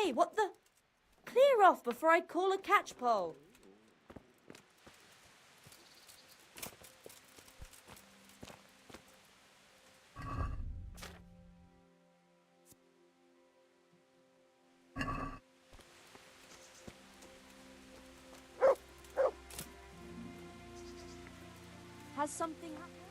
Hey, what the? Clear off before I call a catchpole. Has something happened?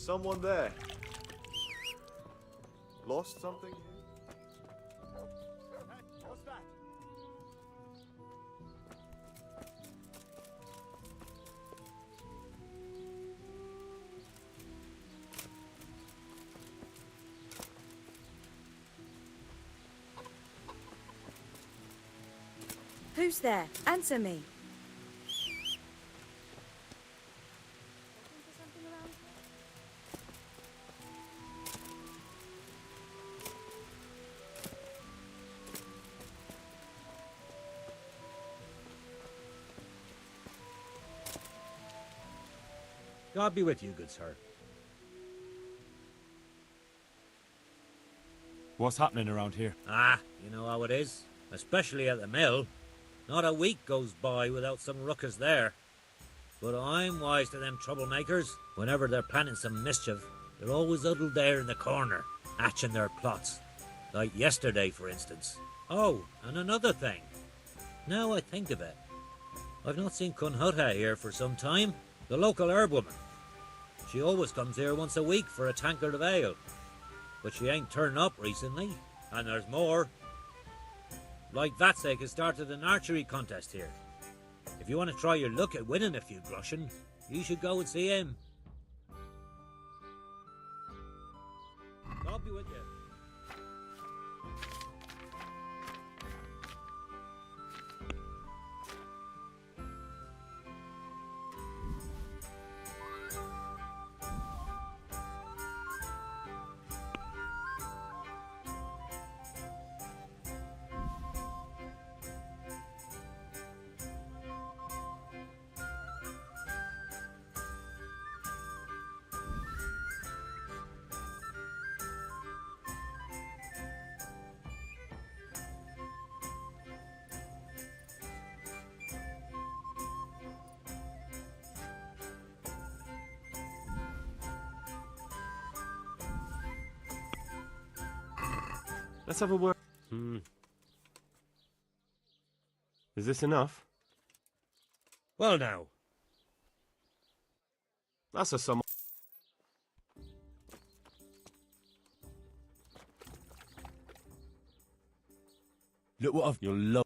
someone there? Lost something? What's that? Who's there? Answer me. God be with you, good sir. What's happening around here? Ah, you know how it is. Especially at the mill. Not a week goes by without some ruckus there. But I'm wise to them troublemakers. Whenever they're planning some mischief, they're always huddled there in the corner, hatching their plots. Like yesterday, for instance. Oh, and another thing. Now I think of it. I've not seen Cunhutta here for some time. The local herbwoman. She always comes here once a week for a tankard of ale. But she ain't turned up recently. And there's more. Like Vatsek has started an archery contest here. If you want to try your luck at winning a few groschen, you should go and see him. God be with you. Let's have a word. Is this enough? Well now. That's a sum. Look what I've... You'll love...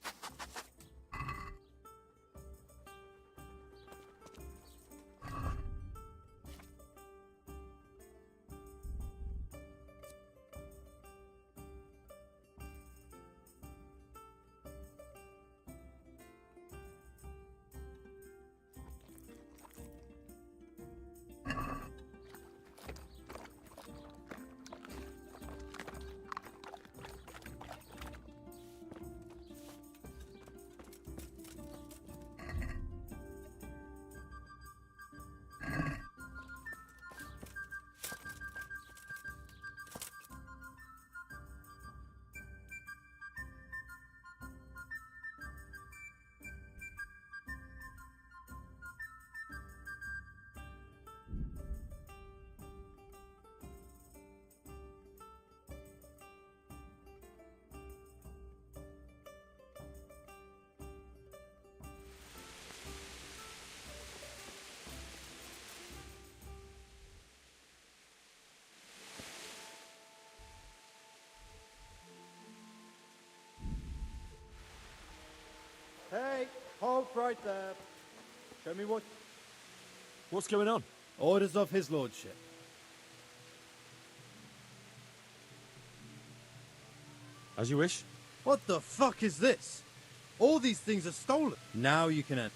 Hey, halt right there. Show me what... What's going on? Orders of his lordship. As you wish. What the fuck is this? All these things are stolen. Now you can enter.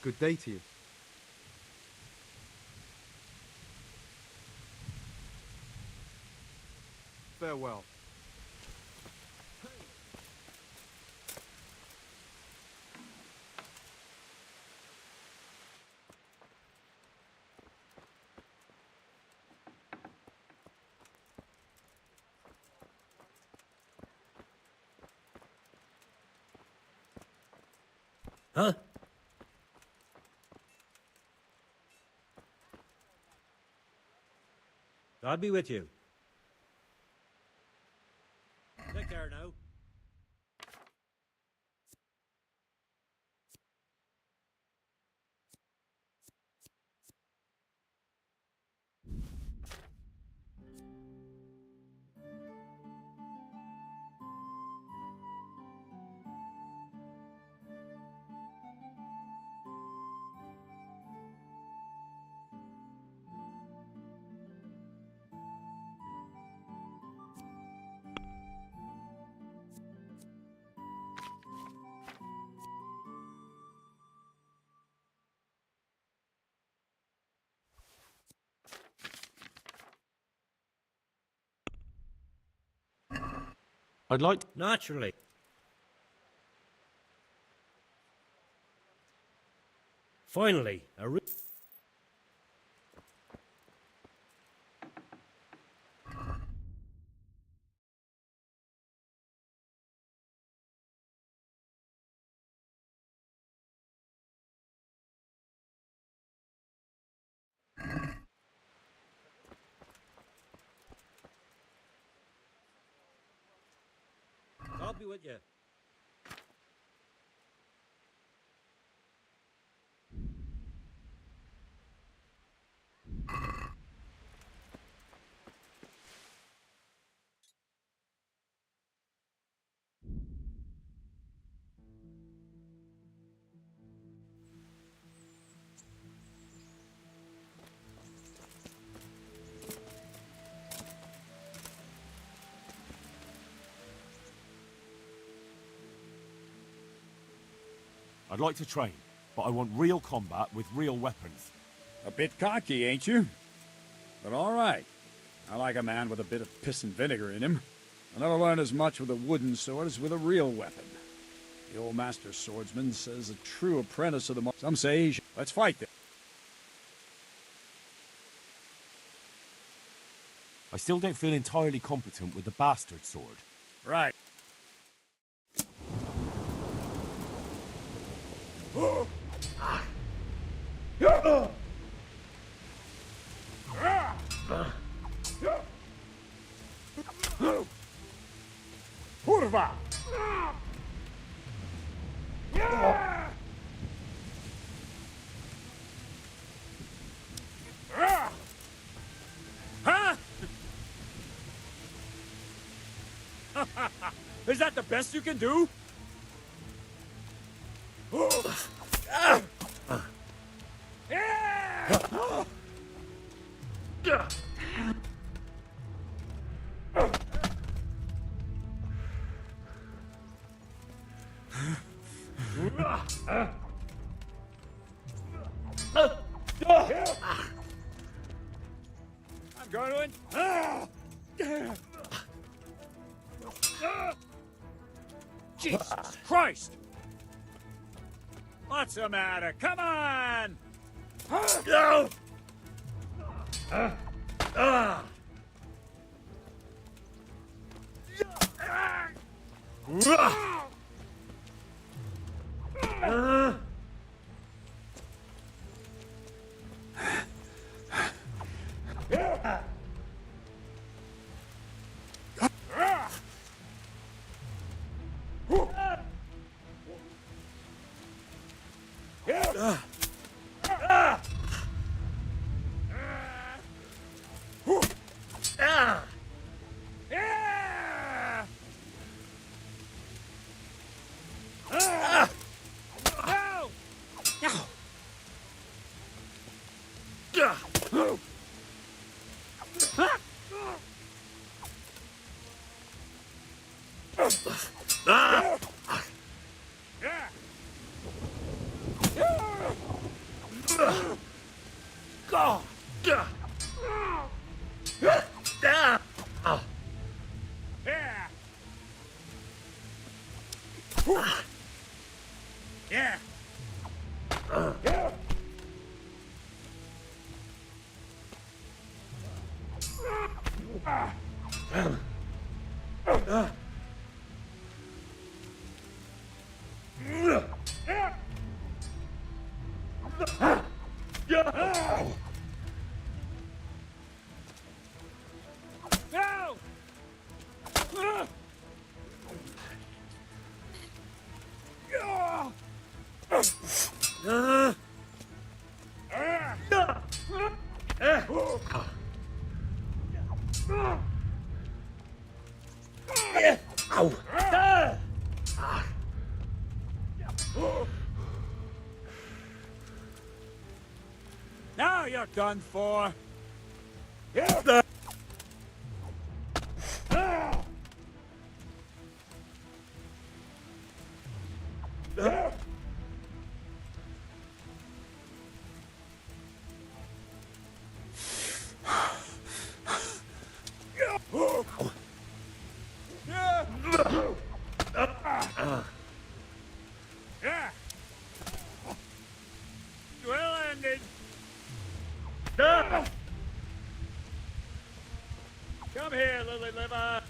Good day to you. Farewell. Huh? God be with you. Take care now. I'd like... Naturally. Finally, God be with you. I'd like to train, but I want real combat with real weapons. A bit cocky, ain't you? But all right. I like a man with a bit of piss and vinegar in him. I'll never learn as much with a wooden sword as with a real weapon. The old master swordsman says a true apprentice of the... Some say he should... Let's fight then. I still don't feel entirely competent with the bastard sword. Right. Kurwa! Huh? Is that the best you can do? I'm going. Jesus Christ! What's the matter? Come on! No! Now you're done for. Yeah. Well ended. Come here, Lily Liver.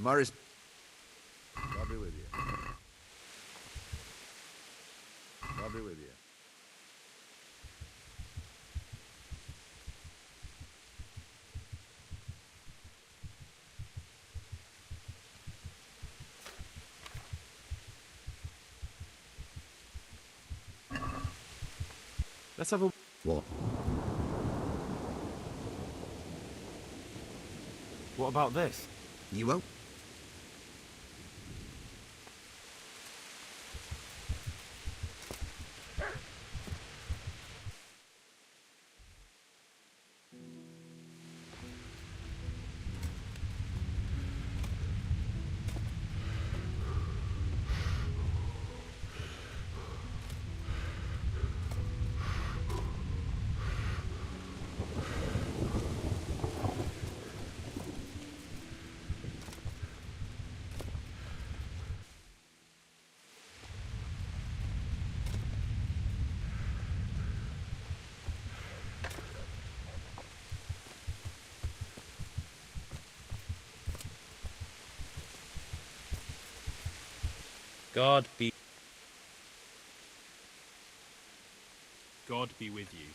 Amaris. I'll be with you. I'll be with you. Let's have a... What? What about this? You won't? God be with you.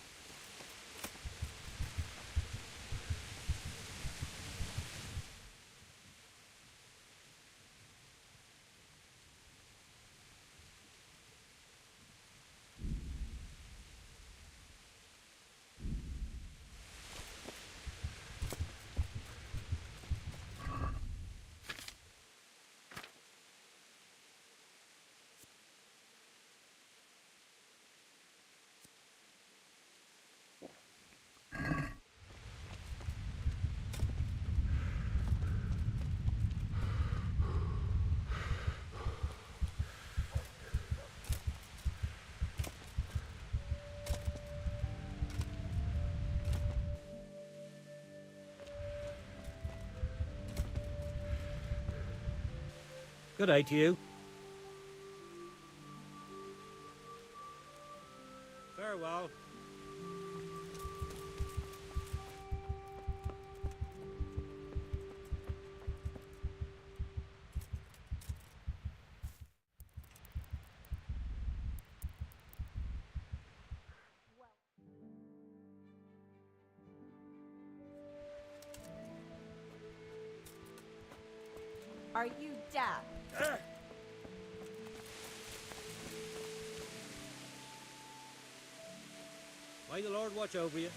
Good day to you. Farewell. Are you deaf? May the Lord watch over you.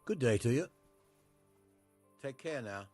Good day to you. Take care now.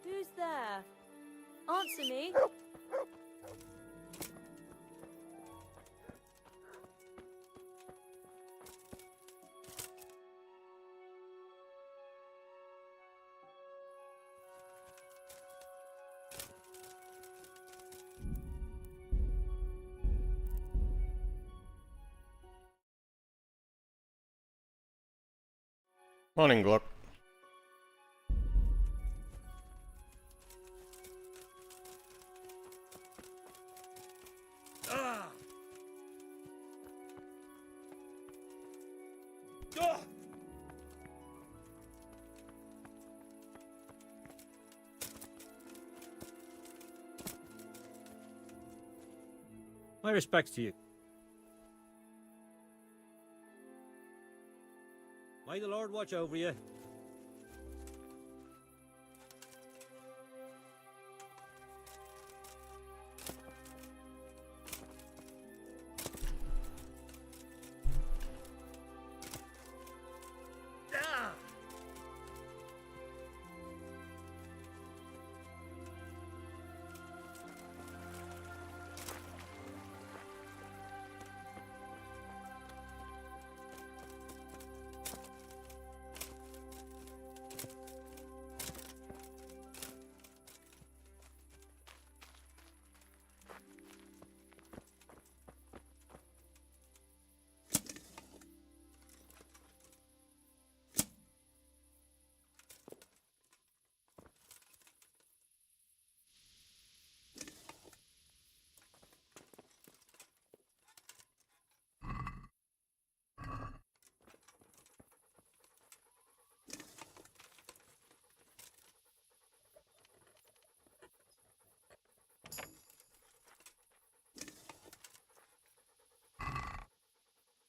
Who's there? Answer me. Morning, Glock. My respects to you. May the Lord watch over you.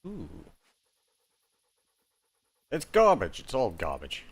Ooh. It's garbage. It's all garbage.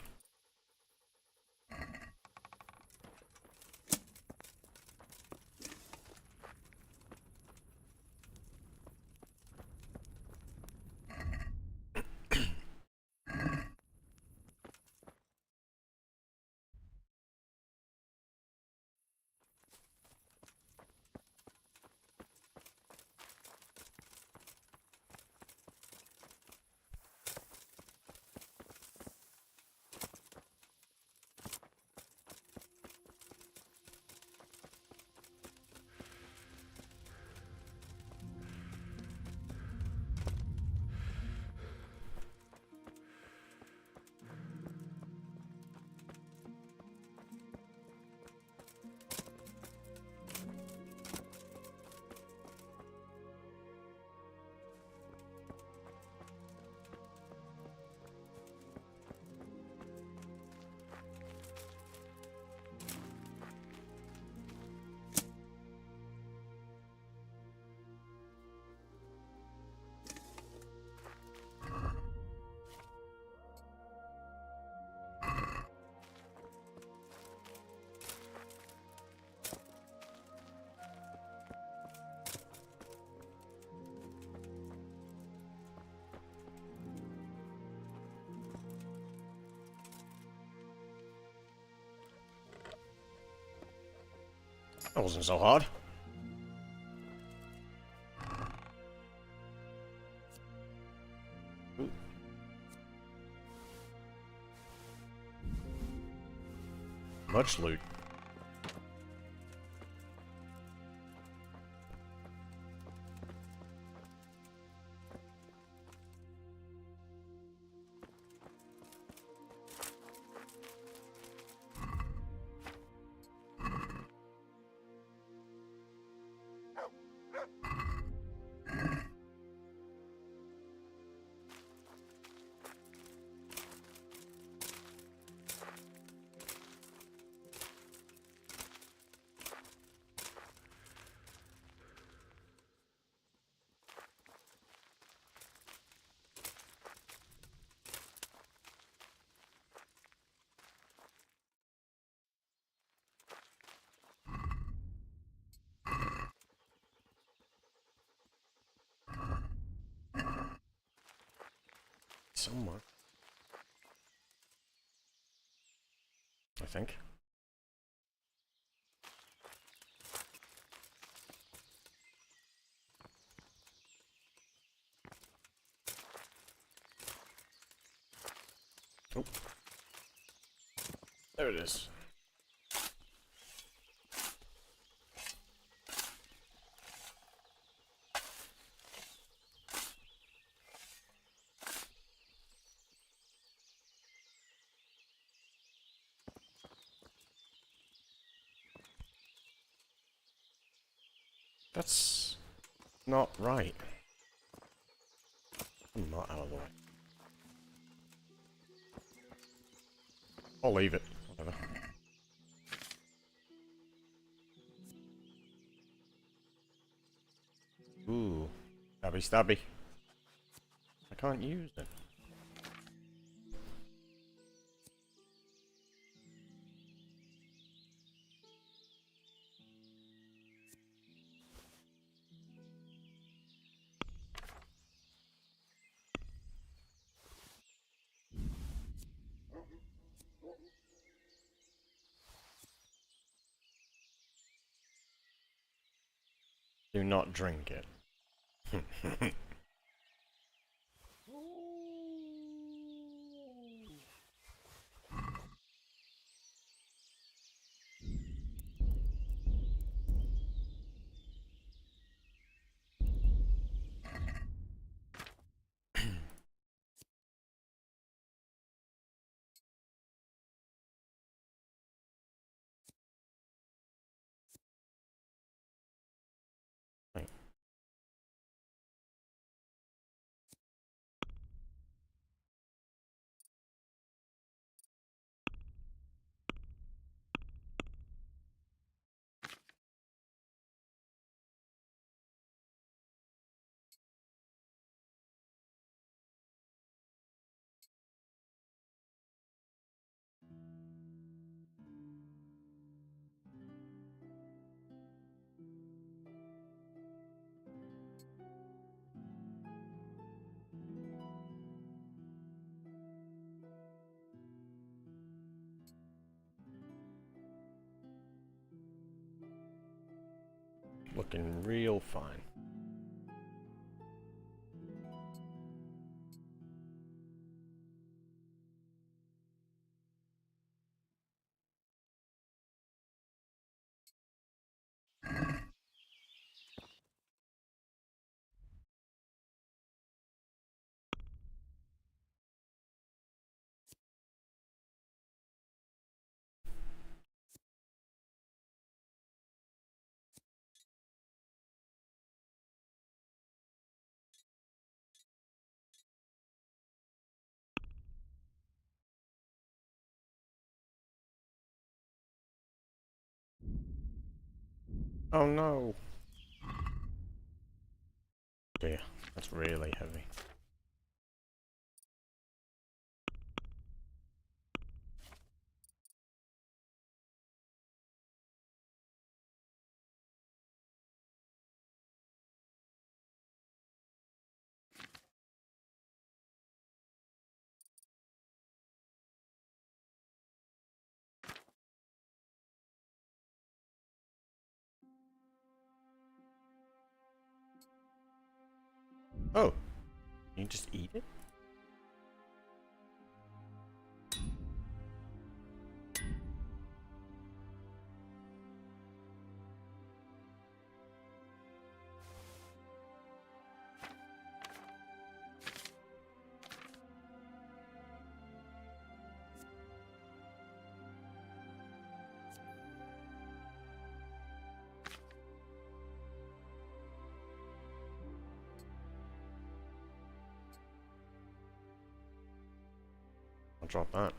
That wasn't so hard. Ooh. Much loot. Somewhere. I think. Oh. There it is. That's not right. I'm not out of the way. I'll leave it. Whatever. Ooh. Stabby stabby. I can't use it. Do not drink it. Right. looking real fine. Oh no! Dear, that's really heavy. Oh, you just eat it? I'll drop that.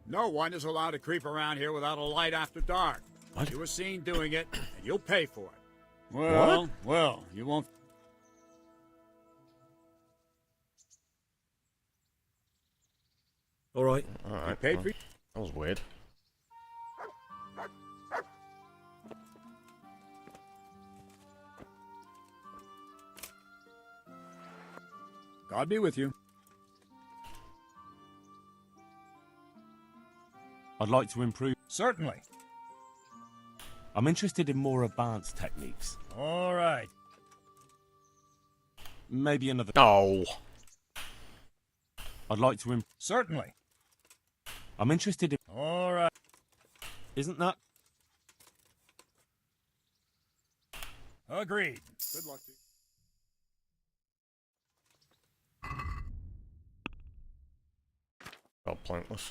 No one is allowed to creep around here without a light after dark. What? You were seen doing it, and you'll pay for it. Well, you won't... Alright. You paid for... That was weird. God be with you. I'd like to improve. Certainly. I'm interested in more advanced techniques. All right. Maybe another. Oh. I'd like to Certainly. I'm interested in... All right. Isn't that... Agreed. Good luck to you. Well, pointless.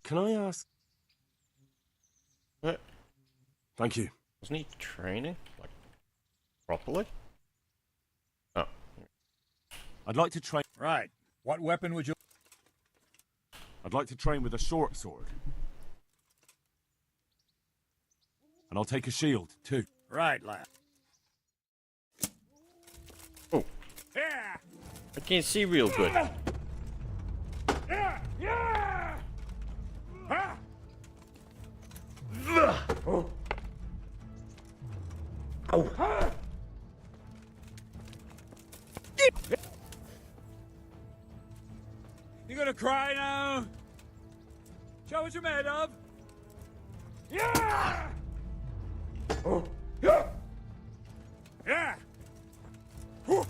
Can I ask... What? Thank you. Wasn't he training? Like, properly? Oh. I'd like to train... Right. What weapon would you... I'd like to train with a short sword. And I'll take a shield, too. Right, lad. Oh. Yeah! I can't see real good. Yeah! Yeah! Ha! Oh. Ha! You gonna cry now? Show what you're made of. Yeah! Oh. Yeah! Yeah! Whew.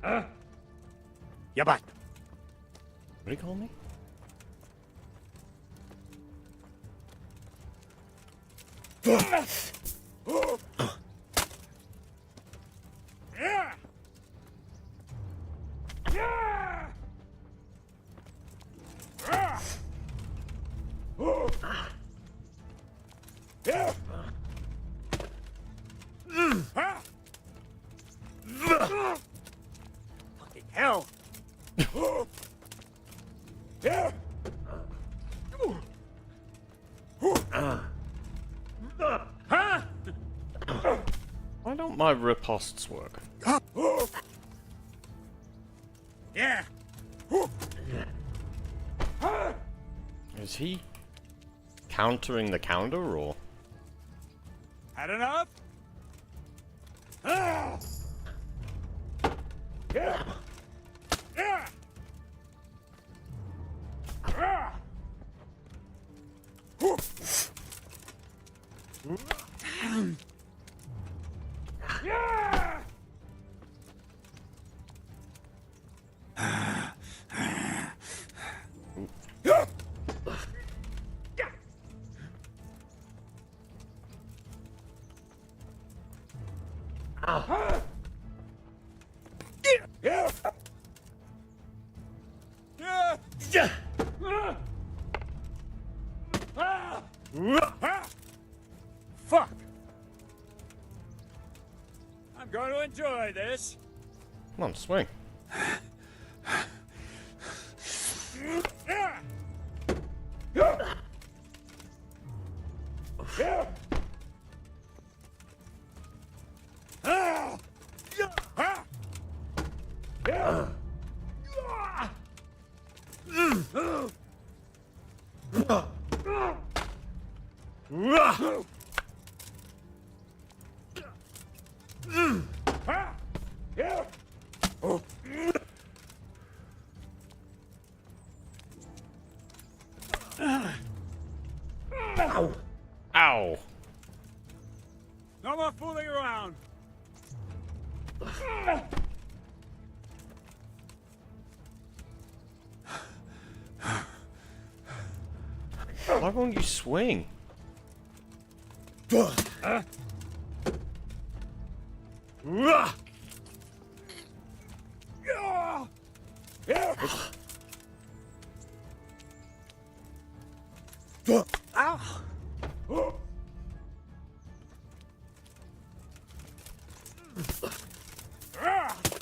Ah! You back. What do you call me? Yeah! Yeah! Ah! Oh! Yeah! Ah! Fucking hell! Yeah! Huh? Why don't my riposts work? Yeah! Is he countering the counter, or...? Had enough? Ah! Yeah! Yeah! Ah! Yeah! Yeah! Yeah! Fuck! I'm going to enjoy this. Come on, swing. Yeah! Yeah! Yeah! Ah! Yeah! Ah! Yeah! Ah! Yeah! Oh. Ow! Ow! No more fooling around. Why won't you swing?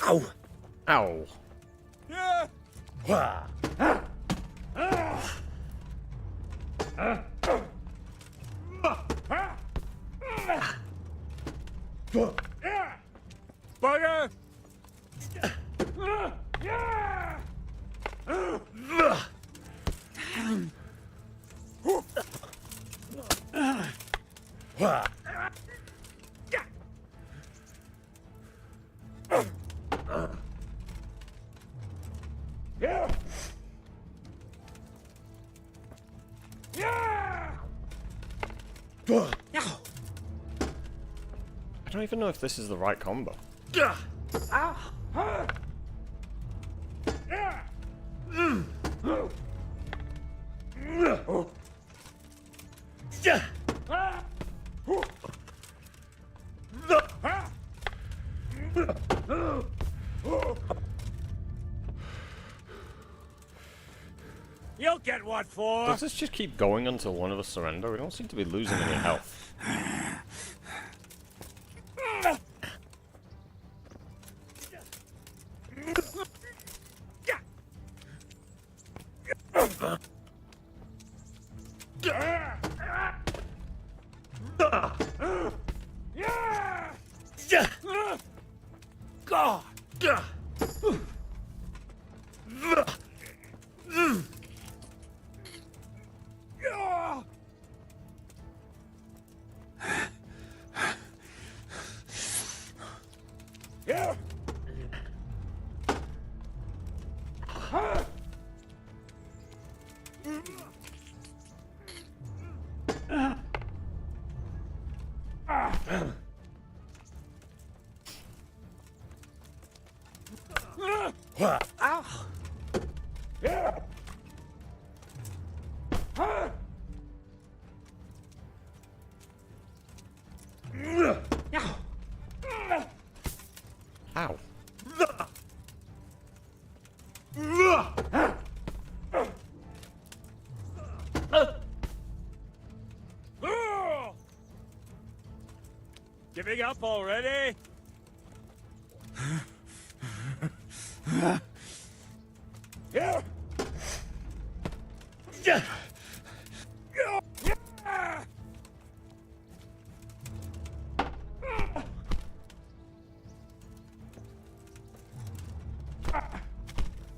Ow! Ow! Yeah! Yeah! Bugger! Yeah! don't even know if this is the right combo. You'll get what for? Does this just keep going until one of us surrender? We don't seem to be losing any health. Ow. Giving up already?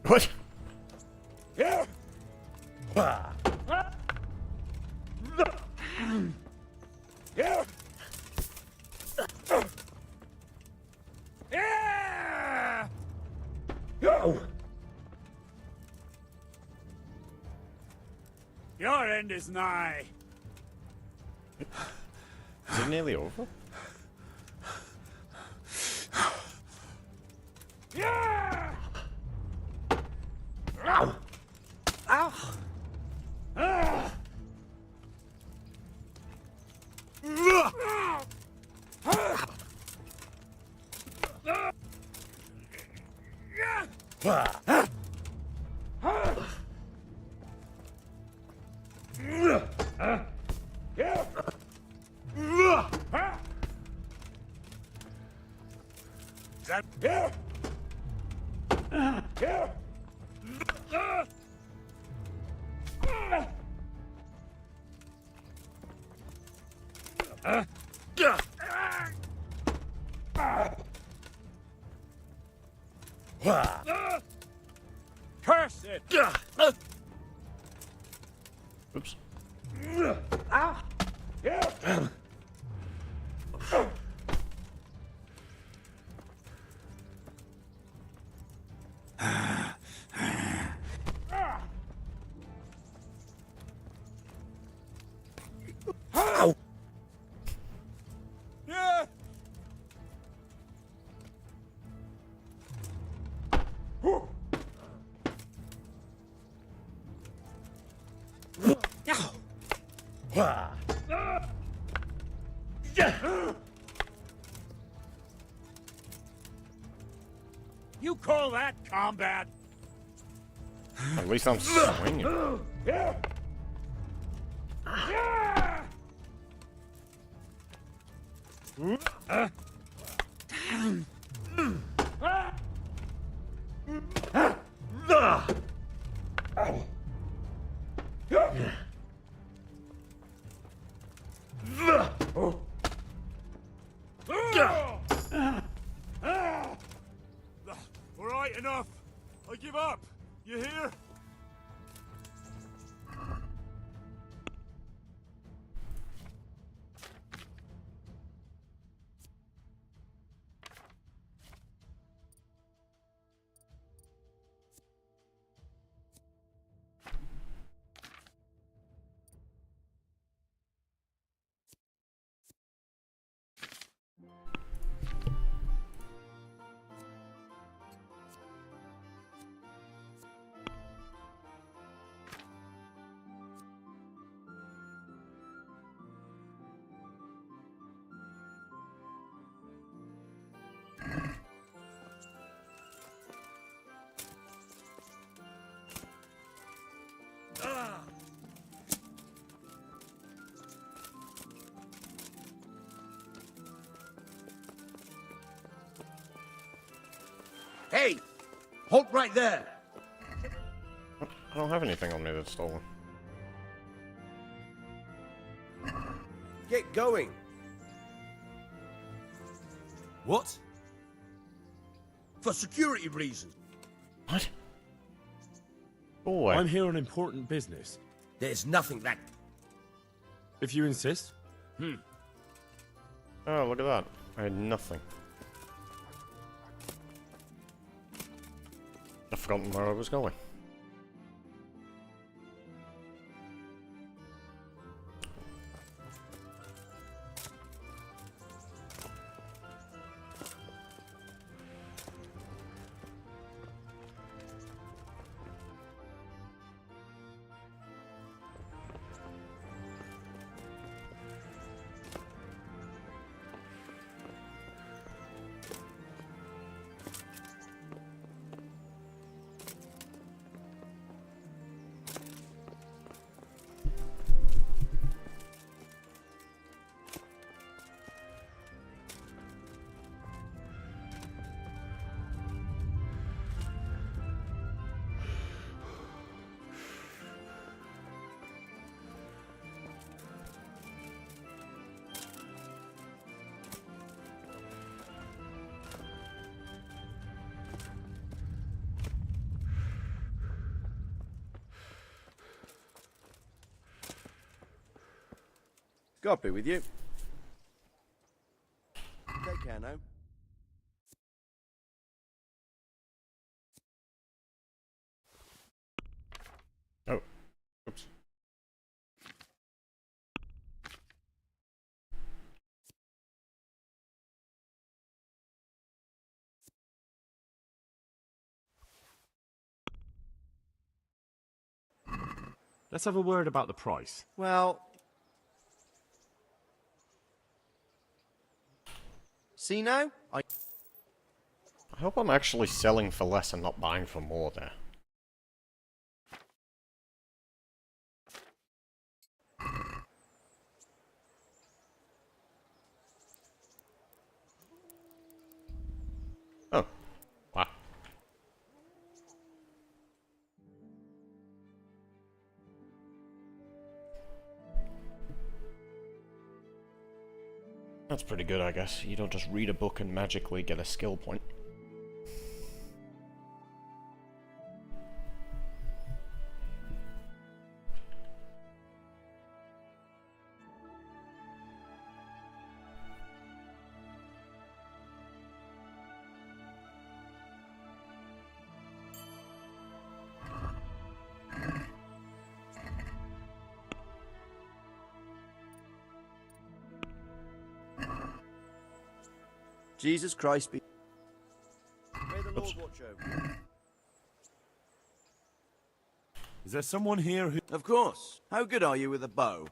What? Your end is nigh. Is it nearly over? Curse it! Oops. You call that combat? At least I'm swinging. All right, enough. I give up. You hear? Halt right there! I don't have anything on me that's stolen. Get going! What? For security reasons. What? Go away. I'm here on important business. There's nothing that... If you insist. Oh, look at that. I had nothing. I've forgotten where I was going. God be with you. Take care now. Oh. Oops. Let's have a word about the price. Well... See now? I hope I'm actually selling for less and not buying for more there. Oh. Wow. That's pretty good, I guess. You don't just read a book and magically get a skill point. Jesus Christ be... May the Lord watch over you. Is there someone here who... Of course. How good are you with a bow?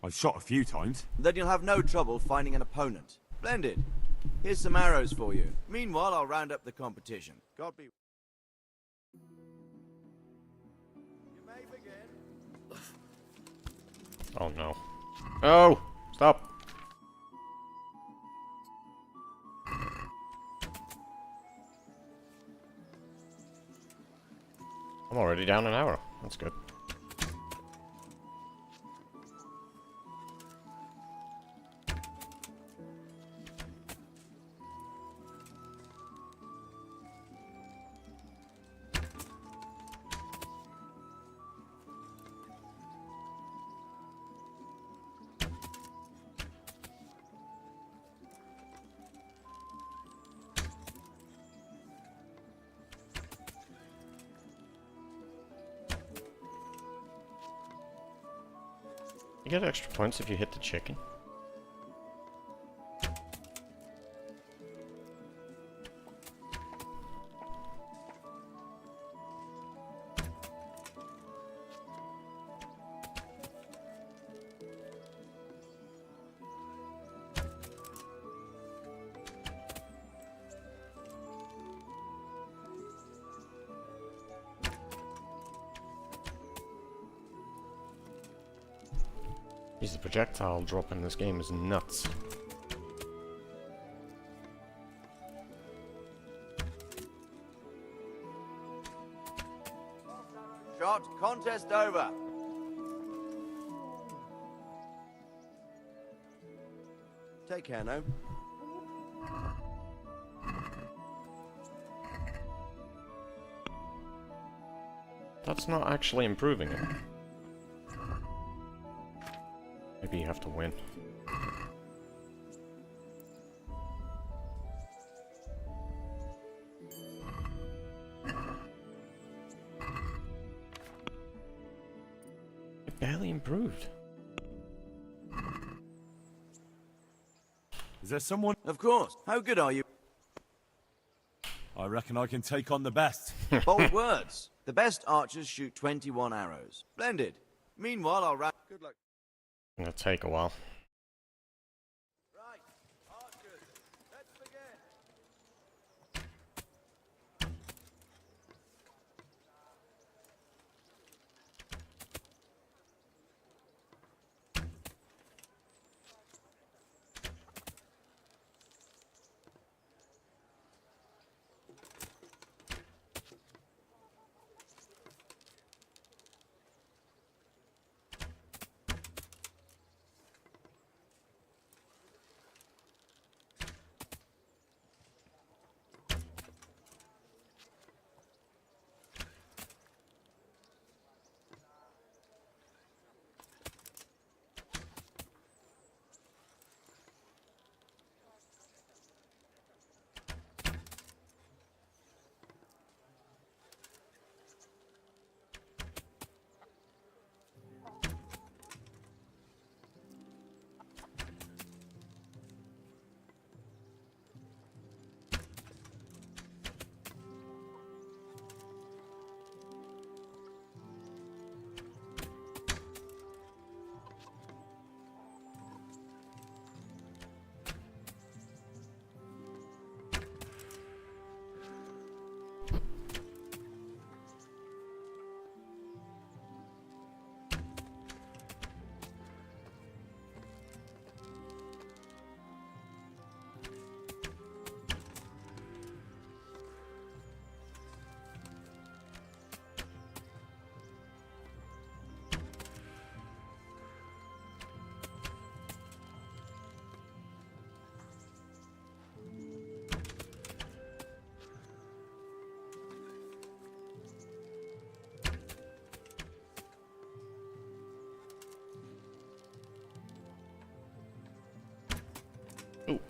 I've shot a few times. Then you'll have no trouble finding an opponent. Splendid. Here's some arrows for you. Meanwhile, I'll round up the competition. God be... You may begin. Oh no. Oh! Stop! I'm already down an arrow. That's good. You get extra points if you hit the chicken. The projectile drop in this game is nuts. shot. Contest over. Take care, no? That's not actually improving it. Maybe you have to win. It barely improved. Is there someone? Of course. How good are you? I reckon I can take on the best. Bold words. The best archers shoot 21 arrows. Splendid. Meanwhile, I'll wrap. Good luck. It'll take a while. Right, archers. Let's begin. Ooh.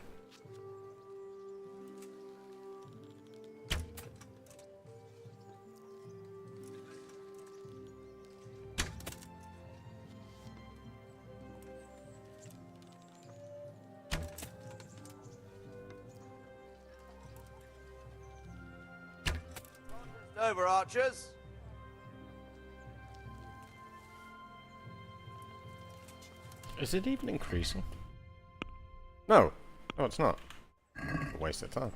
Over, archers. Is it even increasing? No. No, it's not. A waste of time.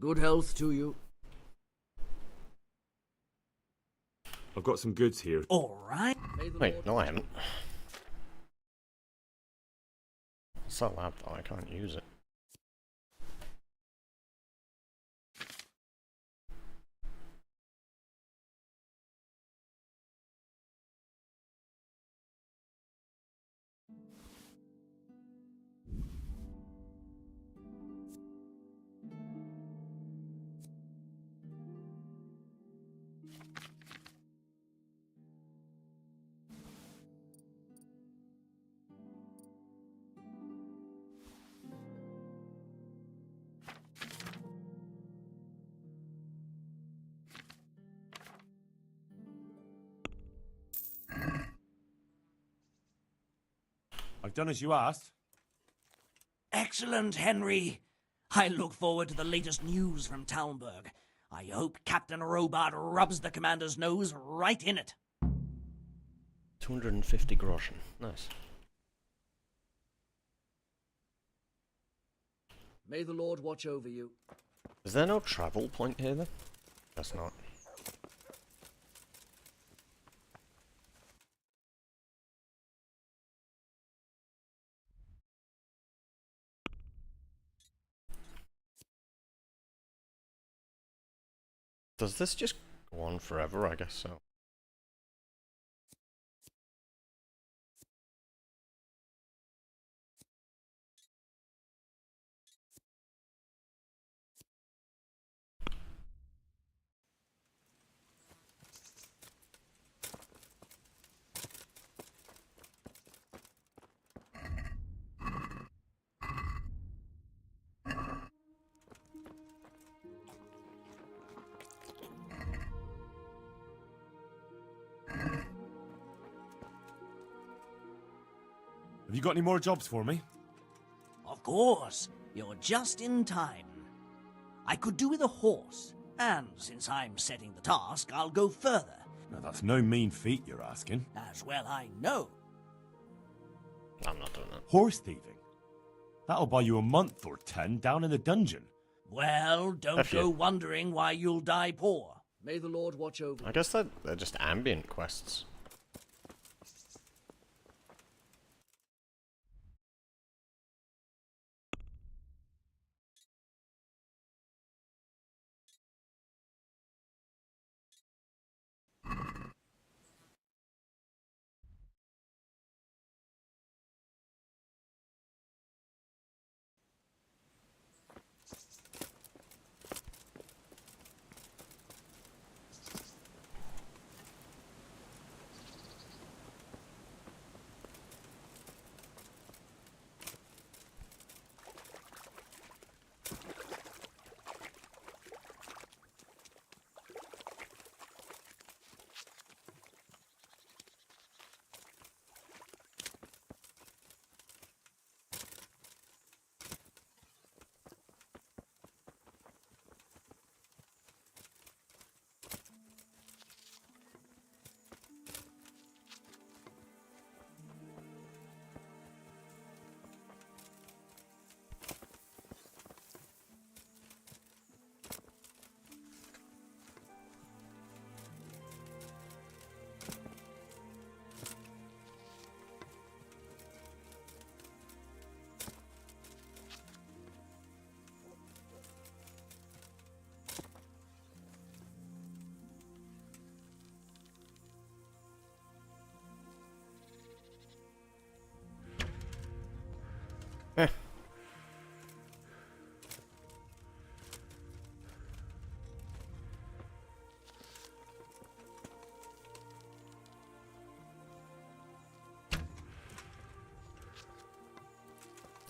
Good health to you. I've got some goods here. All right. Wait, no I haven't. It's that laptop, I can't use it. I've done as you asked. Excellent, Henry. I look forward to the latest news from Talmberg. I hope Captain Robart rubs the commander's nose right in it. 250 groschen. Nice. May the Lord watch over you. Is there no travel point here then? Guess not. Does this just go on forever? I guess so. Have you got any more jobs for me? Of course, you're just in time. I could do with a horse, and since I'm setting the task, I'll go further. Now that's no mean feat you're asking. As well I know. I'm not doing that. Horse thieving? That'll buy you a month or 10 down in the dungeon. Well, don't F you. go wondering why you'll die poor. May the Lord watch over I guess they're just ambient quests. Eh.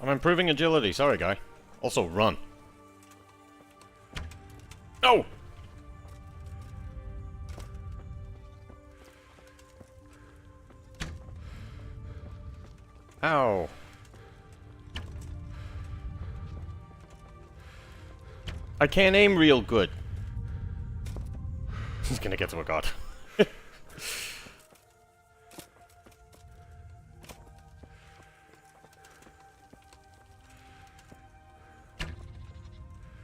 I'm improving agility, sorry guy. Also run. No! Ow. I can't aim real good. He's gonna get to a god.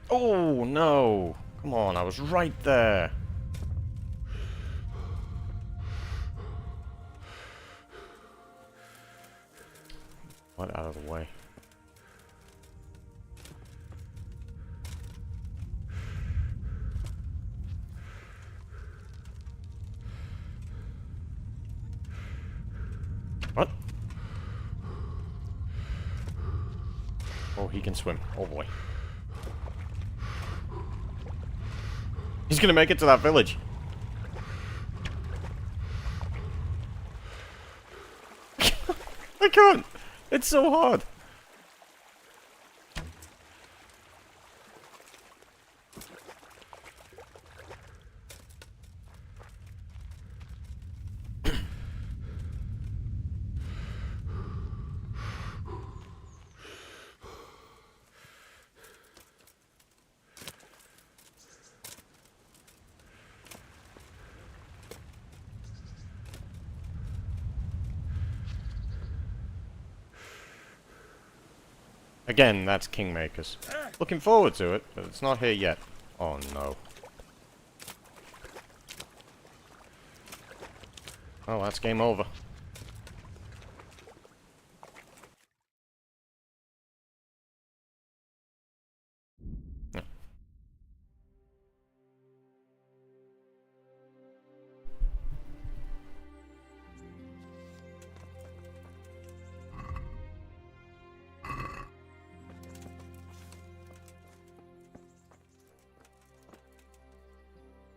Oh, no. Come on, I was right there. What, out of the way? What? Oh, he can swim. Oh boy. He's gonna make it to that village. I can't. It's so hard. Again, that's Kingmaker's. Looking forward to it, but it's not here yet. Oh no. Oh, that's game over. Yeah.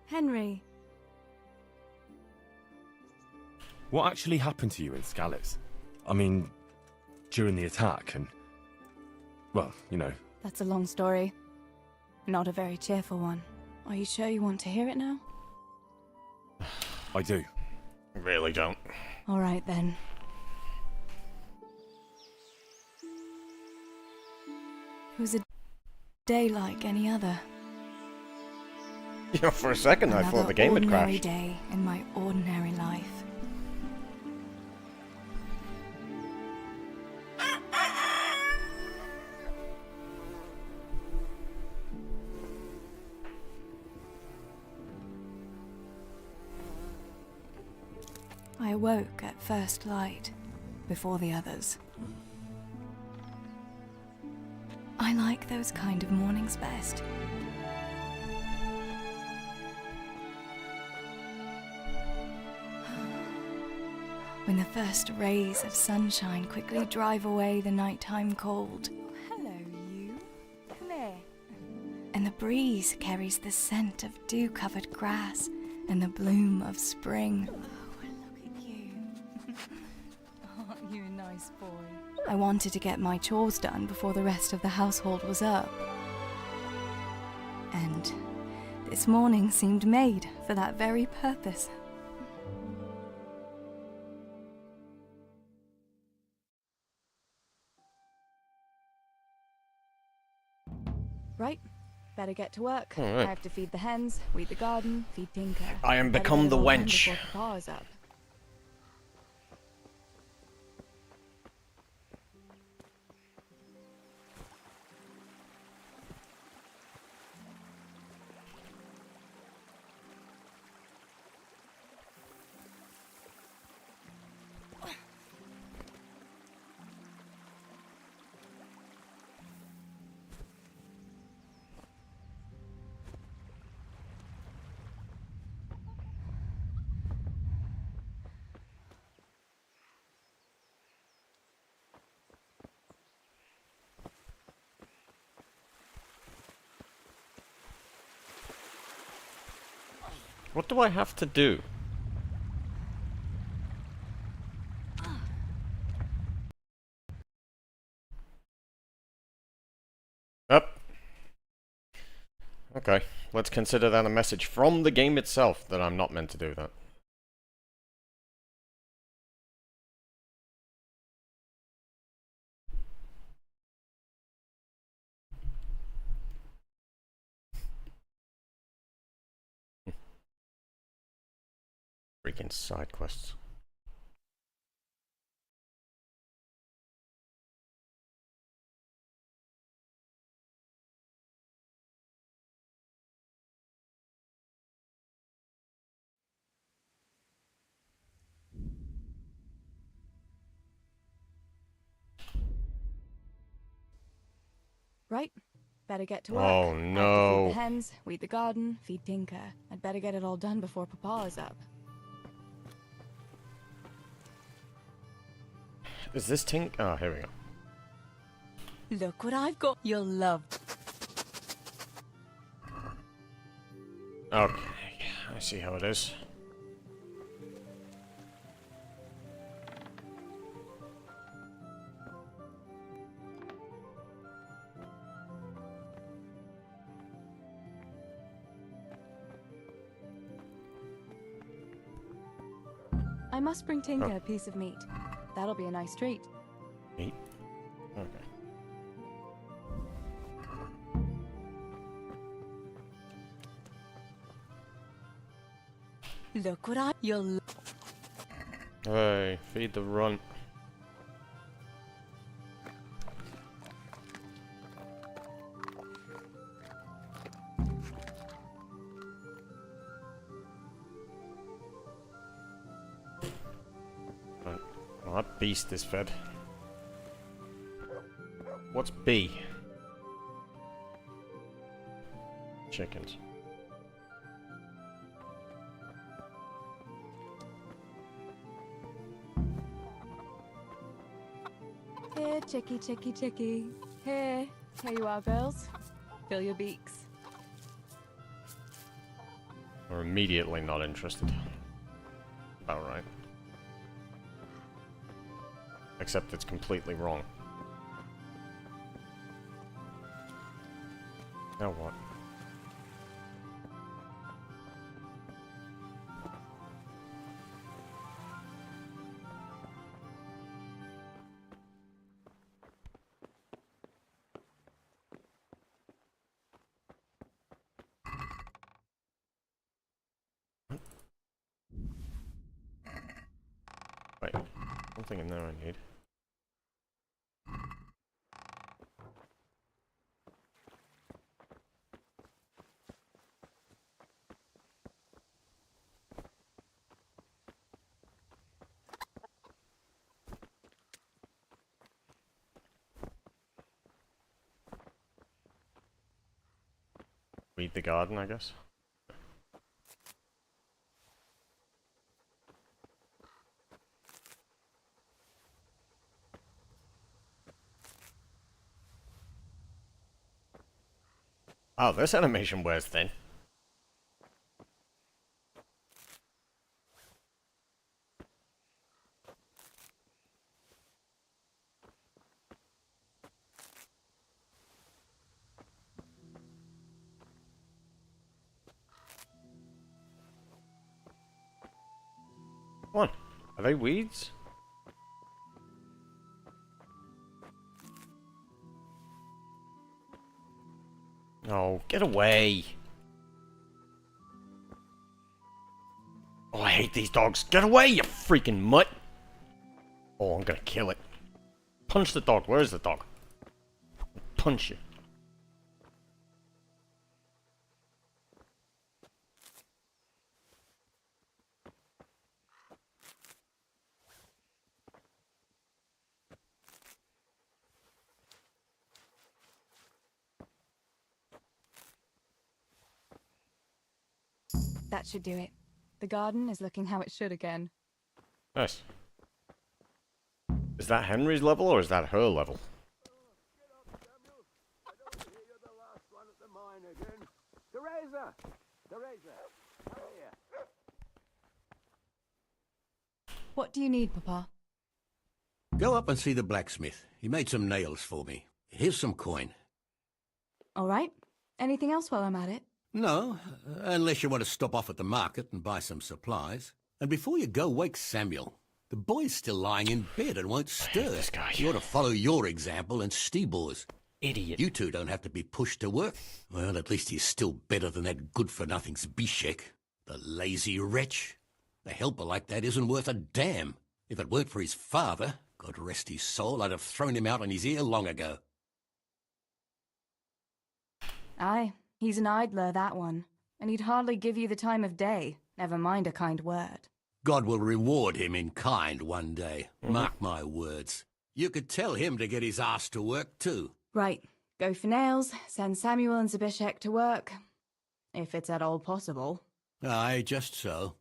Henry. What actually happened to you in Scallis? I mean, during the attack and... well, you know. That's a long story. Not a very cheerful one. Are you sure you want to hear it now? I do. Really don't. All right then. It was a day like any other. You know, for a second I thought the game had Another ordinary crashed. day in my ordinary life. I awoke at first light, before the others. I like those kind of mornings best. When the first rays of sunshine quickly drive away the nighttime cold. Hello, you. Come here. And the breeze carries the scent of dew-covered grass and the bloom of spring. Oh, look at you. Aren't you a nice boy? I wanted to get my chores done before the rest of the household was up. And this morning seemed made for that very purpose. Right, better get to work. All right. I have to feed the hens, weed the garden, feed Tinker. I am Better become get it the all done wench. before Papa is up. What do I have to do? Up. Okay, let's consider that a message from the game itself that I'm not meant to do that. Freaking side quests. Right. Better get to work. Oh, I have to no. feed the hens, weed the garden, feed Tinker. I'd better get it all done before Papa is up. Is this Tink? Oh, here we go. Look what I've got. You'll love. Okay, I see how it is. I must bring Tinker a piece of meat. That'll be a nice treat. Meat? Okay. Look what I. You'll. Hey, feed the runt. Right. Well, that beast is fed. What's B? Chickens. Here, chickie, chickie, chickie. Here. Here you are, girls. Fill your beaks. We're immediately not interested. About right. Except it's completely wrong. Now what? Wait, something in there I need. Weed the garden, I guess. Oh, this animation wears thin. Come on. Are they weeds? Oh, get away. Oh, I hate these dogs. Get away, you freaking mutt. Oh, I'm gonna kill it. Punch the dog. Where is the dog? Punch you. That should do it. The garden is looking how it should again. Nice. Is that Henry's level or is that her level? What do you need, Papa? Go up and see the blacksmith. He made some nails for me. Here's some coin. All right. Anything else while I'm at it? No, unless you want to stop off at the market and buy some supplies. And before you go, wake Samuel. The boy's still lying in bed and won't stir. This guy. You ought to follow your example and Steebor's. Idiot. You two don't have to be pushed to work. Well, at least he's still better than that good-for-nothing Zbyszek. The lazy wretch. A helper like that isn't worth a damn. If it weren't for his father, God rest his soul, I'd have thrown him out on his ear long ago. Aye, he's an idler, that one. And he'd hardly give you the time of day, never mind a kind word. God will reward him in kind one day. Mark my words. You could tell him to get his ass to work, too. Right. Go for nails, send Samuel and Zabishek to work. If it's at all possible. Aye, just so.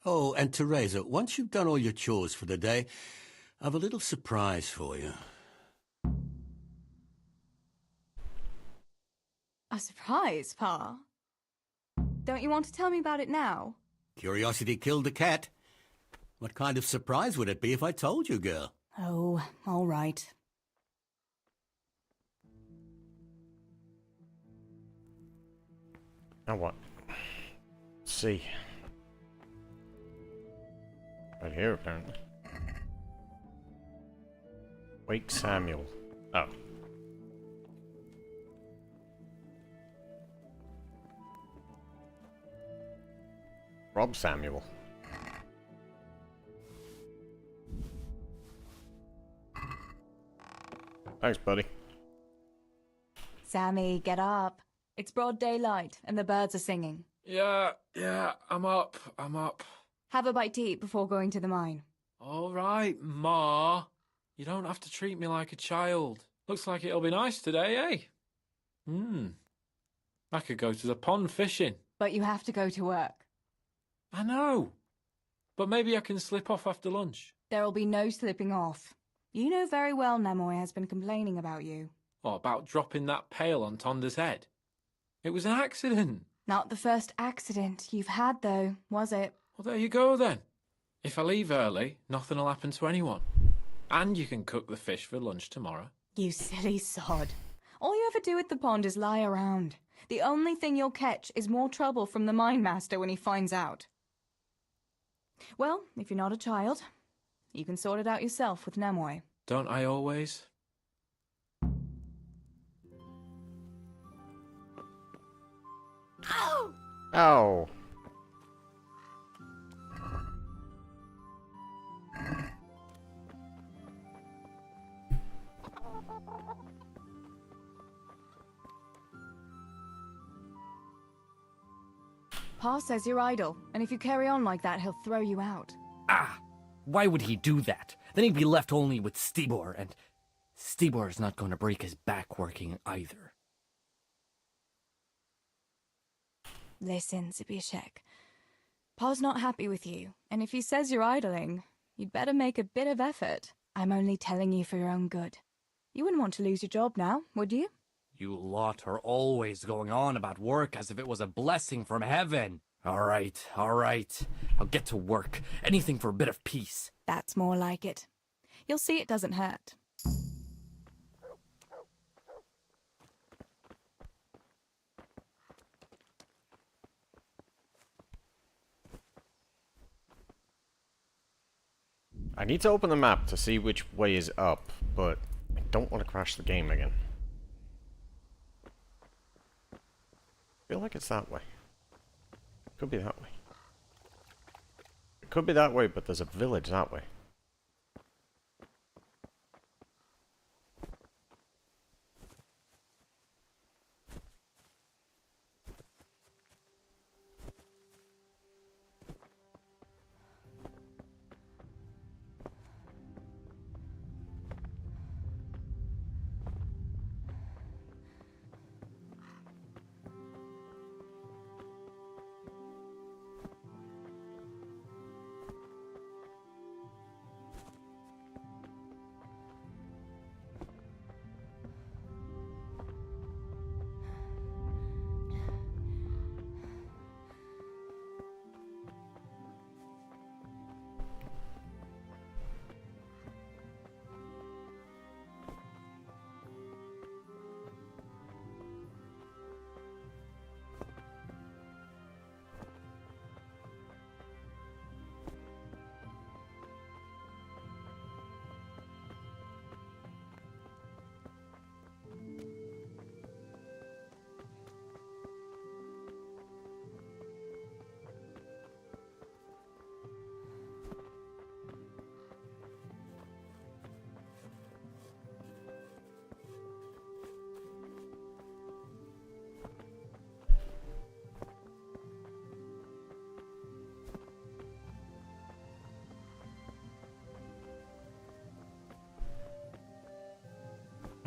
Oh, and Teresa, once you've done all your chores for the day, I've a little surprise for you. A surprise, Pa? Don't you want to tell me about it now? Curiosity killed the cat. What kind of surprise would it be if I told you, girl? Oh, all right. Now what? Let's see. Right here, apparently. Wake Samuel. Oh. Rob Samuel. Thanks, buddy. Sammy, get up. It's broad daylight, and the birds are singing. Yeah, I'm up. Have a bite to eat before going to the mine. All right, Ma. You don't have to treat me like a child. Looks like it'll be nice today, eh? I could go to the pond fishing. But you have to go to work. I know. But maybe I can slip off after lunch. There'll be no slipping off. You know very well Nemoy has been complaining about you. Or about dropping that pail on Tonda's head. It was an accident. Not the first accident you've had, though, was it? Well, there you go, then. If I leave early, nothing'll happen to anyone. And you can cook the fish for lunch tomorrow. You silly sod. All you ever do at the pond is lie around. The only thing you'll catch is more trouble from the mine master when he finds out. Well, if you're not a child, you can sort it out yourself with Nemoy. Don't I always? Oh. Pa says you're idle, and if you carry on like that, he'll throw you out. Ah! Why would he do that? Then he'd be left only with Stibor, and Stibor's not going to break his back working either. Listen, Zabishek. Pa's not happy with you, and if he says you're idling, you'd better make a bit of effort. I'm only telling you for your own good. You wouldn't want to lose your job now, would you? You lot are always going on about work as if it was a blessing from heaven. All right. I'll get to work. Anything for a bit of peace. That's more like it. You'll see it doesn't hurt. I need to open the map to see which way is up, but I don't want to crash the game again. I feel like it's that way. Could be that way. It could be that way, but there's a village that way.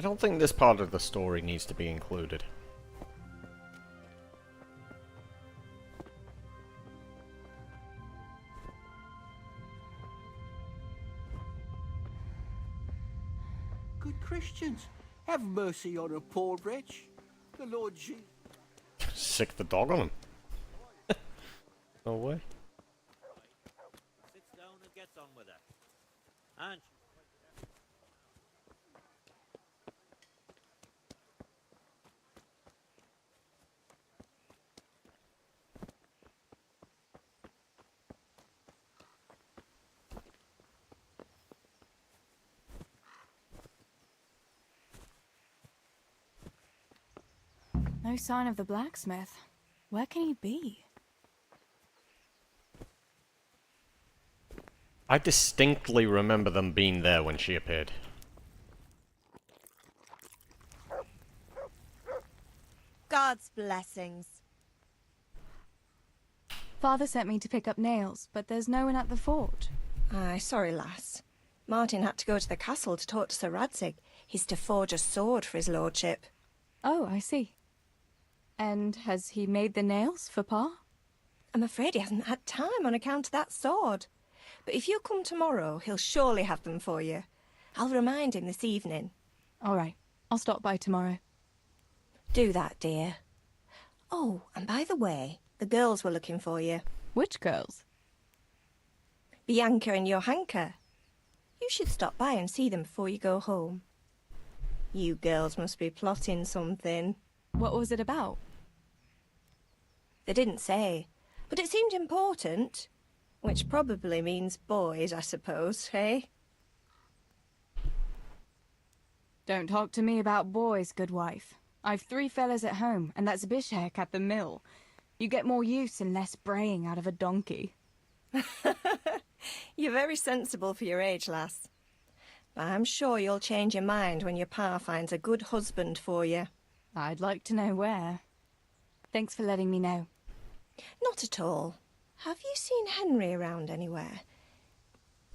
I don't think this part of the story needs to be included. Good Christians, have mercy on a poor wretch. The Lord Jesus. Sick the dog on him. No way. Sits down and gets on with it. And No sign of the blacksmith. Where can he be? I distinctly remember them being there when she appeared. God's blessings. Father sent me to pick up nails, but there's no one at the fort. Aye, sorry, lass. Martin had to go to the castle to talk to Sir Radzig. He's to forge a sword for his lordship. Oh, I see. And has he made the nails for Pa? I'm afraid he hasn't had time on account of that sword. But if you come tomorrow, he'll surely have them for you. I'll remind him this evening. All right. I'll stop by tomorrow. Do that, dear. Oh, and by the way, the girls were looking for you. Which girls? Bianca and Johanka. You should stop by and see them before you go home. You girls must be plotting something. What was it about? They didn't say, but it seemed important. Which probably means boys, I suppose, eh? Don't talk to me about boys, good wife. I've 3 fellas at home, and that's Bishek at the mill. You get more use and less braying out of a donkey. You're very sensible for your age, lass. But I'm sure you'll change your mind when your pa finds a good husband for you. I'd like to know where. Thanks for letting me know. Not at all. Have you seen Henry around anywhere?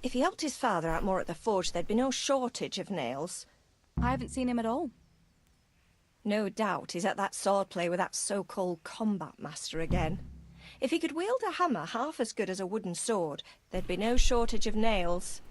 If he helped his father out more at the forge, there'd be no shortage of nails. I haven't seen him at all. No doubt he's at that swordplay with that so-called combat master again. If he could wield a hammer half as good as a wooden sword, there'd be no shortage of nails.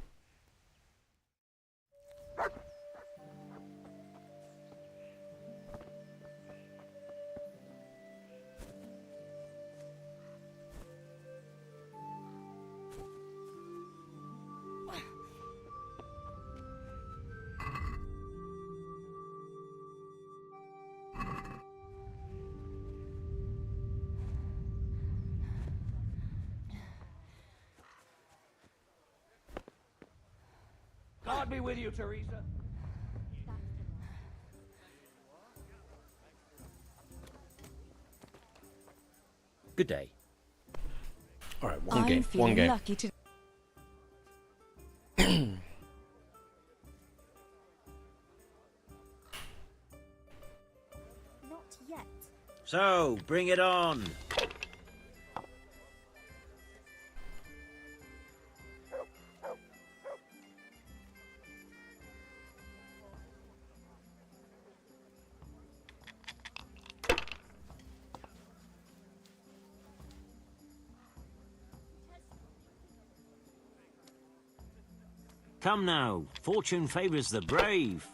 God be with you, Teresa. good day. Alright, I'm one feeling game. lucky to... Not yet. So, bring it on. Come now, fortune favours the brave.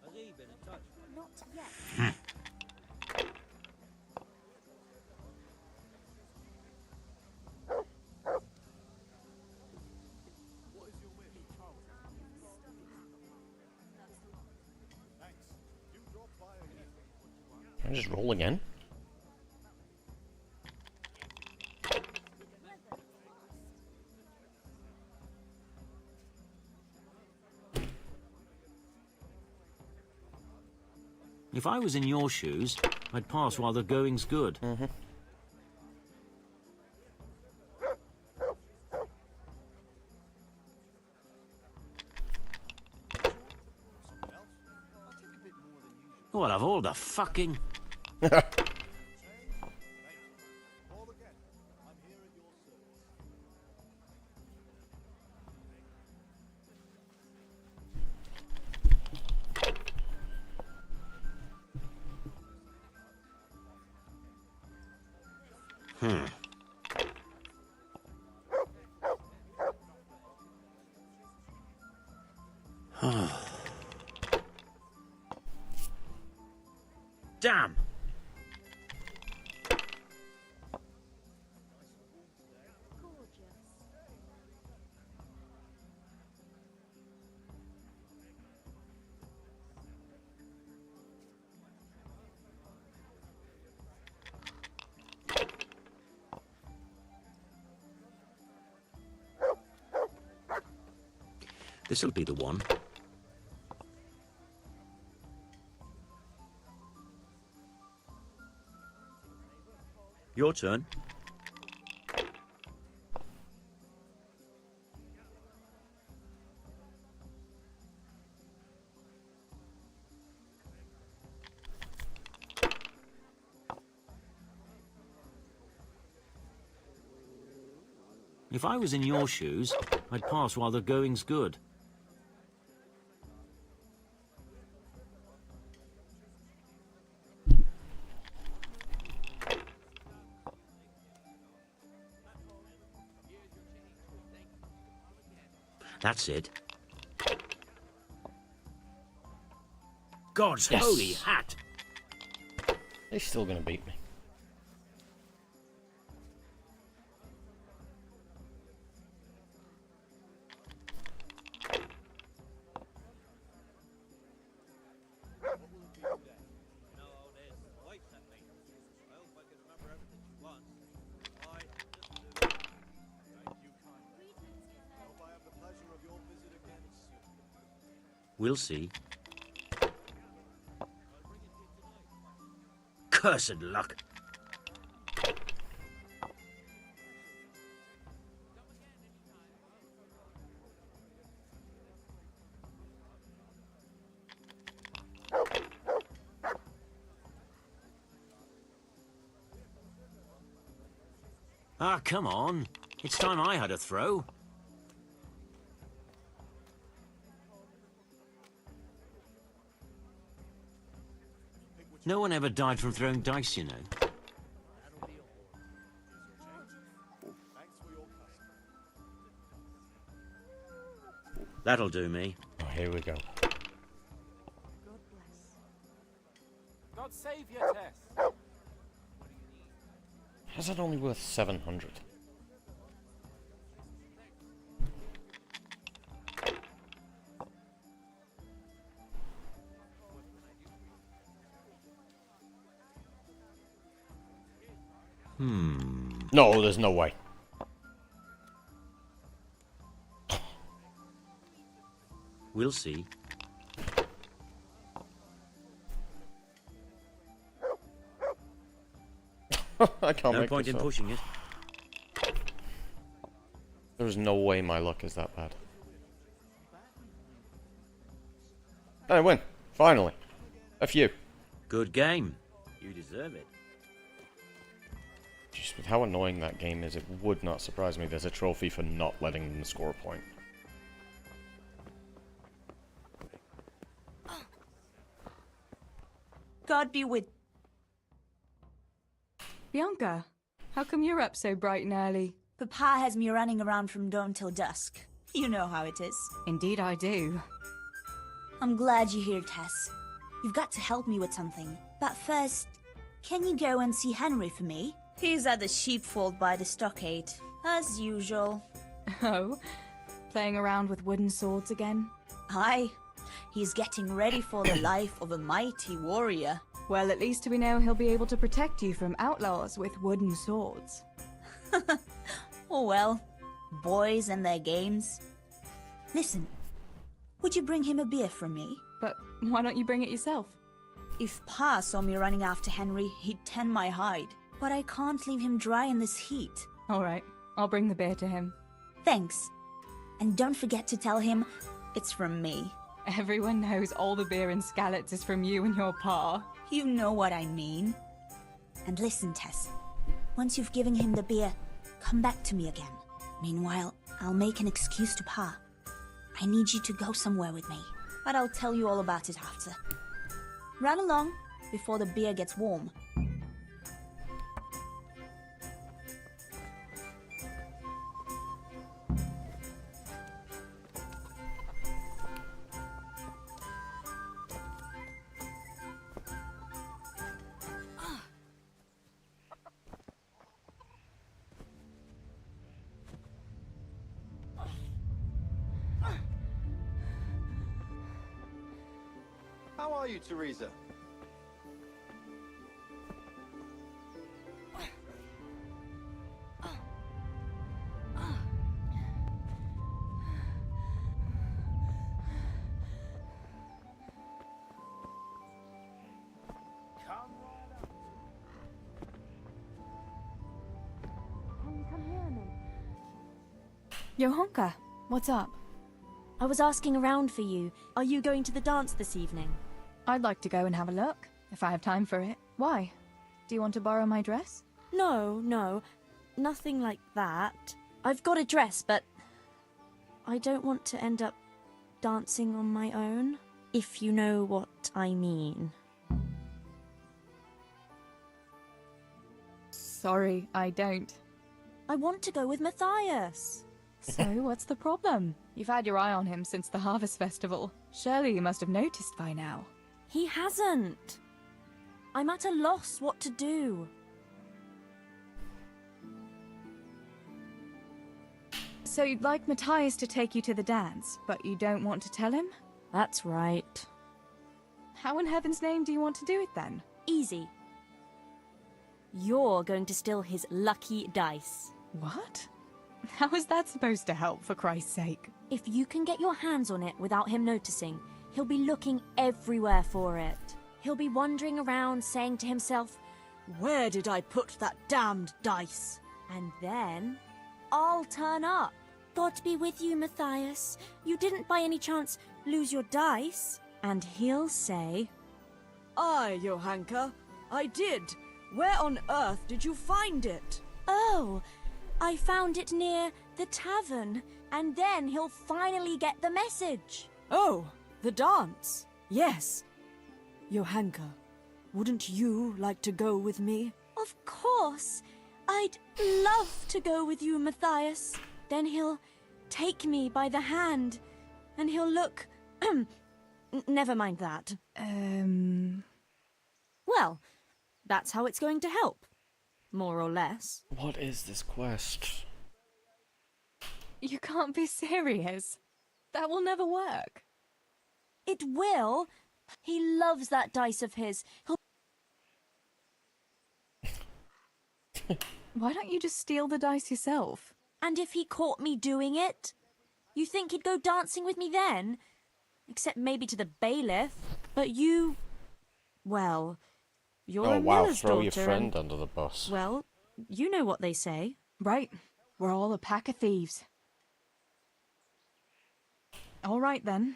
Has he been in touch? Not yet. Can I just roll again? If I was in your shoes, I'd pass while the going's good. Oh, I'll have all the fucking... Damn! This'll be the one. Your turn. If I was in your shoes, I'd pass while the going's good. That's it. God's Yes. holy hat! They're still gonna beat me. We'll see. Cursed luck. Ah, come on. It's time I had a throw. No one ever died from throwing dice, you know. That'll do me. Oh, here we go. God save you, Tess. How's that only worth 700? No, there's no way. We'll see. I can't No make point this in up. pushing it. There's no way my luck is that bad. I win. Finally. A few. Good game. You deserve it. Just with how annoying that game is, it would not surprise me there's a trophy for not letting them score a point. God be with... Bianca, how come you're up so bright and early? Papa has me running around from dawn till dusk. You know how it is. Indeed I do. I'm glad you're here, Tess. You've got to help me with something. But first, can you go and see Henry for me? He's at the sheepfold by the stockade, as usual. Oh? Playing around with wooden swords again? Aye. He's getting ready for the life of a mighty warrior. Well, at least we know he'll be able to protect you from outlaws with wooden swords. Oh well, boys and their games. Listen, would you bring him a beer from me? But why don't you bring it yourself? If Pa saw me running after Henry, he'd tan my hide. But I can't leave him dry in this heat. All right, I'll bring the beer to him. Thanks. And don't forget to tell him it's from me. Everyone knows all the beer in Skalitz is from you and your pa. You know what I mean. And listen, Tess. Once you've given him the beer, come back to me again. Meanwhile, I'll make an excuse to Pa. I need you to go somewhere with me. But I'll tell you all about it after. Run along before the beer gets warm. How are you, Teresa? Johanka, what's up? I was asking around for you. Are you going to the dance this evening? I'd like to go and have a look, if I have time for it. Why? Do you want to borrow my dress? No. Nothing like that. I've got a dress, but I don't want to end up dancing on my own, if you know what I mean. Sorry, I don't. I want to go with Matthias. So, what's the problem? You've had your eye on him since the Harvest Festival. Surely you must have noticed by now. He hasn't. I'm at a loss what to do. So you'd like Matthias to take you to the dance, but you don't want to tell him? That's right. How in heaven's name do you want to do it then? Easy. You're going to steal his lucky dice. What? How is that supposed to help, for Christ's sake? If you can get your hands on it without him noticing, he'll be looking everywhere for it. He'll be wandering around saying to himself, "Where did I put that damned dice?" And then I'll turn up. God be with you, Matthias. You didn't by any chance lose your dice? And he'll say, Aye, Johanka, I did. Where on earth did you find it? "Oh, I found it near the tavern." And then he'll finally get the message. Oh, the dance. Yes. Johanka, wouldn't you like to go with me? Of course. I'd love to go with you, Matthias. Then he'll take me by the hand, and he'll look... Never mind that. Well, that's how it's going to help. More or less. What is this quest? You can't be serious. That will never work. It will. He loves that dice of his. Why don't you just steal the dice yourself? And if he caught me doing it? You think he'd go dancing with me then? Except maybe to the bailiff. But you... Well, you're a miller's throw daughter your friend and... under the bus. Well, you know what they say. Right. We're all a pack of thieves. All right, then.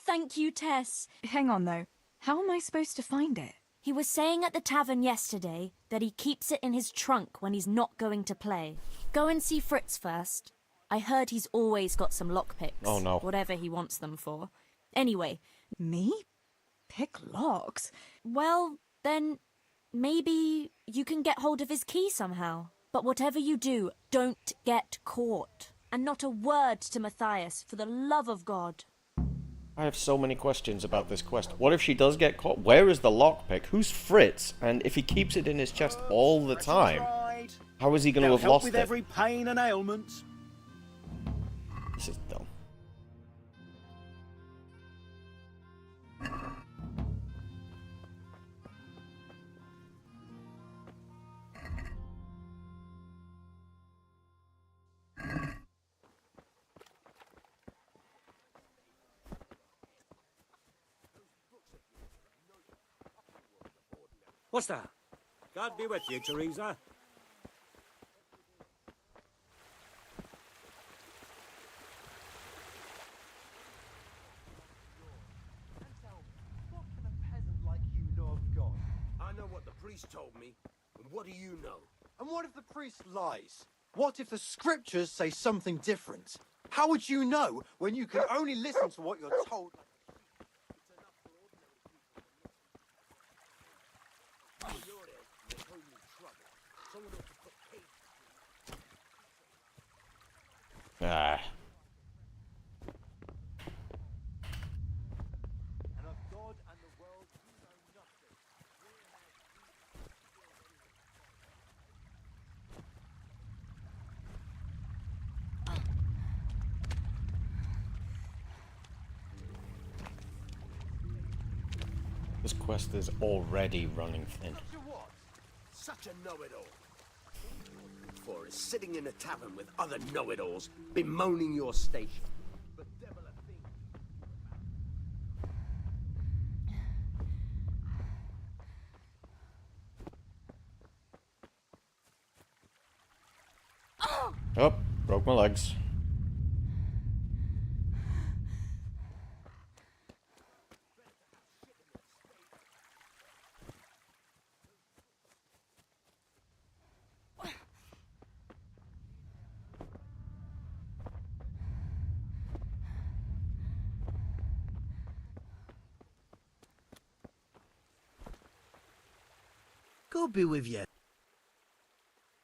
Thank you, Tess. Hang on, though. How am I supposed to find it? He was saying at the tavern yesterday that he keeps it in his trunk when he's not going to play. Go and see Fritz first. I heard he's always got some lockpicks. Oh, no. Whatever he wants them for. Anyway. Me? Pick locks? Well, then maybe you can get hold of his key somehow. But whatever you do, don't get caught. And not a word to Matthias, for the love of God. I have so many questions about this quest. What if she does get caught? Where is the lockpick? Who's Fritz? And if he keeps it in his chest all the time, how is he going to have lost with it? every pain and ailment. This is dumb. What's that? God be with you, Teresa. What can a peasant like you know of God? I know what the priest told me. And what do you know? And what if the priest lies? What if the scriptures say something different? How would you know when you can only listen to what you're told? Ah. And of God and the world you know nothing. This quest is already running thin. Such a know-it-all. For is sitting in a tavern with other know-it-alls, bemoaning your station. But devil a thing. Oh, broke my legs. God be with you.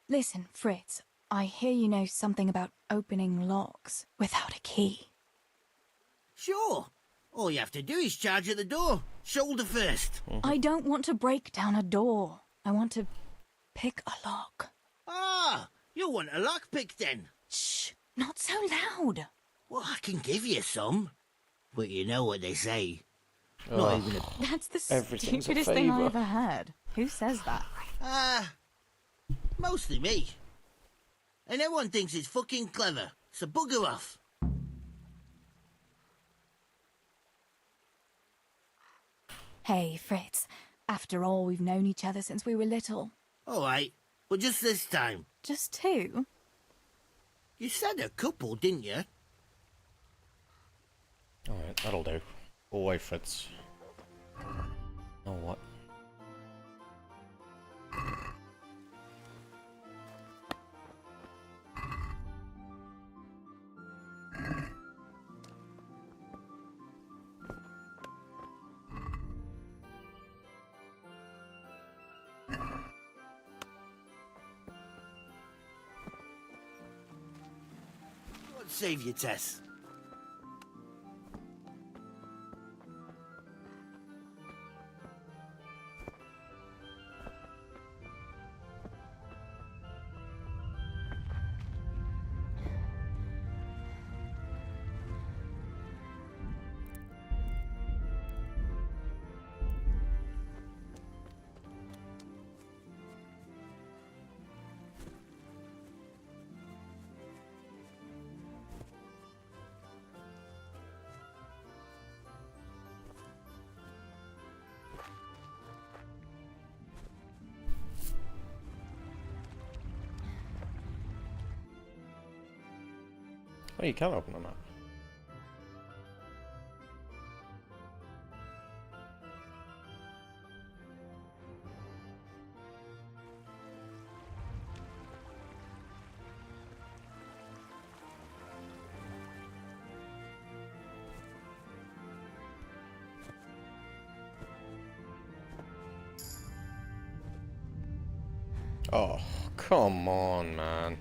Listen, Fritz, I hear you know something about opening locks without a key. Sure. All you have to do is charge at the door. Shoulder first. I don't want to break down a door. I want to pick a lock. Ah, you want a lockpick then? Shh, not so loud. Well, I can give you some. But you know what they say. Not even a... That's the Everything's a stupidest thing I favour. ever heard. Who says that? Mostly me. And everyone thinks it's fucking clever, so bugger off. Hey, Fritz. After all, we've known each other since we were little. All right, but just this time. Just two? You said a couple, didn't you? Alright, that'll do. Away, Fritz. Oh, what? God save you, Tess. Oh, you can open the map. Oh, come on, man.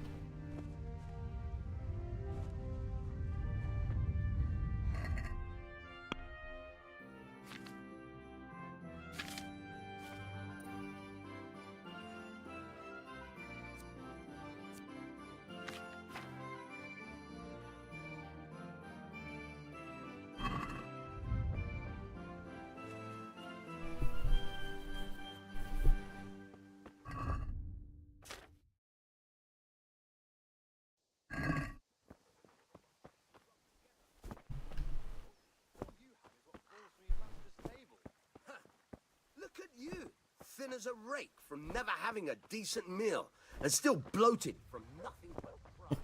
Look at you, thin as a rake from never having a decent meal, and still bloated from nothing but pride.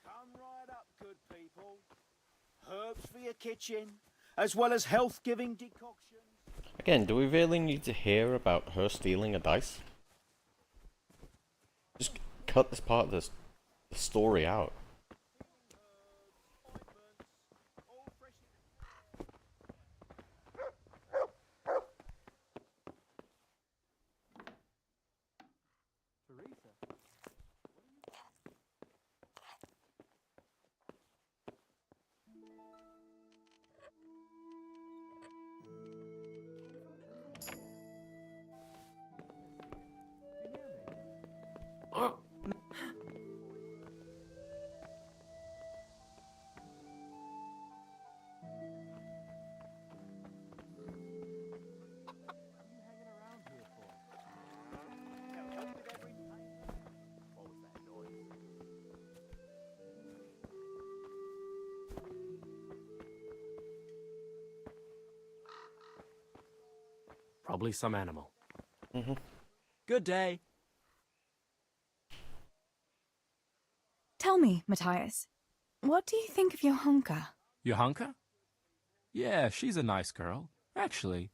Come right up, good people. Herbs for your kitchen, as well as health-giving decoctions. Again, do we really need to hear about her stealing a dice? Just cut this part of the story out. Probably some animal. Good day. Tell me, Matthias, what do you think of your hunker? Johanka? Yeah, she's a nice girl. Actually,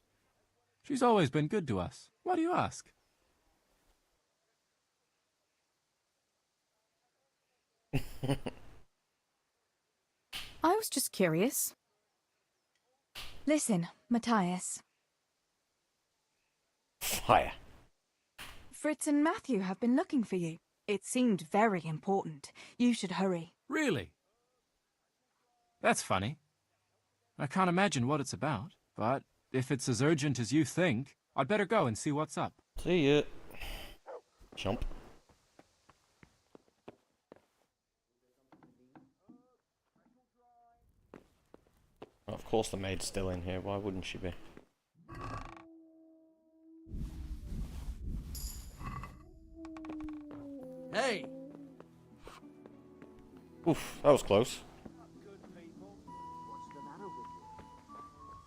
she's always been good to us. Why do you ask? I was just curious. Listen, Matthias. Fire. Fritz and Matthew have been looking for you. It seemed very important. You should hurry. Really? That's funny. I can't imagine what it's about, but if it's as urgent as you think, I'd better go and see what's up. See ya. Jump. Of course the maid's still in here, why wouldn't she be? Hey! Oof, that was close.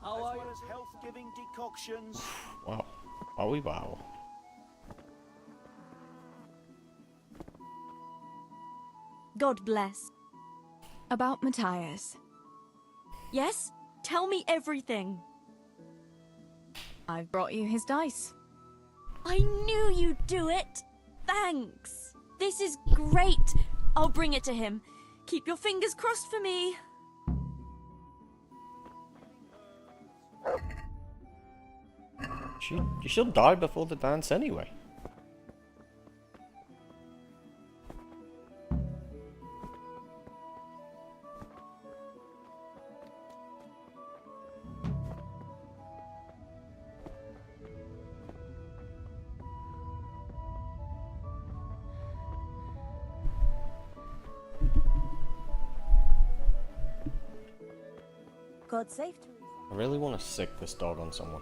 How are you? Health-giving decoctions. Wow. Wowie wow. God bless. About Matthias. Yes? Tell me everything. I've brought you his dice. I knew you'd do it. Thanks. This is great. I'll bring it to him. Keep your fingers crossed for me. She'll die before the dance anyway. God save Teresa. I really want to sick this dog on someone.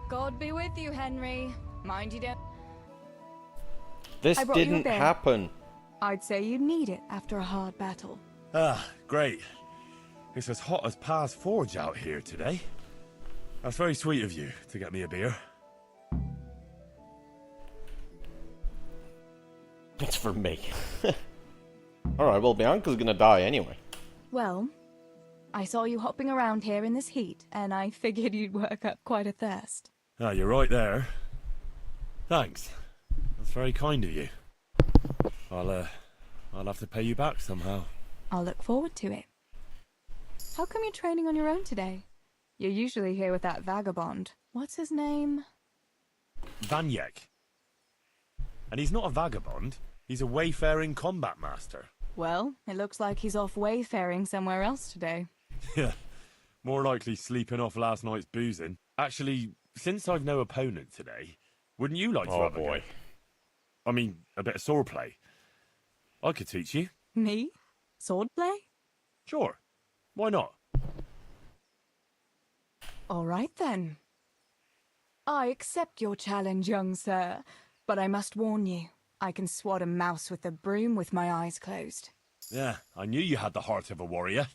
God be with you, Henry. Mind you don't... This I brought you a didn't beer. happen. I'd say you'd need it after a hard battle. Ah, great. It's as hot as Pa's Forge out here today. That's very sweet of you to get me a beer. It's for me. Alright, well, Bianca's gonna die anyway. Well, I saw you hopping around here in this heat, and I figured you'd work up quite a thirst. Ah, you're right there. Thanks. That's very kind of you. I'll have to pay you back somehow. I'll look forward to it. How come you're training on your own today? You're usually here with that vagabond. What's his name? Vanyek. And he's not a vagabond. He's a wayfaring combat master. Well, it looks like he's off wayfaring somewhere else today. Yeah, more likely sleeping off last night's boozing. Actually, since I've no opponent today, wouldn't you like to have a go? I mean, a bit of swordplay. I could teach you. Me? Swordplay? Sure. Why not? All right then. I accept your challenge, young sir, but I must warn you, I can swat a mouse with a broom with my eyes closed. Yeah, I knew you had the heart of a warrior.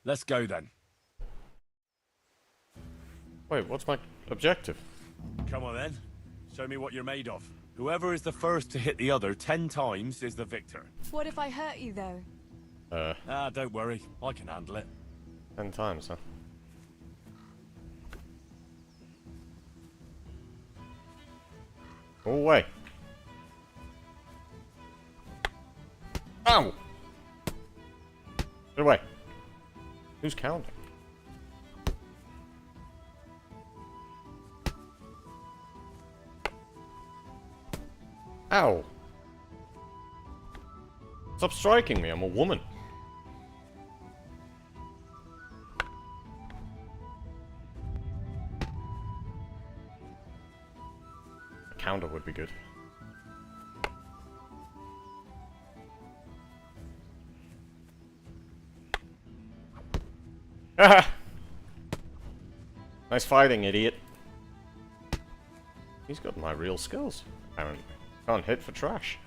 Let's go then. Wait, what's my objective? Come on then. Show me what you're made of. Whoever is the first to hit the other 10 times is the victor. What if I hurt you, though? Don't worry. I can handle it. 10 times, huh? Go away. Ow! Get away. Who's counting? Ow! Stop striking me, I'm a woman. would be good. Haha! Nice fighting, idiot. He's got my real skills, apparently. Can't hit for trash.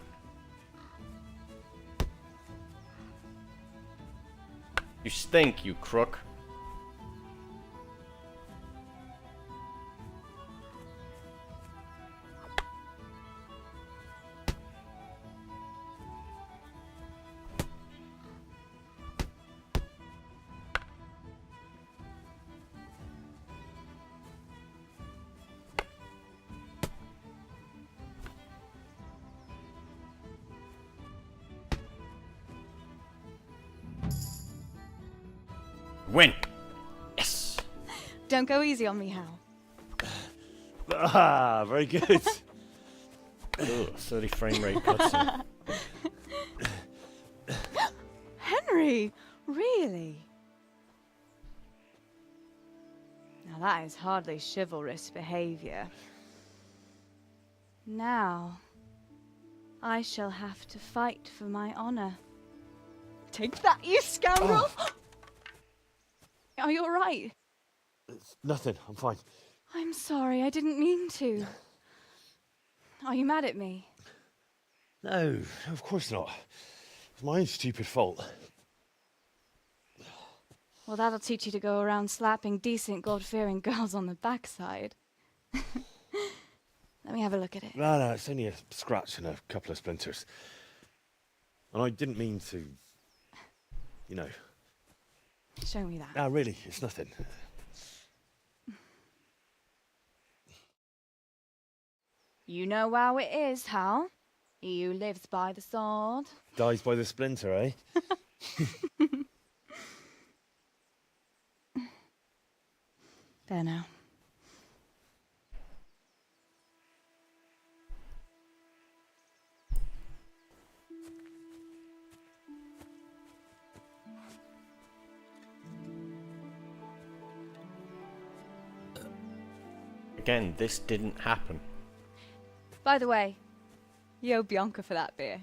You stink, you crook. Win! Yes! Don't go easy on me, Hal. Ah, very good. Ugh, 30 frame rate cutscene. Henry! Really? Now that is hardly chivalrous behavior. Now, I shall have to fight for my honor. Take that, you scoundrel! Are you alright? It's nothing. I'm fine. I'm sorry, I didn't mean to. Are you mad at me? No, of course not. It's my own stupid fault. Well, that'll teach you to go around slapping decent, God-fearing girls on the backside. Let me have a look at it. No, it's only a scratch and a couple of splinters. And I didn't mean to, you know. Show me that. No, really, it's nothing. You know how it is, Hal. He who lives by the sword Dies by the splinter, eh? There now. Again, this didn't happen. By the way, you owe Bianca for that beer.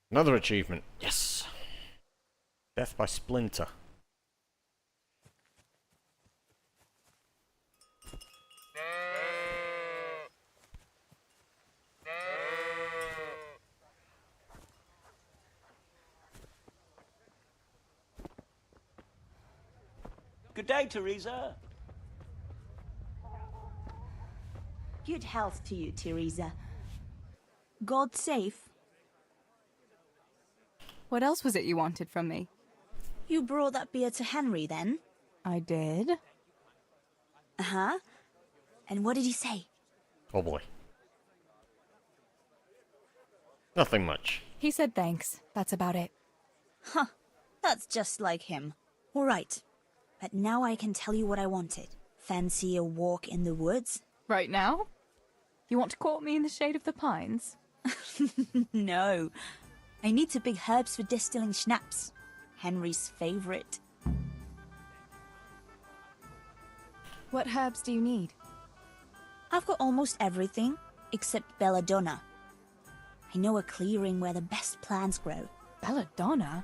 Another achievement. Yes! Death by Splinter. Good day, Teresa. Good health to you, Teresa. God safe. What else was it you wanted from me? You brought that beer to Henry, then? I did. Uh-huh. And what did he say? Oh boy. Nothing much. He said thanks. That's about it. Huh. That's just like him. All right. But now I can tell you what I wanted. Fancy a walk in the woods? Right now? You want to court me in the shade of the pines? No. I need to pick herbs for distilling schnapps. Henry's favorite. What herbs do you need? I've got almost everything, except belladonna. I know a clearing where the best plants grow. Belladonna?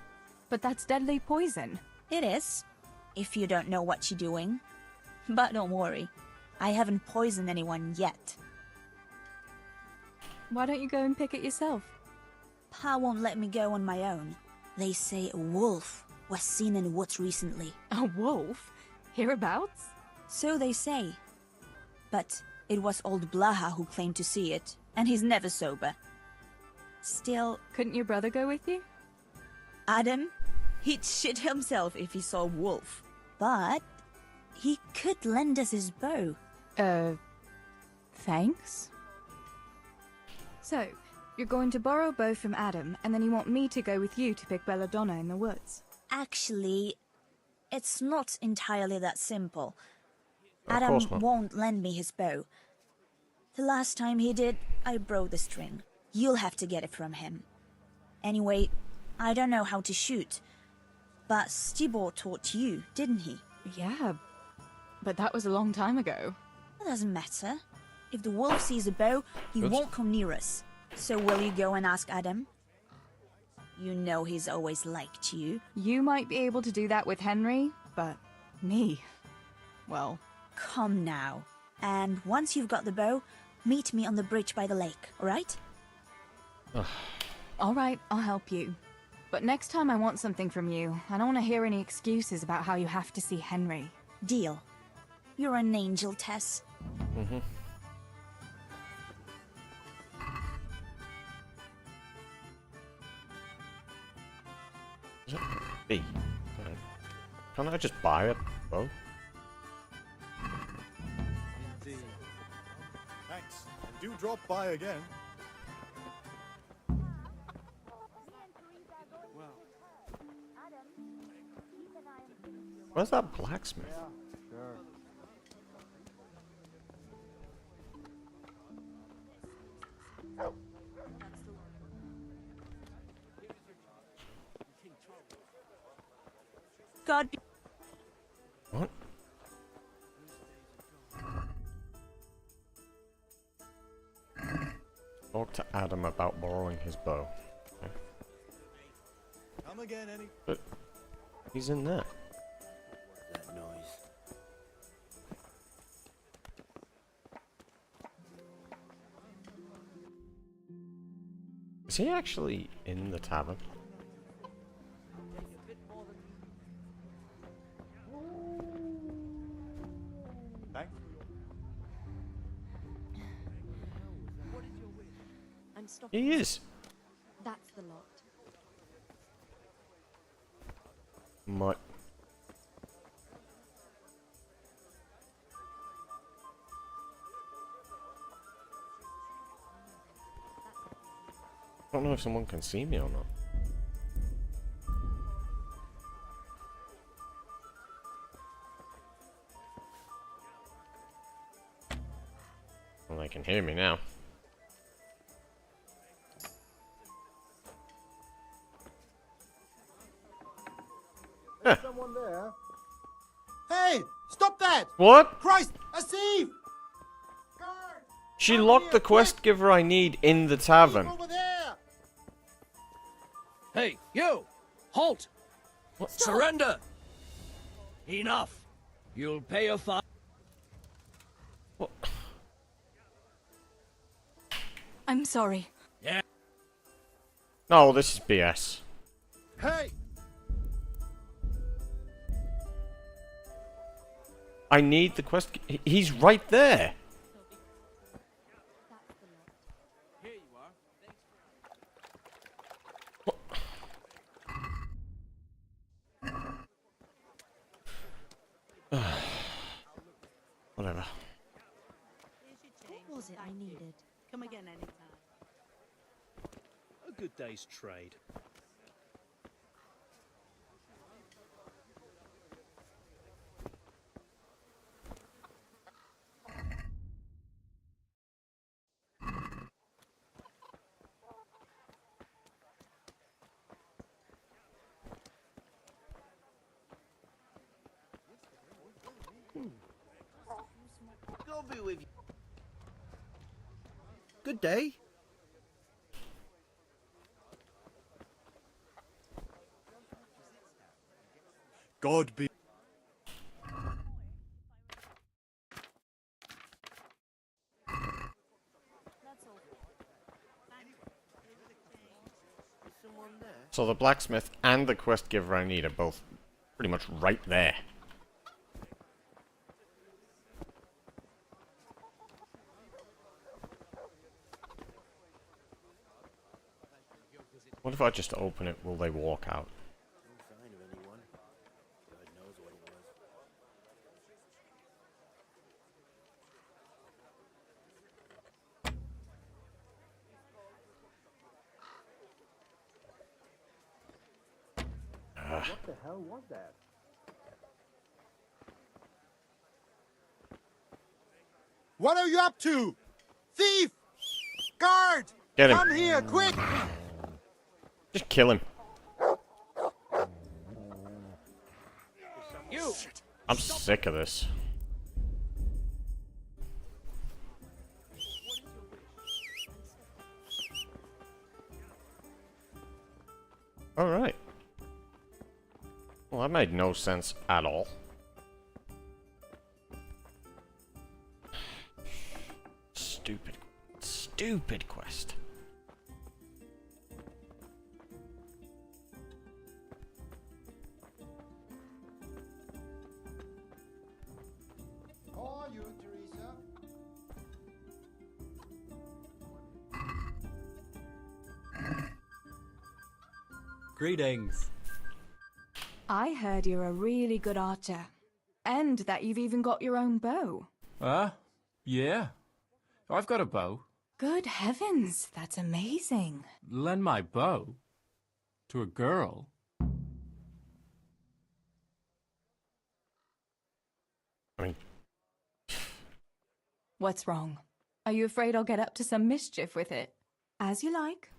But that's deadly poison. It is, if you don't know what you're doing. But don't worry, I haven't poisoned anyone yet. Why don't you go and pick it yourself? Pa won't let me go on my own. They say a wolf was seen in the woods recently. A wolf? Hereabouts? So they say. But it was old Blaha who claimed to see it, and he's never sober. Still... Couldn't your brother go with you? Adam? He'd shit himself if he saw a wolf. But he could lend us his bow. Thanks? So, you're going to borrow a bow from Adam, and then you want me to go with you to pick belladonna in the woods? Actually, it's not entirely that simple. Of Adam course not. won't lend me his bow. The last time he did, I broke the string. You'll have to get it from him. Anyway, I don't know how to shoot. But Stibor taught you, didn't he? Yeah, but that was a long time ago. It doesn't matter. If the wolf sees a bow, he won't come near us. So will you go and ask Adam? You know he's always liked you. You might be able to do that with Henry, but me, well... Come now. And once you've got the bow, meet me on the bridge by the lake, alright? Alright, I'll help you. But next time I want something from you, I don't want to hear any excuses about how you have to see Henry. Deal. You're an angel, Tess. Mm-hmm. B. Can't I just buy a bow? Indeed. Thanks. Do drop by again. Where's that blacksmith? Sure. God be... What? Talk to Adam about borrowing his bow. Okay. Come again, any. But he's in there. That noise. Is he actually in the tavern? Thanks. I'm stopping. He is. That's the lot. Mutt. I don't know if someone can see me or not. Well, they can hear me now. There's someone there. Hey! Stop that! What? Christ! A thief! She locked the quest giver I need in the tavern. Over there! Hey, you! Halt! What? Surrender! Enough! You'll pay a fine. What? I'm sorry. Yeah. No, this is BS. Hey! I need the quest. He's right there. Here you are. Whatever. What was it I needed? Come again anytime. A good day's trade. God be with you. Good day. God be. So the blacksmith and the quest giver I need are both pretty much right there. What if I just open it? Will they walk out? No sign of anyone. God knows what it was. What the hell was that? What are you up to? Thief! Guard! Get him. Come here, quick! Just kill him. You. I'm sick of this. Alright. Well, that made no sense at all. Stupid quest. How are you, Teresa? Greetings. I heard you're a really good archer. And that you've even got your own bow. Yeah. I've got a bow. Good heavens, that's amazing. Lend my bow to a girl. I mean, What's wrong? Are you afraid I'll get up to some mischief with it? As you like.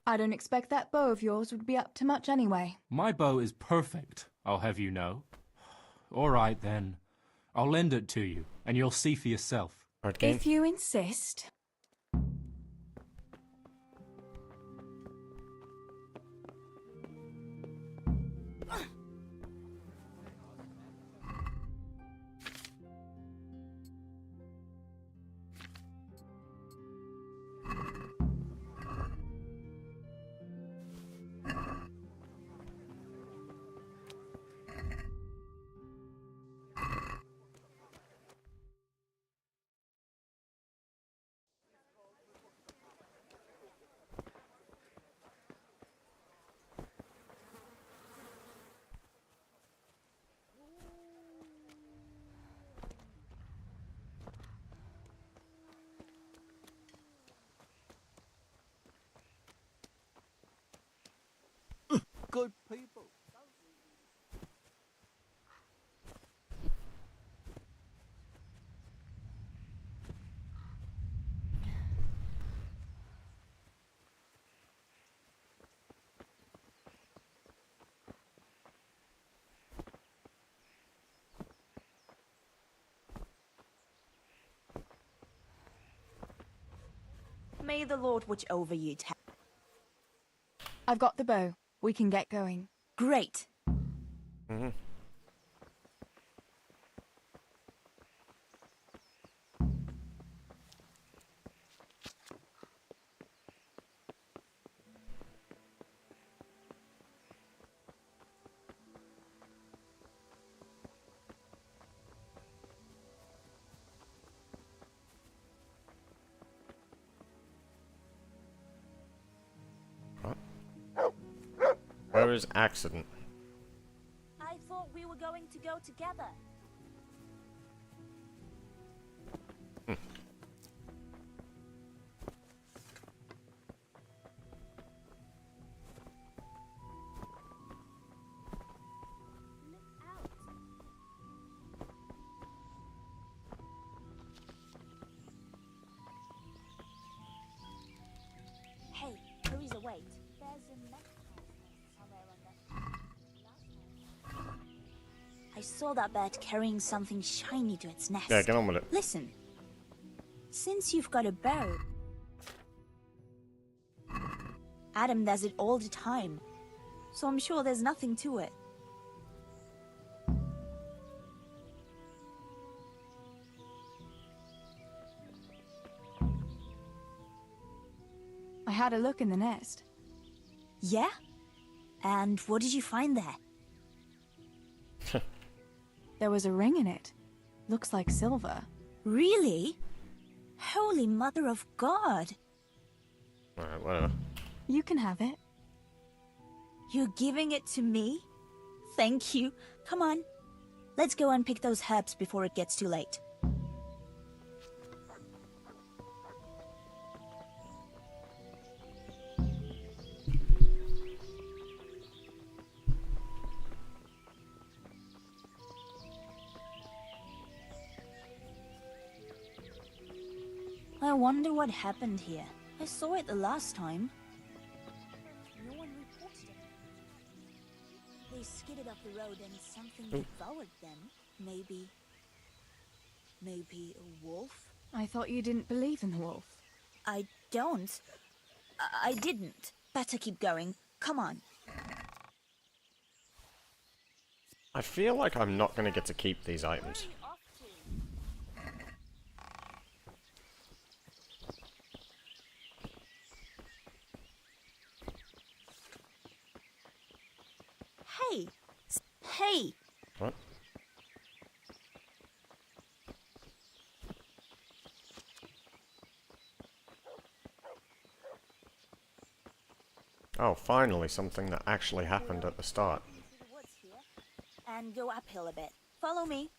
I don't expect that bow of yours would be up to much anyway. My bow is perfect, I'll have you know. All right, then. I'll lend it to you, and you'll see for yourself. If you insist. Good people. May the Lord watch over you, I've got the bow. We can get going. Great. Mm-hmm. Where is accident? I thought we were going to go together. Hey, Louisa, wait. There's a next somewhere on the... I saw that bird carrying something shiny to its nest. Yeah, get on with it. Listen. Since you've got a bow... Adam does it all the time. So I'm sure there's nothing to it. I had a look in the nest. Yeah? And what did you find there? There was a ring in it. Looks like silver. Really? Holy Mother of God! Alright, whatever. You can have it. You're giving it to me? Thank you. Come on. Let's go and pick those herbs before it gets too late. I wonder what happened here. I saw it the last time. No one the road and something Ooh. devoured them. Maybe a wolf? I thought you didn't believe in the wolf. I don't. I didn't. Better keep going. Come on. I feel like I'm not going to get to keep these items. Hey! Hey! What? Oh, finally something that actually happened at the start. And go uphill a bit. Follow me.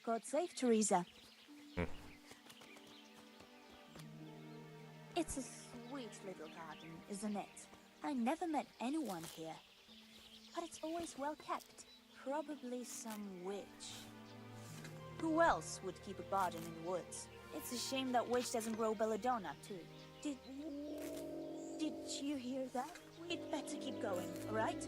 God save Teresa. It's a sweet little garden, isn't it? I never met anyone here. But it's always well kept. Probably some witch. Who else would keep a garden in the woods? It's a shame that witch doesn't grow belladonna, too. Did you hear that? We'd better keep going, alright?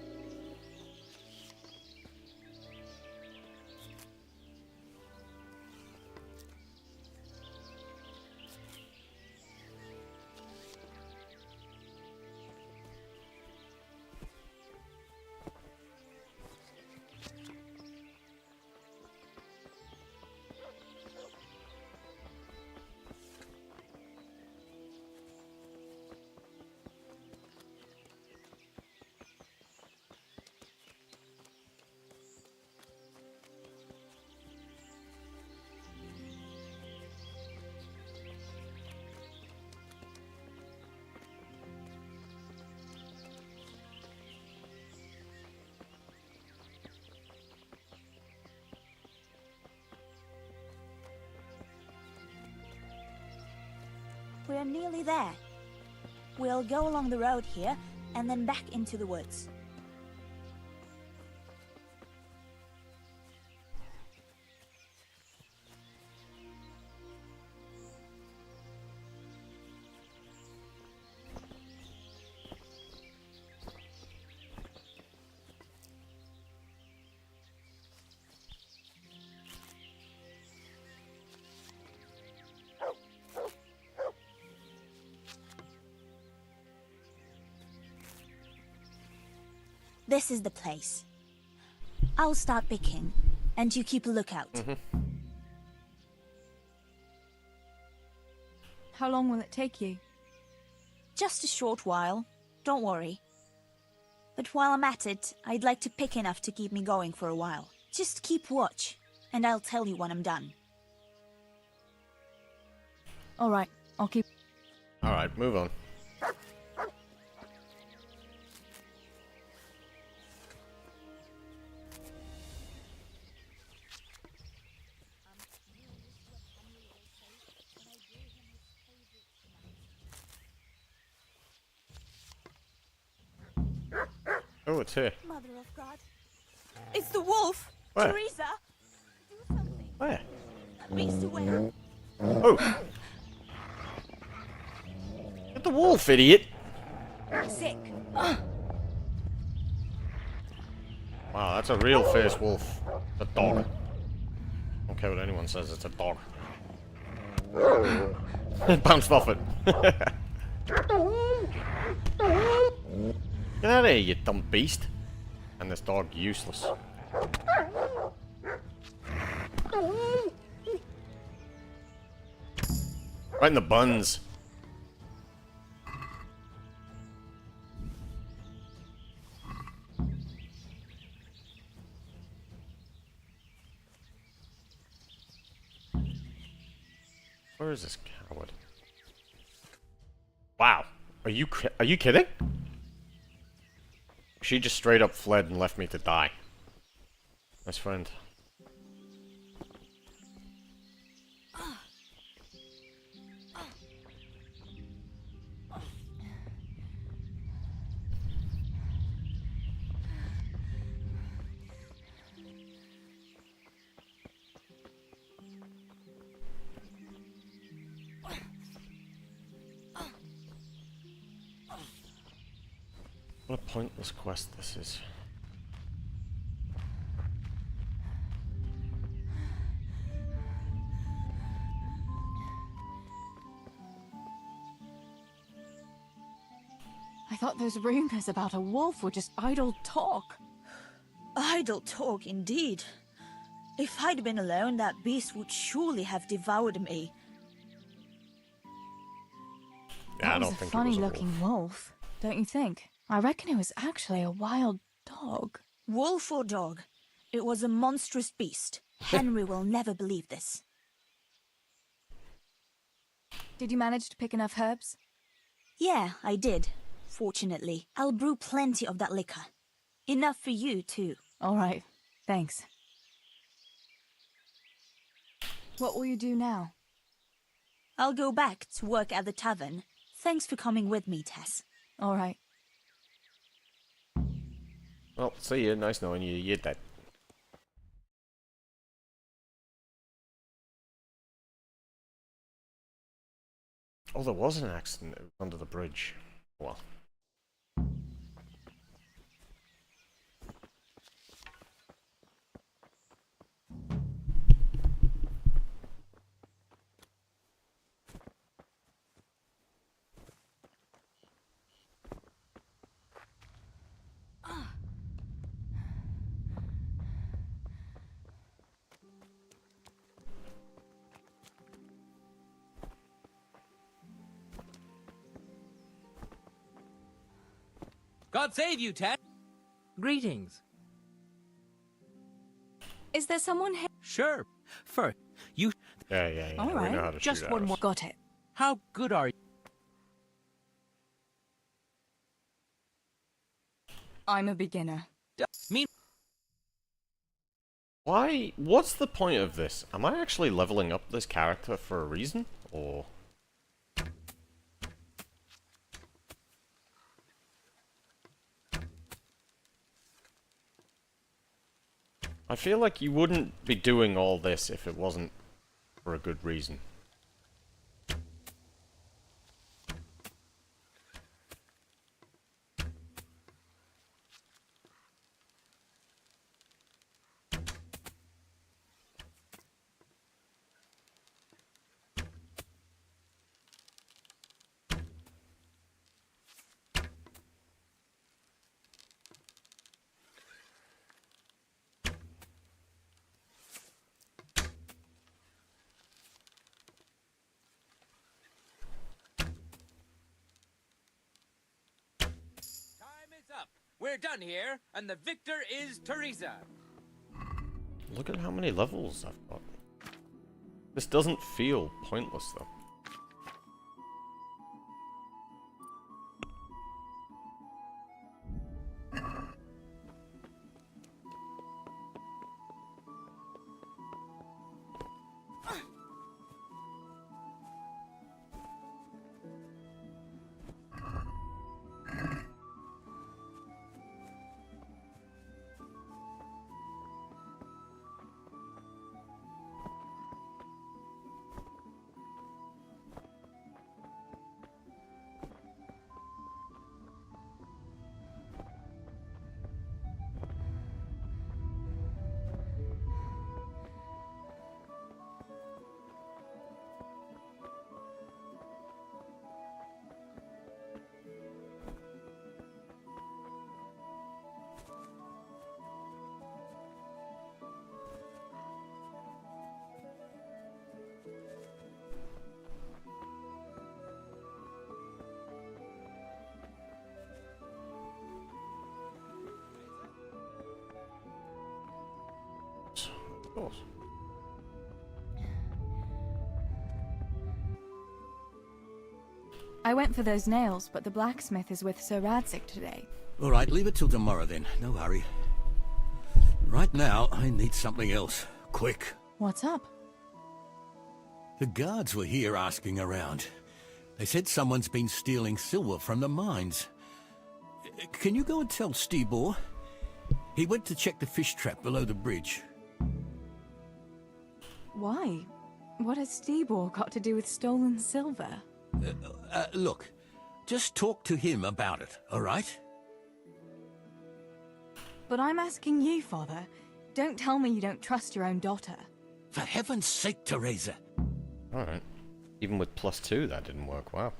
We're nearly there. We'll go along the road here, and then back into the woods. This is the place. I'll start picking, and you keep a lookout. How long will it take you? Just a short while. Don't worry. But while I'm at it, I'd like to pick enough to keep me going for a while. Just keep watch, and I'll tell you when I'm done. Alright, I'll keep... Alright, move on. Oh, it's here. Mother of God. It's the wolf! Where? Teresa! Do something. Where? Beast away. Oh! Get the wolf, idiot! Sick. Wow, that's a real fierce wolf. A dog. I don't care what anyone says, it's a dog. It bounced off it. Get out of here, you dumb beast. And this dog useless. Right in the buns. Where is this coward? Wow. Are you kidding? She just straight up fled and left me to die. Nice friend. What a pointless quest this is. I thought those rumors about a wolf were just idle talk. Idle talk, indeed. If I'd been alone, that beast would surely have devoured me. That was a funny-looking wolf, don't you think? I reckon it was actually a wild dog. Wolf or dog, it was a monstrous beast. Henry will never believe this. Did you manage to pick enough herbs? Yeah, I did. Fortunately, I'll brew plenty of that liquor. Enough for you, too. All right, thanks. What will you do now? I'll go back to work at the tavern. Thanks for coming with me, Tess. All right. Well, see you. Nice knowing you. You're dead. Oh, there was an accident. It was under the bridge. Well. God save you, Ted. Greetings. Is there someone here? Sure. For you. Yeah. All right. We know how to Just shoot one arrows. more. Got it. How good are you? I'm a beginner. Me. Why? What's the point of this? Am I actually leveling up this character for a reason? Or... I feel like you wouldn't be doing all this if it wasn't for a good reason. We're done here, and the victor is Teresa. Look at how many levels I've got. This doesn't feel pointless, though. Of course. I went for those nails, but the blacksmith is with Sir Radzik today. All right, leave it till tomorrow then. No hurry. Right now, I need something else. Quick. What's up? The guards were here asking around. They said someone's been stealing silver from the mines. Can you go and tell Stibor? He went to check the fish trap below the bridge. Why? What has Stibor got to do with stolen silver? Look, just talk to him about it, all right? But I'm asking you, Father. Don't tell me you don't trust your own daughter. For heaven's sake, Teresa. Alright. Even with +2, that didn't work. Wow.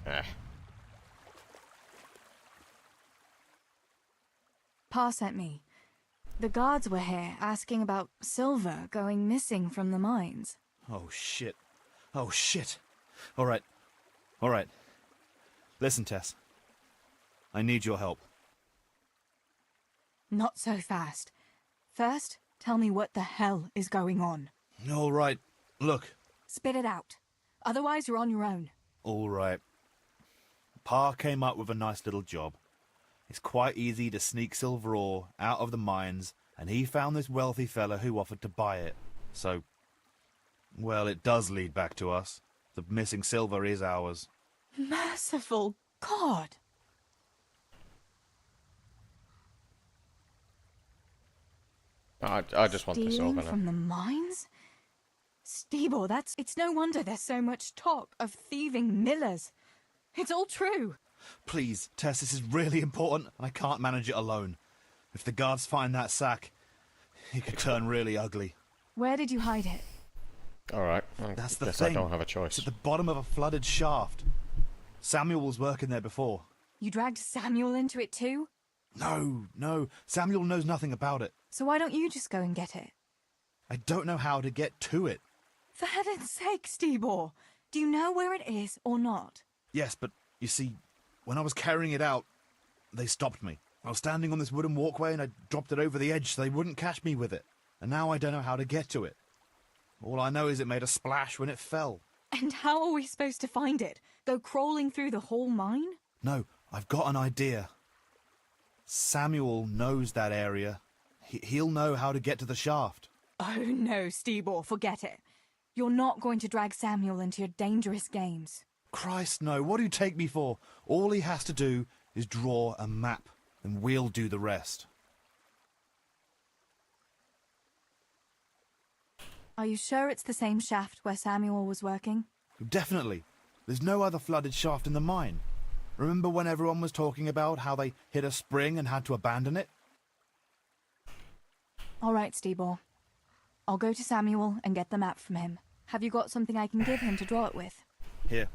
Ah. Pa sent me. The guards were here asking about silver going missing from the mines. Oh, shit. Oh, shit. All right. All right. Listen, Tess. I need your help. Not so fast. First, tell me what the hell is going on. All right. Look. Spit it out. Otherwise, you're on your own. All right. Pa came up with a nice little job. It's quite easy to sneak silver ore out of the mines, and he found this wealthy fella who offered to buy it. So, well, it does lead back to us. The missing silver is ours. Merciful God! I just want the silver now. From the mines? Stebor, it's no wonder there's so much talk of thieving millers. It's all true. Please, Tess, this is really important, and I can't manage it alone. If the guards find that sack, it could turn really ugly. Where did you hide it? Alright, That's the guess thing. I don't have a choice. It's at the bottom of a flooded shaft. Samuel was working there before. You dragged Samuel into it too? No. Samuel knows nothing about it. So why don't you just go and get it? I don't know how to get to it. For heaven's sake, Stebor! Do you know where it is or not? Yes, but you see, when I was carrying it out, they stopped me. I was standing on this wooden walkway and I dropped it over the edge so they wouldn't catch me with it. And now I don't know how to get to it. All I know is it made a splash when it fell. And how are we supposed to find it? Go crawling through the whole mine? No, I've got an idea. Samuel knows that area. He'll know how to get to the shaft. Oh no, Stebor, forget it. You're not going to drag Samuel into your dangerous games. Christ, no. What do you take me for? All he has to do is draw a map, and we'll do the rest. Are you sure it's the same shaft where Samuel was working? Definitely. There's no other flooded shaft in the mine. Remember when everyone was talking about how they hit a spring and had to abandon it? All right, Stebor. I'll go to Samuel and get the map from him. Have you got something I can give him to draw it with? Here.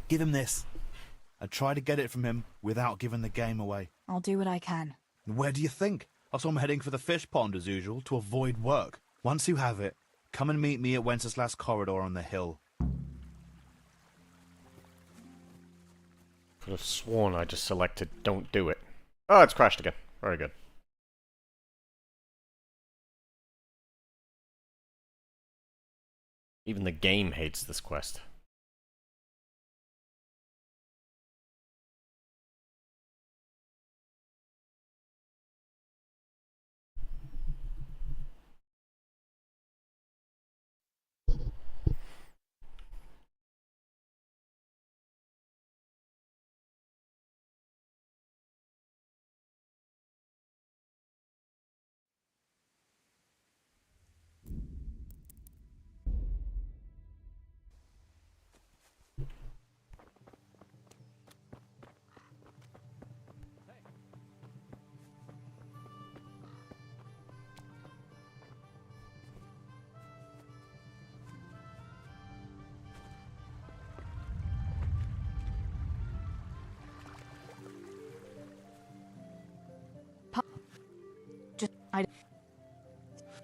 Give him this. I try to get it from him without giving the game away. I'll do what I can. Where do you think? I saw him heading for the fish pond as usual to avoid work. Once you have it, come and meet me at Wenceslas Corridor on the hill. Could have sworn I just selected don't do it. Oh, it's crashed again. Very good. Even the game hates this quest.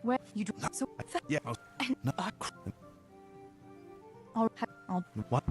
Where you so yeah. No. I'll What?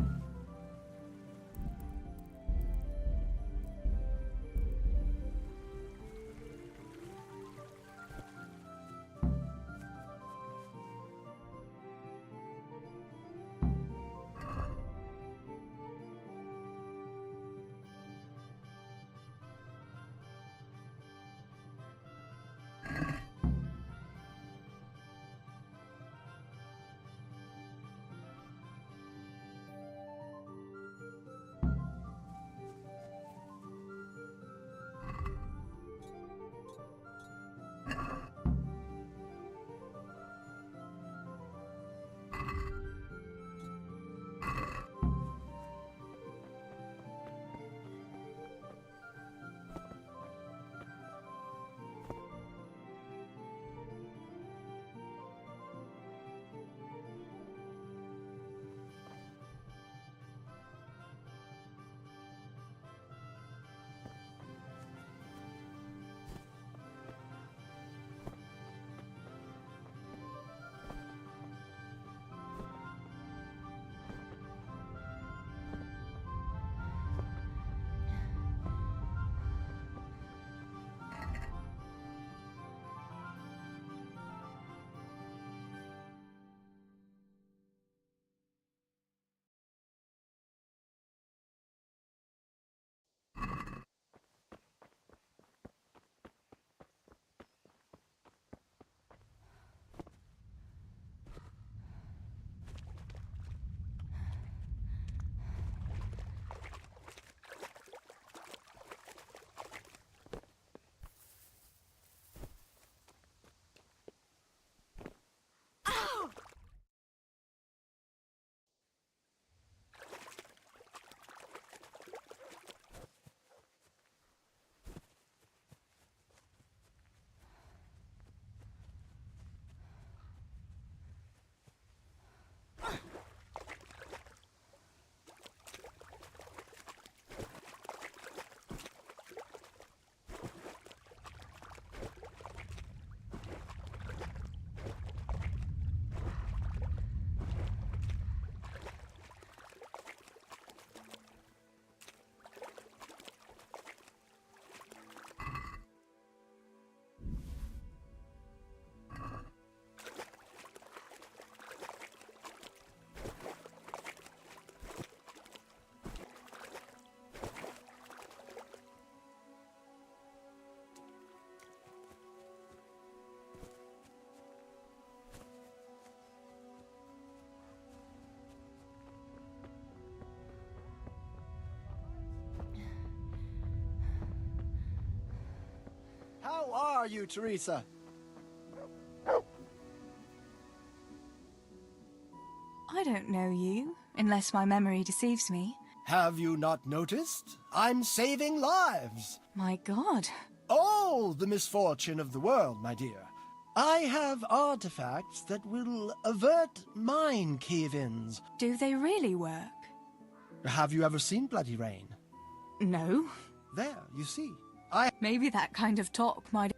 How are you, Teresa? I don't know you, unless my memory deceives me. Have you not noticed? I'm saving lives. My God. All the misfortune of the world, my dear. I have artifacts that will avert mine cave-ins. Do they really work? Have you ever seen Bloody Rain? No. There, you see. Maybe that kind of talk might...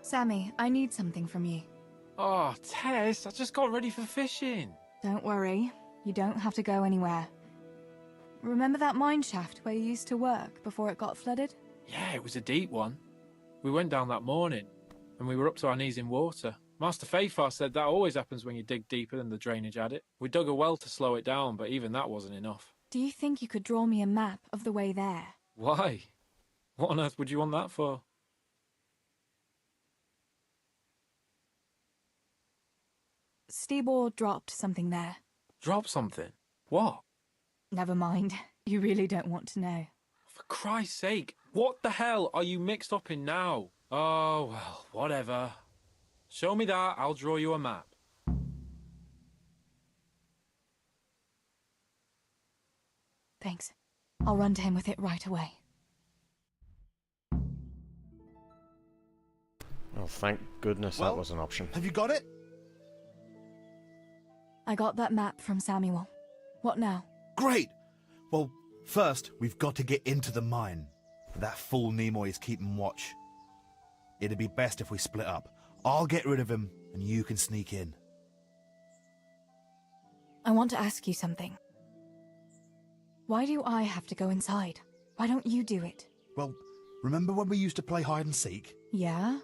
Sammy, I need something from you. Oh, Tess, I just got ready for fishing. Don't worry. You don't have to go anywhere. Remember that mine shaft where you used to work before it got flooded? Yeah, it was a deep one. We went down that morning, and we were up to our knees in water. Master Fafar said that always happens when you dig deeper than the drainage had it. We dug a well to slow it down, but even that wasn't enough. Do you think you could draw me a map of the way there? Why? What on earth would you want that for? Stibor dropped something there. Drop something? What? Never mind. You really don't want to know. For Christ's sake, what the hell are you mixed up in now? Oh, well, whatever. Show me that, I'll draw you a map. Thanks. I'll run to him with it right away. Oh, thank goodness that was an option. Have you got it? I got that map from Samuel. What now? Great! Well, first, we've got to get into the mine. That fool Nimoy is keeping watch. It'd be best if we split up. I'll get rid of him, and you can sneak in. I want to ask you something. Why do I have to go inside? Why don't you do it? Well, remember when we used to play hide and seek? Yeah?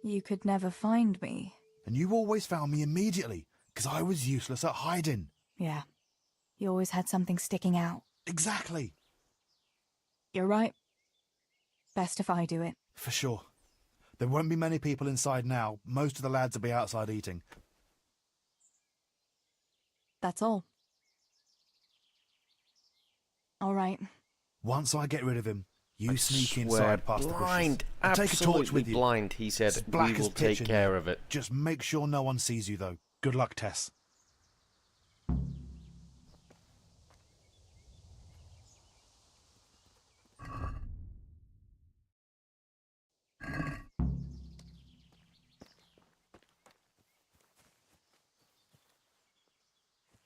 You could never find me. And you always found me immediately, because I was useless at hiding. Yeah. You always had something sticking out. Exactly. You're right. Best if I do it. For sure. There won't be many people inside now. Most of the lads will be outside eating. That's all. All right. Once I get rid of him, you sneak Swear inside past blind, the bushes. And take a torch with you. blind, he said. It's black We will as pitch take in care there. of it. Just make sure no one sees you, though. Good luck, Tess.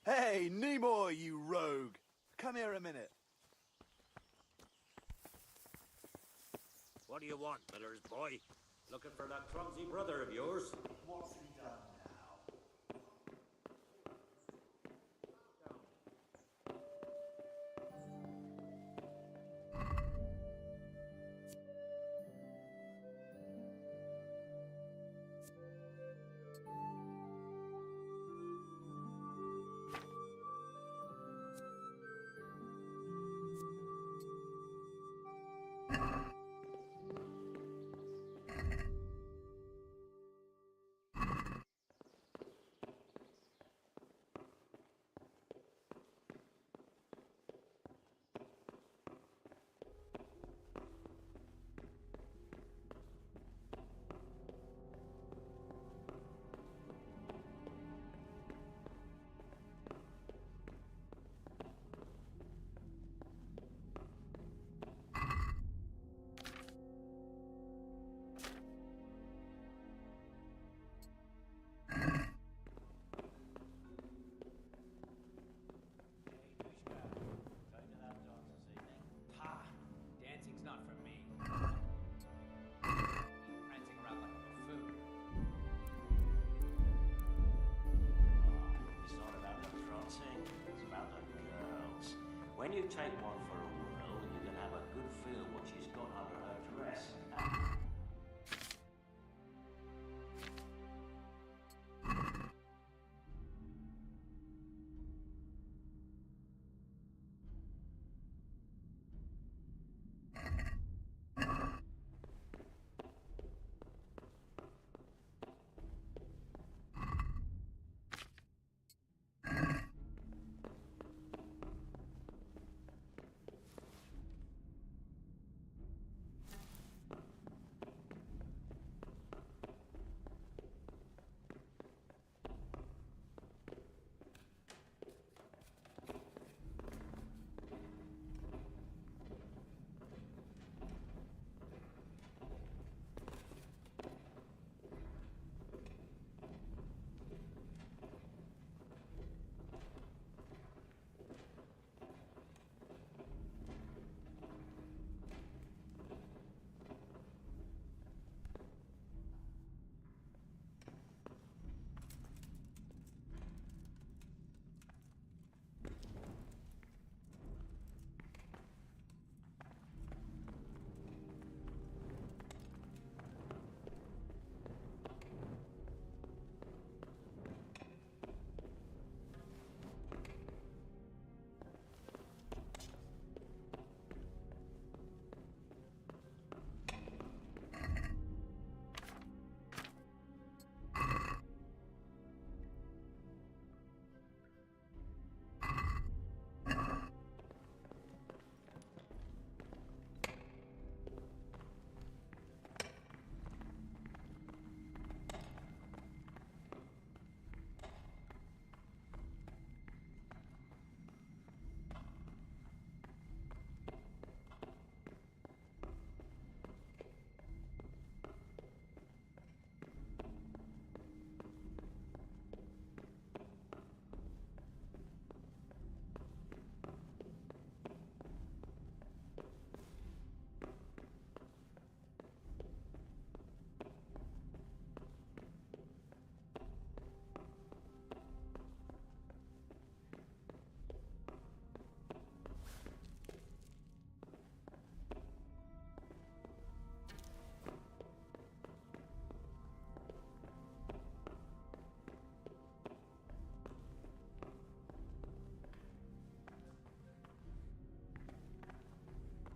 Hey, Nimoy, you rogue! Come here a minute. What do you want, Miller's boy? Looking for that clumsy brother of yours? What's he done now? When you take one for a whirl, you can have a good feel what she's got under her dress.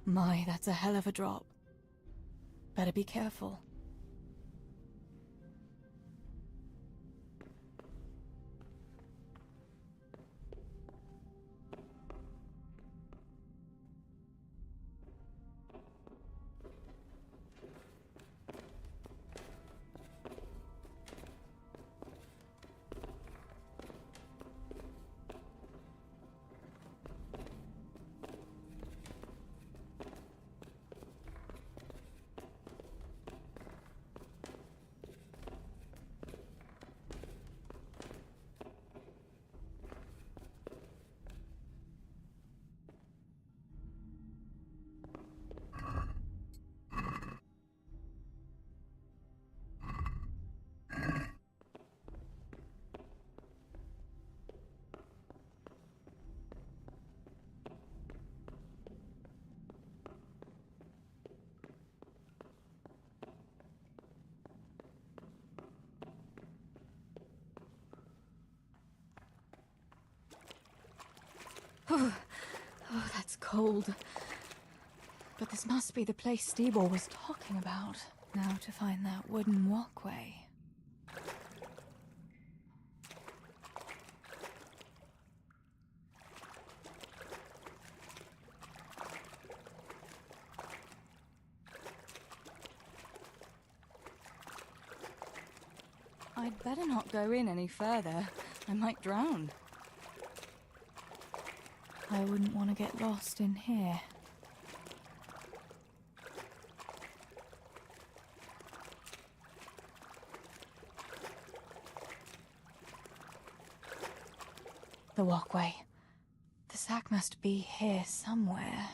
My, that's a hell of a drop. Better be careful. Oh, that's cold. But this must be the place Steebor was talking about. Now to find that wooden walkway. I'd better not go in any further. I might drown. I wouldn't want to get lost in here. The walkway. The sack must be here somewhere.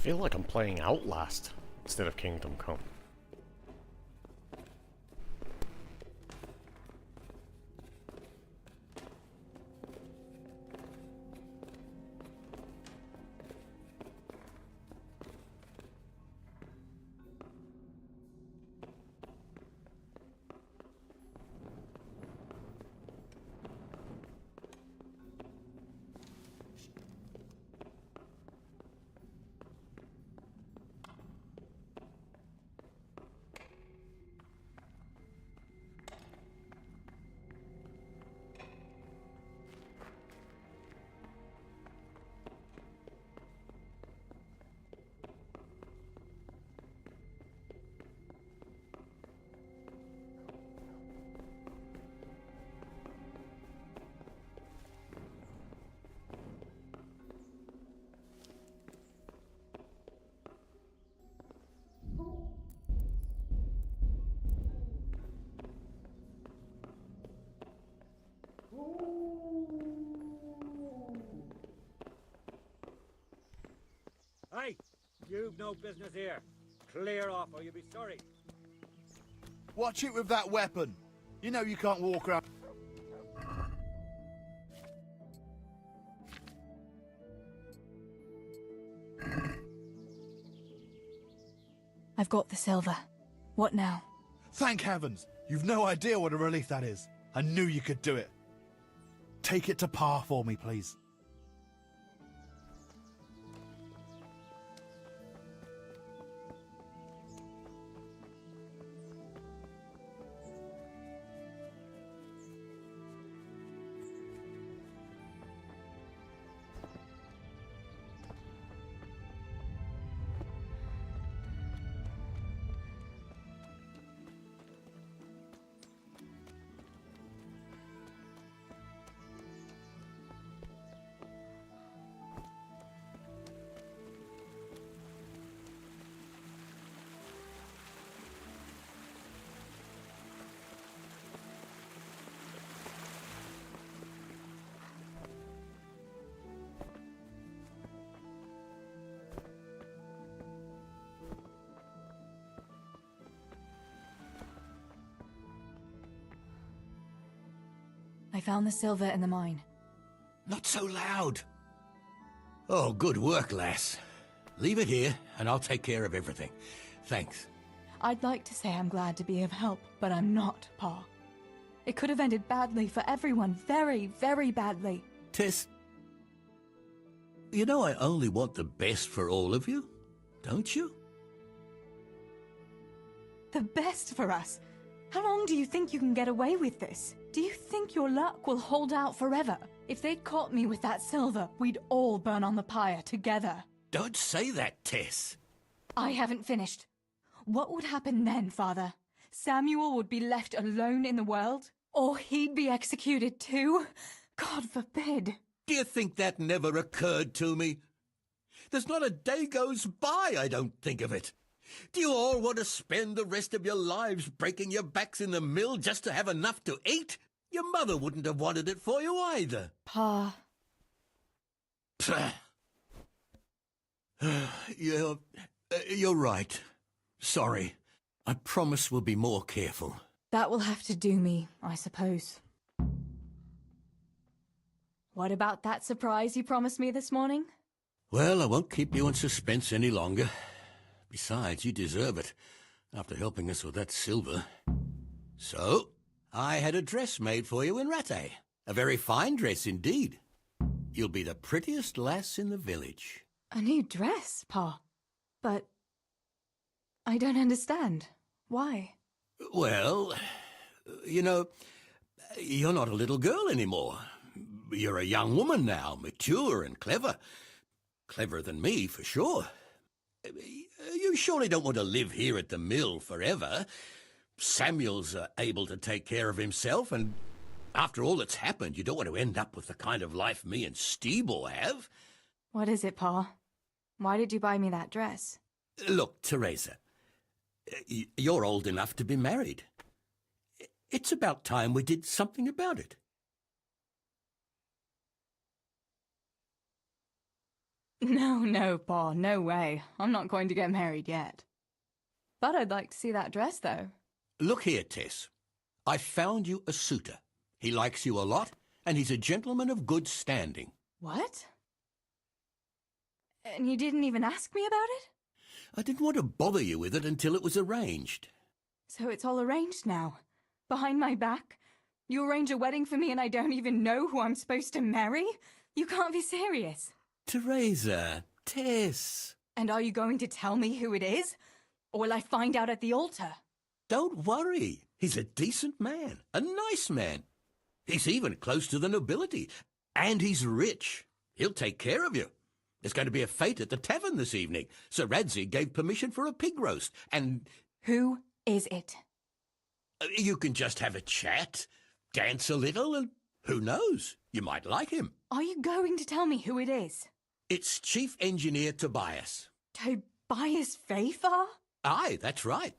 feel like I'm playing Outlast instead of Kingdom Come. Hey, you've no business here. Clear off or you'll be sorry. Watch it with that weapon. You know you can't walk around. I've got the silver. What now? Thank heavens! You've no idea what a relief that is. I knew you could do it. Take it to Pa for me, please. I found the silver in the mine. Not so loud. Oh, good work, lass. Leave it here, and I'll take care of everything. Thanks. I'd like to say I'm glad to be of help, but I'm not, Pa. It could have ended badly for everyone. Very, very badly. Tess, you know I only want the best for all of you, don't you? The best for us? How long do you think you can get away with this? Do you think your luck will hold out forever? If they'd caught me with that silver, we'd all burn on the pyre together. Don't say that, Tess. I haven't finished. What would happen then, Father? Samuel would be left alone in the world? Or he'd be executed too? God forbid. Do you think that never occurred to me? There's not a day goes by I don't think of it. Do you all want to spend the rest of your lives breaking your backs in the mill just to have enough to eat? Your mother wouldn't have wanted it for you either. Pa. You're right. Sorry. I promise we'll be more careful. That will have to do me, I suppose. What about that surprise you promised me this morning? Well, I won't keep you in suspense any longer. Besides, you deserve it, after helping us with that silver. So, I had a dress made for you in Rattay. A very fine dress indeed. You'll be the prettiest lass in the village. A new dress, Pa. But I don't understand. Why? Well, you know, you're not a little girl anymore. You're a young woman now, mature and clever. Cleverer than me, for sure. You surely don't want to live here at the mill forever. Samuel's able to take care of himself, and after all that's happened, you don't want to end up with the kind of life me and Steeball have. What is it, Pa? Why did you buy me that dress? Look, Teresa, you're old enough to be married. It's about time we did something about it. No, Pa, no way. I'm not going to get married yet. But I'd like to see that dress, though. Look here, Tess. I found you a suitor. He likes you a lot, and he's a gentleman of good standing. What? And you didn't even ask me about it? I didn't want to bother you with it until it was arranged. So it's all arranged now? Behind my back? You arrange a wedding for me and I don't even know who I'm supposed to marry? You can't be serious. Teresa, Tess. And are you going to tell me who it is? Or will I find out at the altar? Don't worry. He's a decent man, a nice man. He's even close to the nobility. And he's rich. He'll take care of you. There's going to be a fete at the tavern this evening. Sir Radzi gave permission for a pig roast, and... Who is it? You can just have a chat, dance a little, and who knows? You might like him. Are you going to tell me who it is? It's Chief Engineer Tobias. Tobias Fafar? Aye, that's right.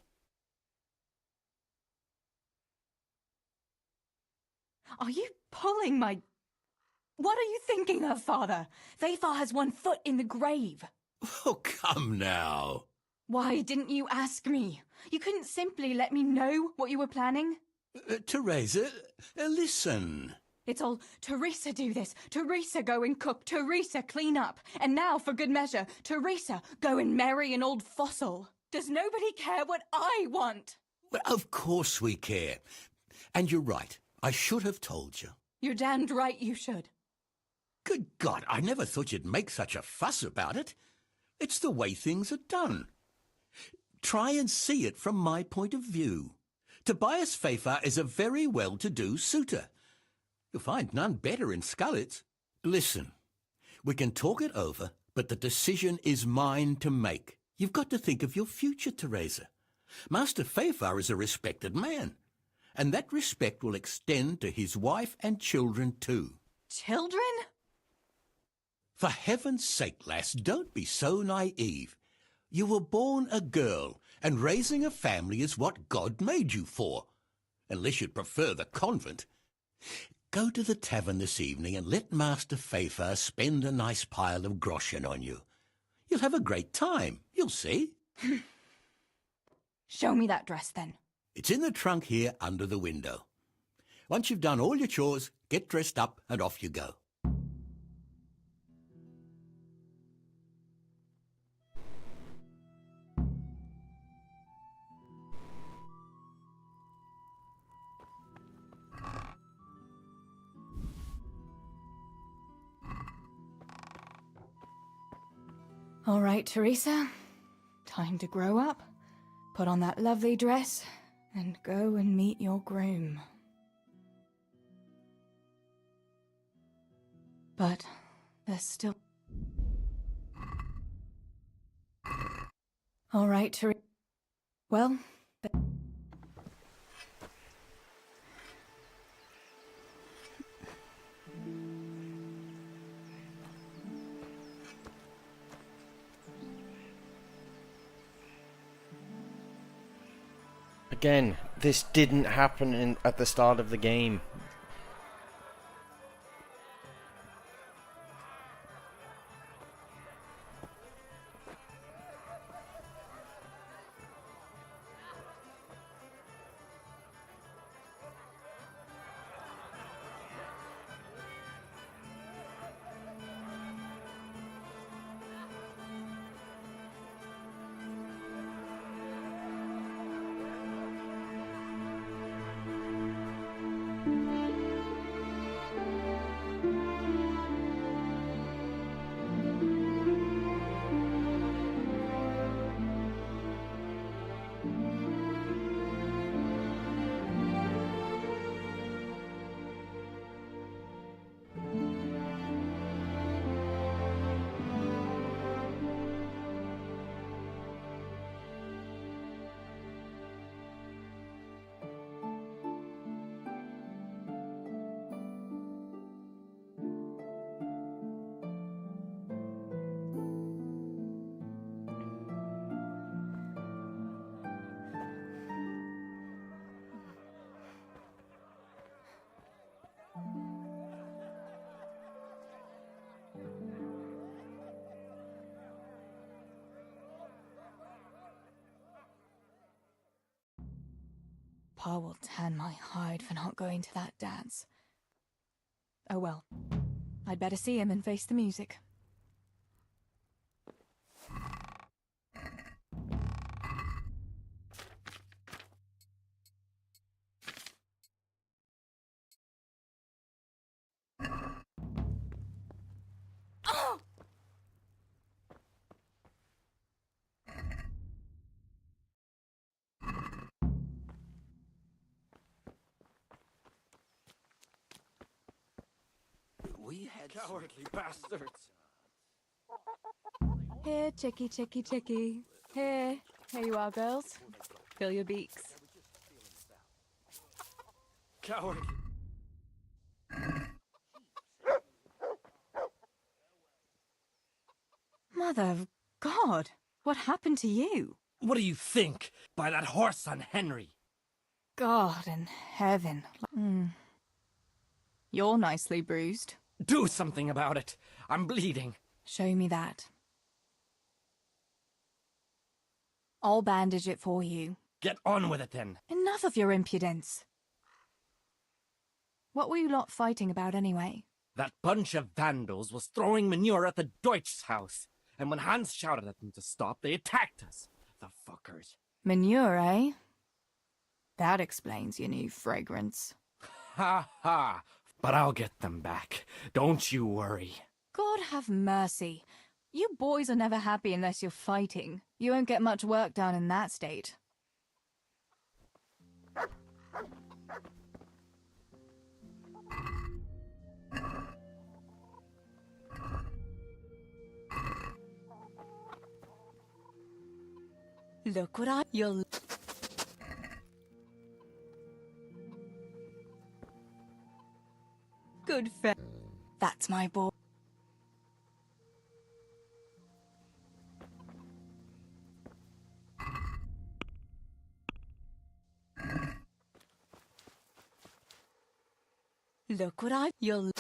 Are you pulling my... What are you thinking of, Father? Fafar has one foot in the grave. Oh, come now. Why didn't you ask me? You couldn't simply let me know what you were planning? Teresa, listen. It's all, Teresa do this, Teresa go and cook, Teresa clean up, and now, for good measure, Teresa go and marry an old fossil. Does nobody care what I want? Well, of course we care. And you're right. I should have told you. You're damned right you should. Good God, I never thought you'd make such a fuss about it. It's the way things are done. Try and see it from my point of view. Tobias Fafar is a very well-to-do suitor. You'll find none better in Scullets. Listen, we can talk it over, but the decision is mine to make. You've got to think of your future, Teresa. Master Fafar is a respected man, and that respect will extend to his wife and children too. Children? For heaven's sake, lass, don't be so naive. You were born a girl, and raising a family is what God made you for. Unless you'd prefer the convent. Go to the tavern this evening and let Master Fafar spend a nice pile of groschen on you. You'll have a great time, you'll see. Show me that dress, then. It's in the trunk here under the window. Once you've done all your chores, get dressed up and off you go. All right, Teresa. Time to grow up, put on that lovely dress, and go and meet your groom. But there's still... All right, Teresa. Well... Again, this didn't happen at the start of the game. Pa will tan my hide for not going to that dance. Oh well. I'd better see him and face the music. We had Cowardly bastards. Here, chickie, chickie, chickie. Here. Here you are, girls. Fill your beaks. Cowardly. Mother of God! What happened to you? What do you think? By that horse on Henry. God in heaven. You're nicely bruised. Do something about it. I'm bleeding. Show me that. I'll bandage it for you. Get on with it then. Enough of your impudence. What were you lot fighting about anyway? That bunch of vandals was throwing manure at the Deutsch's house. And when Hans shouted at them to stop, they attacked us. The fuckers. Manure, eh? That explains your new fragrance. Ha ha. But I'll get them back. Don't you worry. God have mercy. You boys are never happy unless you're fighting. You won't get much work done in that state. Look what you'll... Good fe... That's my boy. Look what you'll...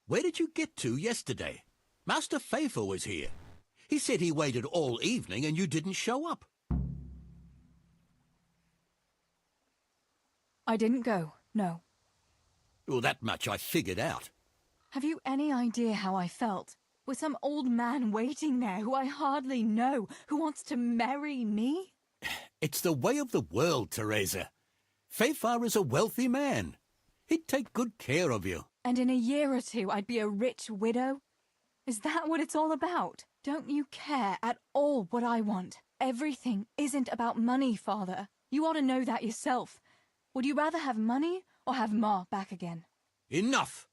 Where did you get to yesterday? Master Pfeiffer was here. He said he waited all evening and you didn't show up. I didn't go, no. Well, that much I figured out. Have you any idea how I felt? With some old man waiting there who I hardly know, who wants to marry me? It's the way of the world, Teresa. Pfeiffer is a wealthy man. He'd take good care of you. And in a year or two, I'd be a rich widow? Is that what it's all about? Don't you care at all what I want? Everything isn't about money, Father. You ought to know that yourself. Would you rather have money or have Ma back again? Enough!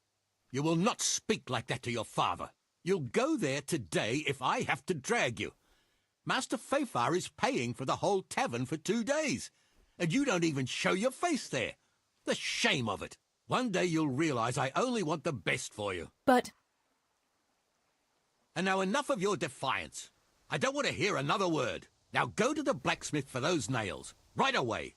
You will not speak like that to your father. You'll go there today if I have to drag you. Master Pfeiffer is paying for the whole tavern for 2 days, and you don't even show your face there. The shame of it. One day you'll realize I only want the best for you. But... And now enough of your defiance. I don't want to hear another word. Now go to the blacksmith for those nails. Right away.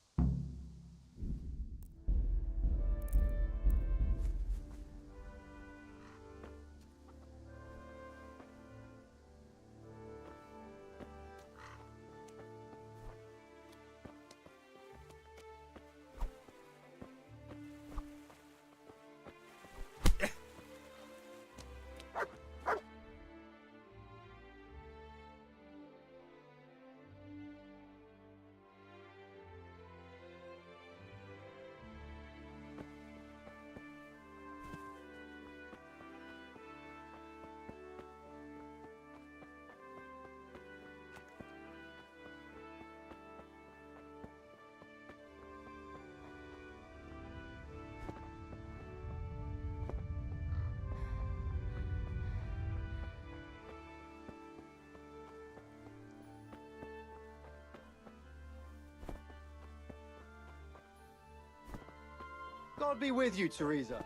God be with you, Teresa.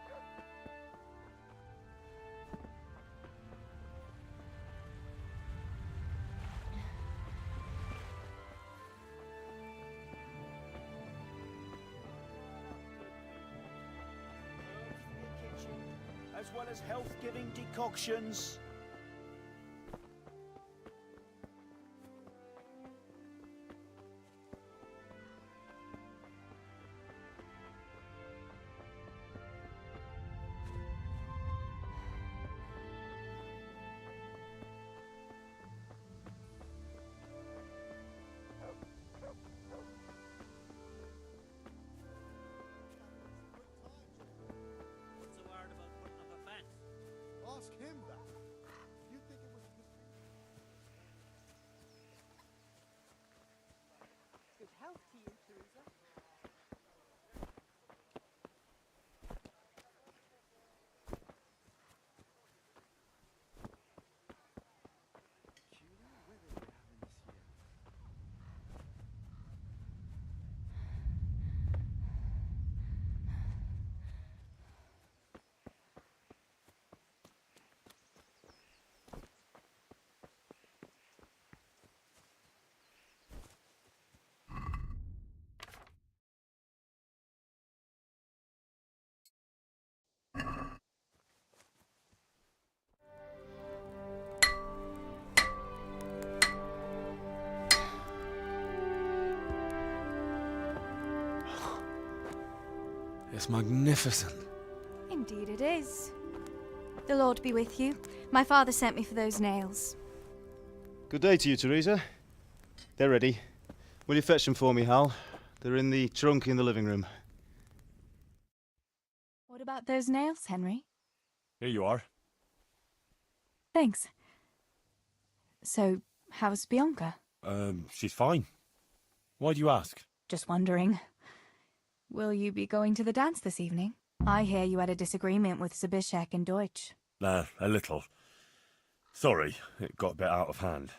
as well as health-giving decoctions. What's the word about putting up a fence? Ask him that. You think it was Good health to you, Teresa. It's magnificent. Indeed it is. The Lord be with you. My father sent me for those nails. Good day to you, Teresa. They're ready. Will you fetch them for me, Hal? They're in the trunk in the living room. What about those nails, Henry? Here you are. Thanks. So, how's Bianca? She's fine. Why do you ask? Just wondering. Will you be going to the dance this evening? I hear you had a disagreement with Zabishek and Deutsch. A little. Sorry, it got a bit out of hand.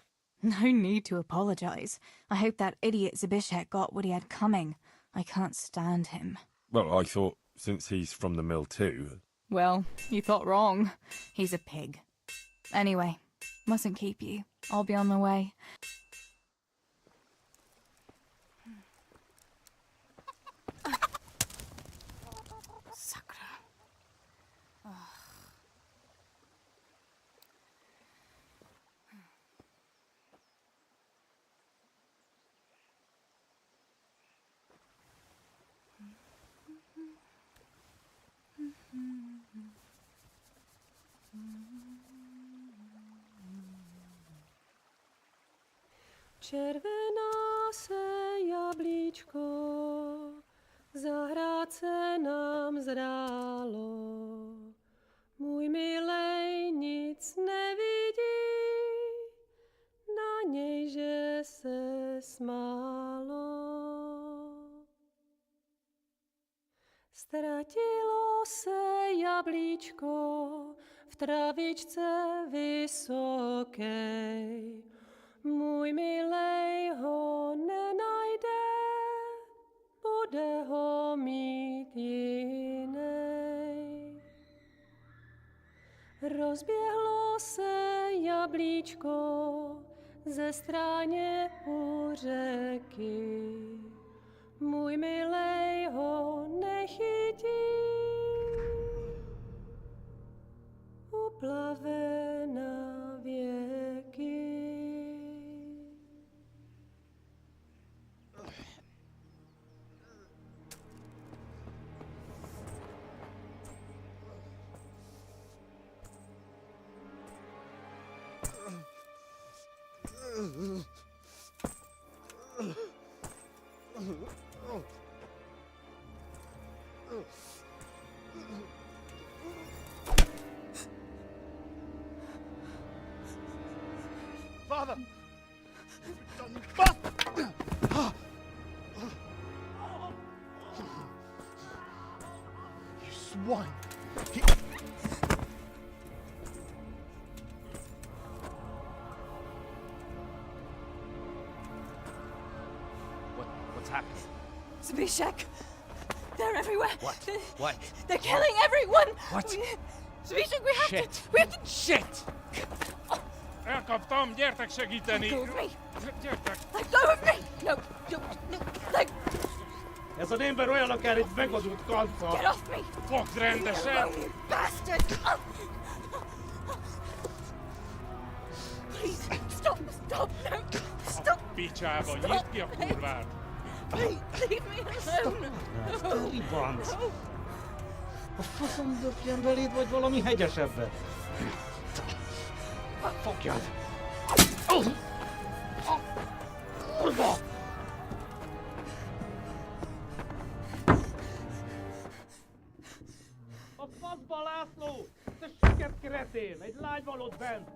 No need to apologize. I hope that idiot Zabishek got what he had coming. I can't stand him. Well, I thought, since he's from the mill too... Well, you thought wrong. He's a pig. Anyway, mustn't keep you. I'll be on my way. Červená se jablíčko, zahrát se nám zdálo. Můj milej nic nevidí, na něj, že se smálo. Ztratilo se jablíčko v travičce vysokej. Můj milej ho nenajde, bude ho mít jinej. Rozběhlo se jablíčko ze stráně u řeky. Můj milej ho nechytí, uplave na věky. Father! You've done bastard! You swine! What's happening? Zabishek! They're everywhere! What? They're killing everyone! What? Zabishek, we have Shit. to... We have to... Shit! Elkaptam, gyertek segíteni! Let go of me! Gyertek! Let go of me! No, no, let... Ez az ember olyan akár egy megadott kanca. Get off me! Fogd rendesen! You bastard! Please, stop, stop, no, stop! Picsába, nyisd ki a kurvát! Please, leave me alone! Talibanc! A faszom döpjen beléd, vagy valami hegyesebbet? Fogjad! Kurva! A faszba, László! Te süket kretén! Egy lány van ott bent!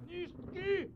Nyisd ki!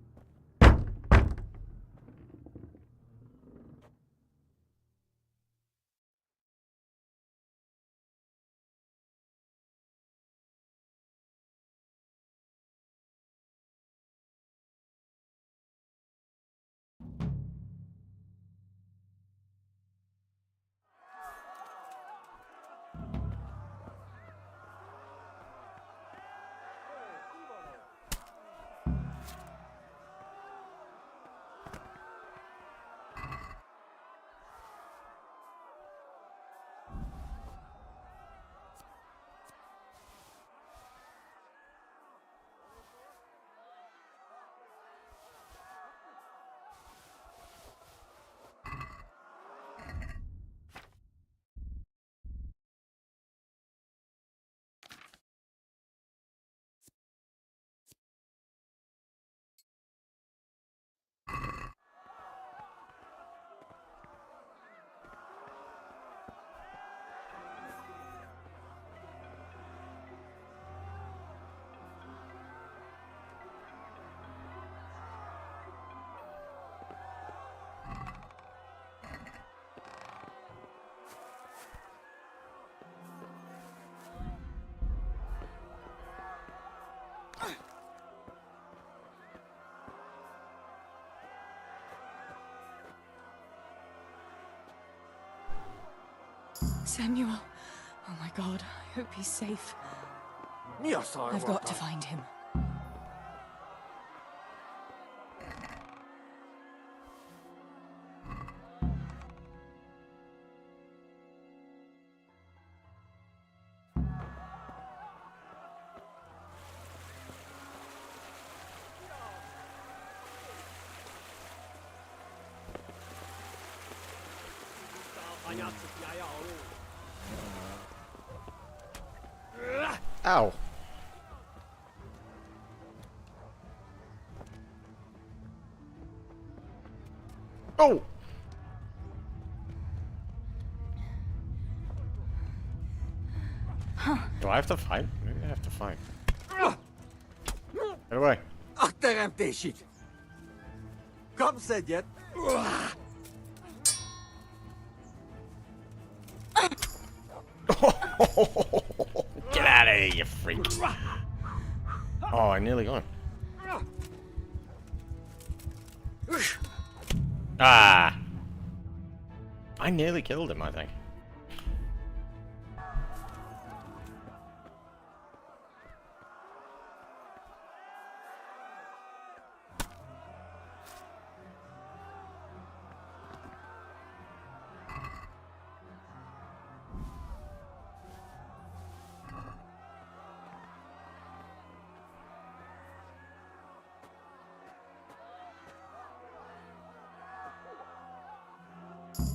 Samuel. Oh my god, I hope he's safe. I've got to find him. Ow. Oh! Do I have to fight? Maybe I have to fight. Get away. Ach, teremtésig! Kapsz egyet? Get out of here, you freak. Oh, I nearly got him. Ah! I nearly killed him, I think.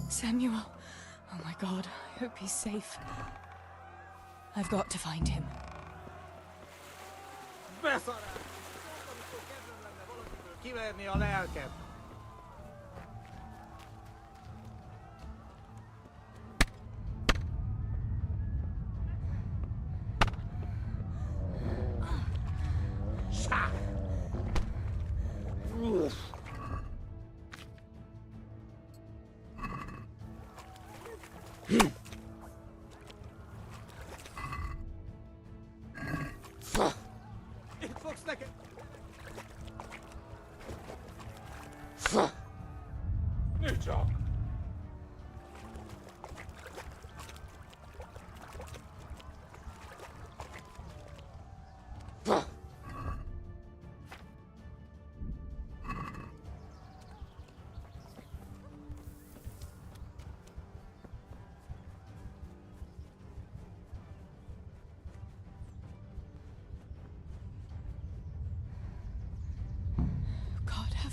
Samuel. Oh my god, I hope he's safe. I've got to find him. Kiverni a lelked! Itt fogsz neked! Nézd csak!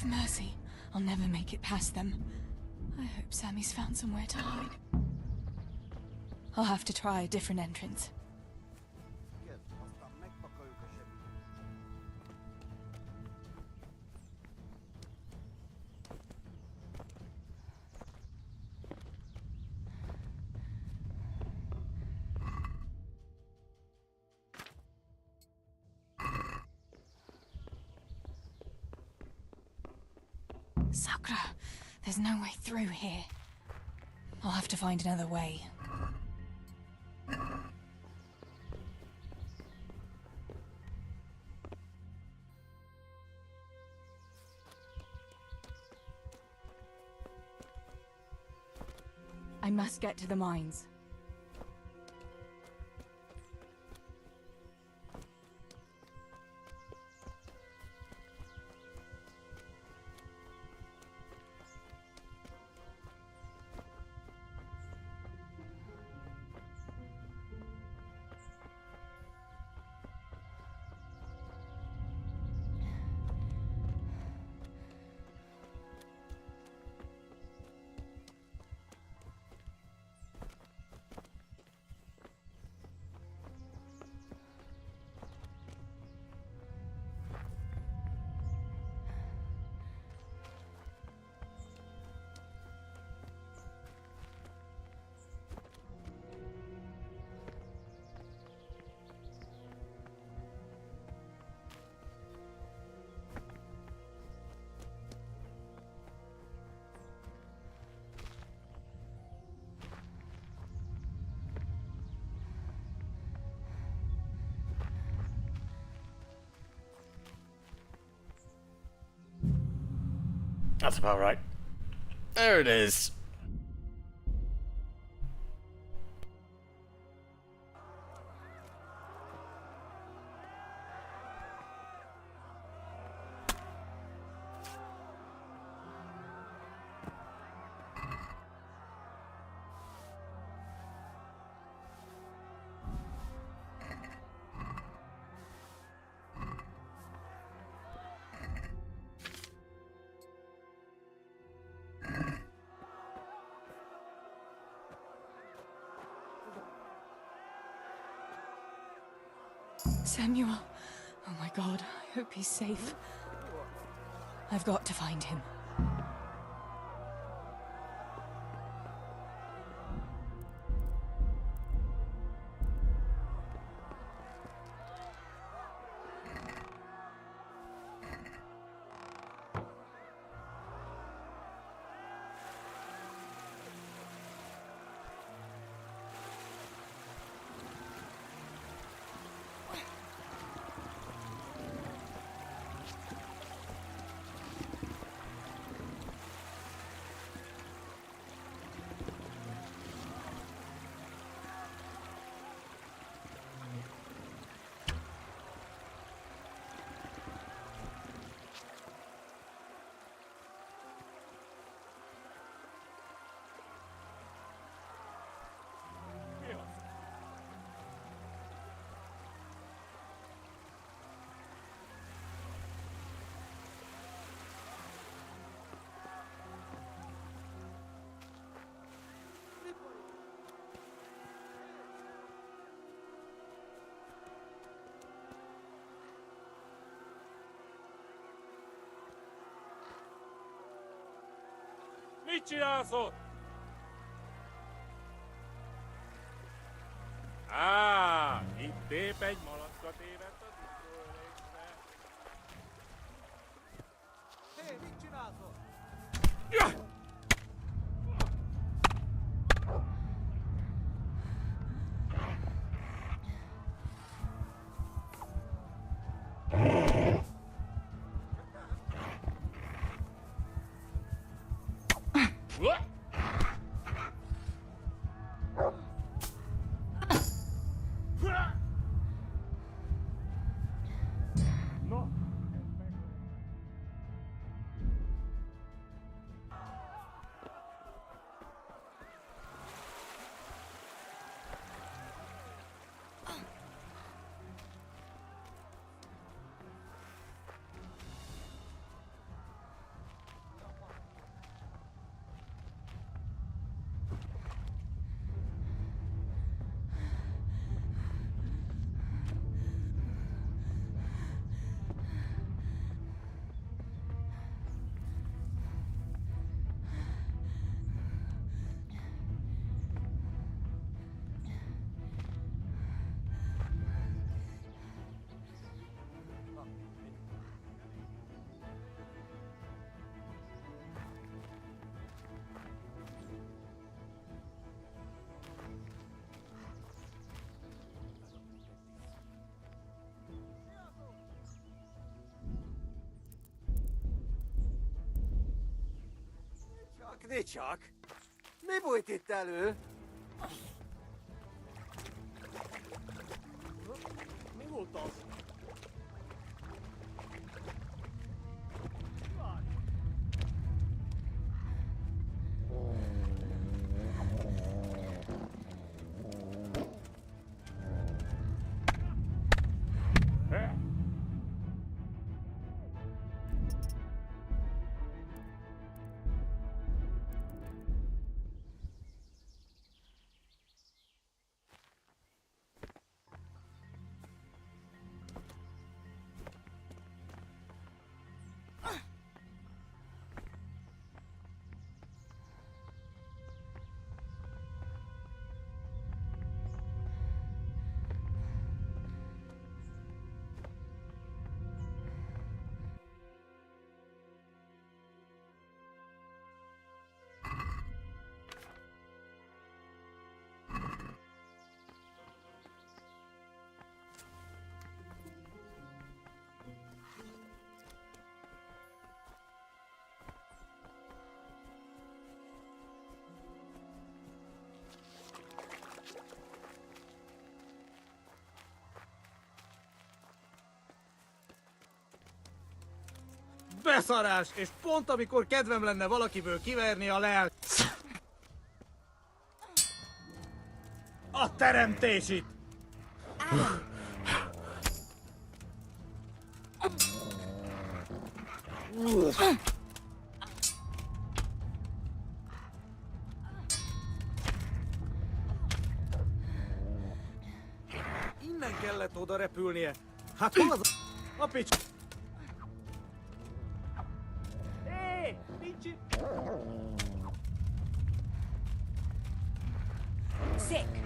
Have mercy. I'll never make it past them. I hope Sammy's found somewhere to hide. I'll have to try a different entrance. Sakura, there's no way through here. I'll have to find another way. I must get to the mines. That's about right. There it is. Samuel. Oh my god, I hope he's safe. I've got to find him. Vicinato! Ah, itt egy malackat évett az utolsó. Hey, vicinato! Nézd csak! Mi bújt itt elő? Mi volt az? Beszarás! És pont amikor kedvem lenne valakiből kiverni a lelk... A teremtés itt! Innen kellett oda repülnie. Hát hol az a pics... Hé! Nincs itt... Sick.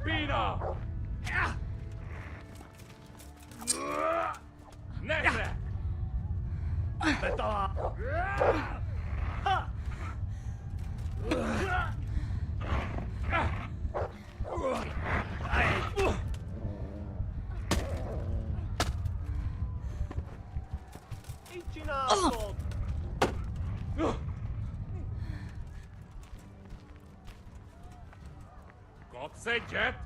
Pina! Negre! Betalál! Mit csinálod? Kapsz egyet?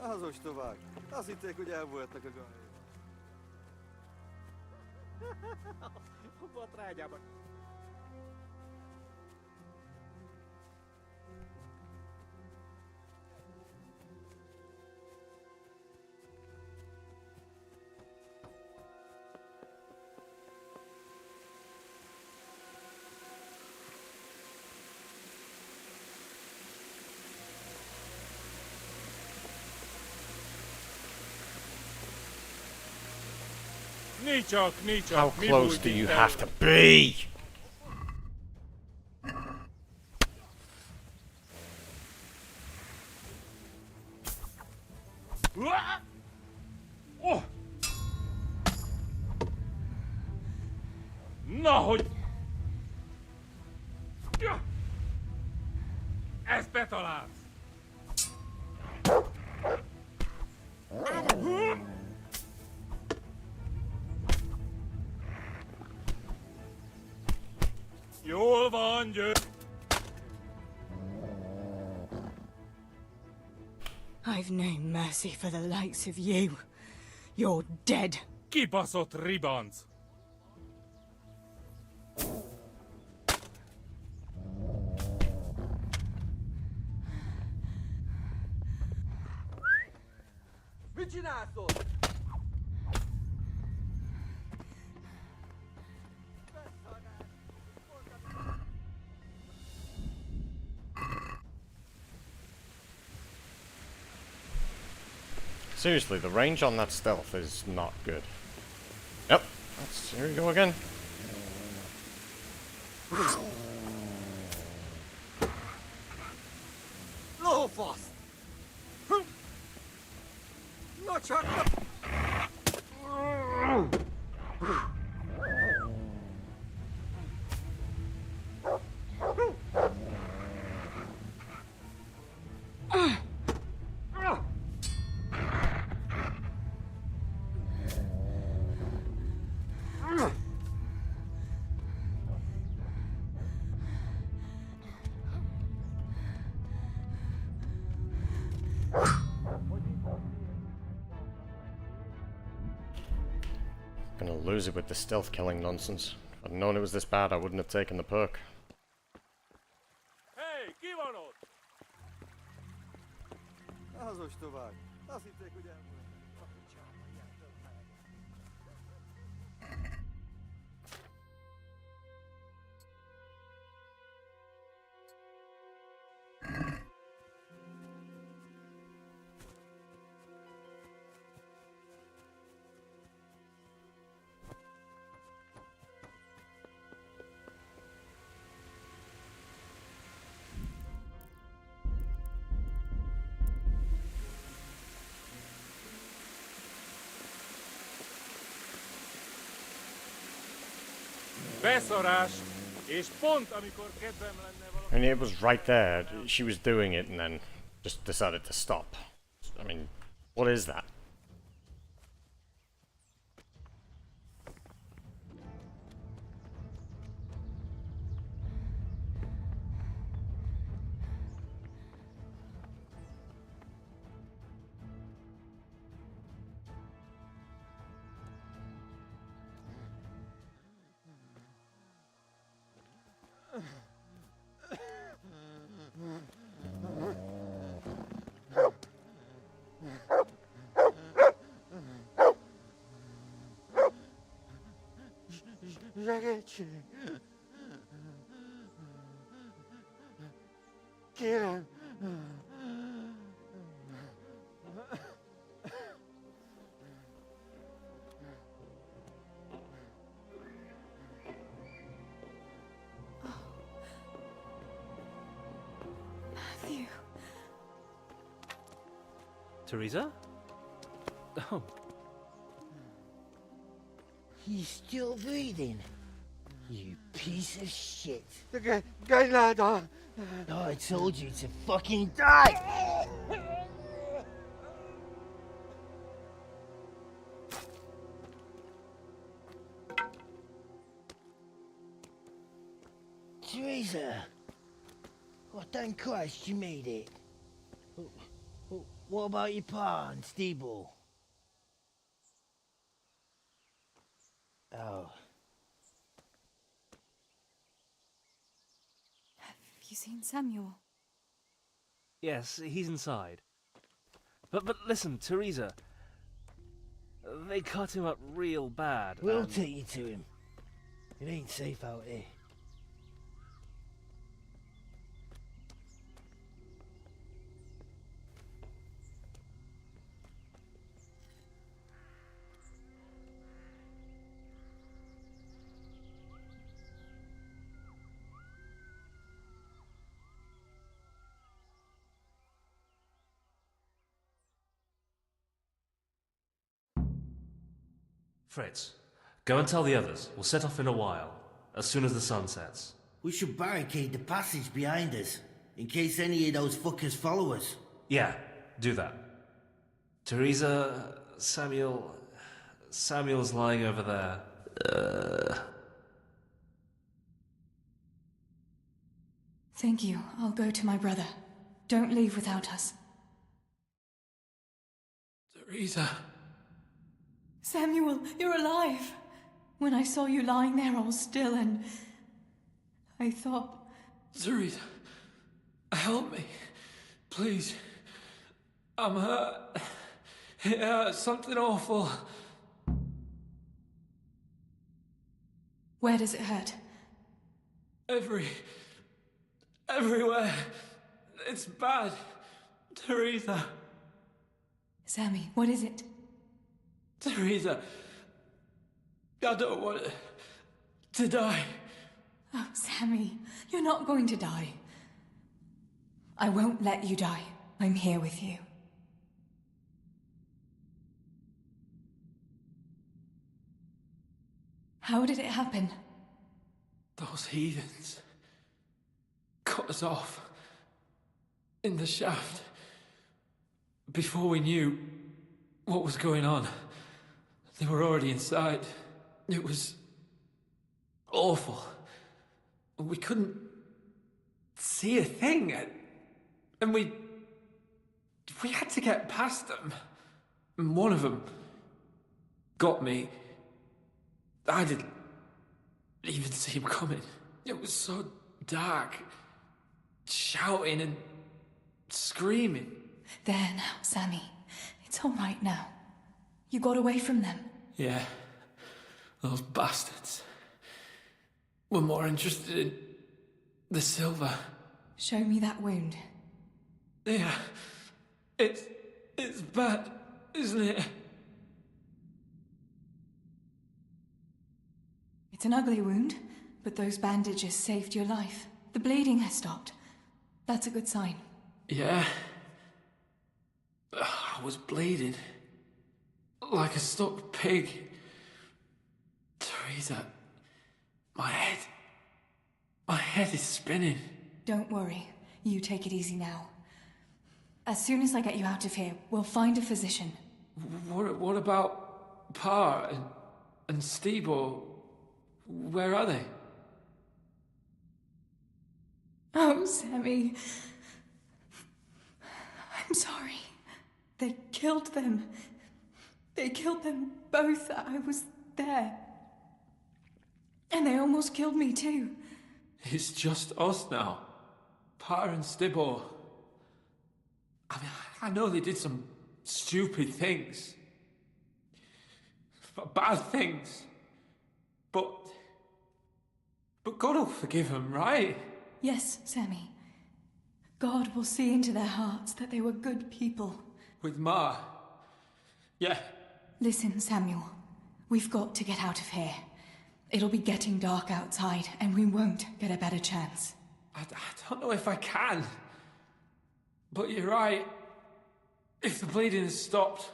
Az ostobák. Azt hitték, hogy elvoltak a gályok. A patrágyában. How close do you have to be? Na, hogy... Ezt betalálsz! Jól van, győ... I've no mercy for the likes of you. You're dead. Kibaszott ribanc! Mit csinálsz? Seriously, the range on that stealth is not good. Yep, here we go again. Lófasz! Na csak... Gonna lose it with the stealth killing nonsense. If I'd known it was this bad, I wouldn't have taken the perk. Hey, ki van ott? Az ostobák. Azt hitték, hogy elmúlnak. Beszarás! És pont amikor kedvem lenne valami... And it was right there. She was doing it and then just decided to stop. I mean, what is that? Segítség! Kérem! Matthew. Teresa? Oh. He's still breathing. You piece of shit. Gajláda! I told you to fucking die! Teresa! Oh, thank Christ you made it. What about your pa and Steeble? Oh. Have you seen Samuel? Yes, he's inside. But listen, Teresa. They cut him up real bad. We'll take you to him. It ain't safe out here. Fritz, go and tell the others. We'll set off in a while. as soon as the sun sets. We should barricade the passage behind us, in case any of those fuckers follow us. Yeah, do that. Teresa, Samuel's lying over there. Thank you. I'll go to my brother. Don't leave without us. Teresa. Samuel, you're alive! When I saw you lying there all still and... I thought... Teresa, help me. Please. I'm hurt. It hurts. Something awful. Where does it hurt? Everywhere. It's bad. Teresa. Sammy, what is it? Teresa. I don't want to die. Oh, Sammy, you're not going to die. I won't let you die. I'm here with you. How did it happen? Those heathens cut us off in the shaft before we knew what was going on. They were already inside. It was awful. We couldn't see a thing, and we had to get past them. And one of them got me. I didn't even see him coming. It was so dark, shouting and screaming. There now, Sammy. It's all right now. You got away from them. Yeah, those bastards were more interested in the silver. Show me that wound. Yeah, it's bad, isn't it? It's an ugly wound, but those bandages saved your life. The bleeding has stopped. That's a good sign. Yeah. I was bleeding. Like a stuck pig. Teresa, my head is spinning. Don't worry. You take it easy now. As soon as I get you out of here, we'll find a physician. What about Pa and Stebo? Where are they? Oh, Sammy. I'm sorry. They killed them. They killed them both. I was there. And they almost killed me too. It's just us now. Pa and Stibbo. I mean, I know they did some stupid things. Bad things. But God will forgive them, right? Yes, Sammy. God will see into their hearts that they were good people. With Ma. Yeah. Listen, Samuel. We've got to get out of here. It'll be getting dark outside, and we won't get a better chance. I don't know if I can. But you're right. If the bleeding has stopped,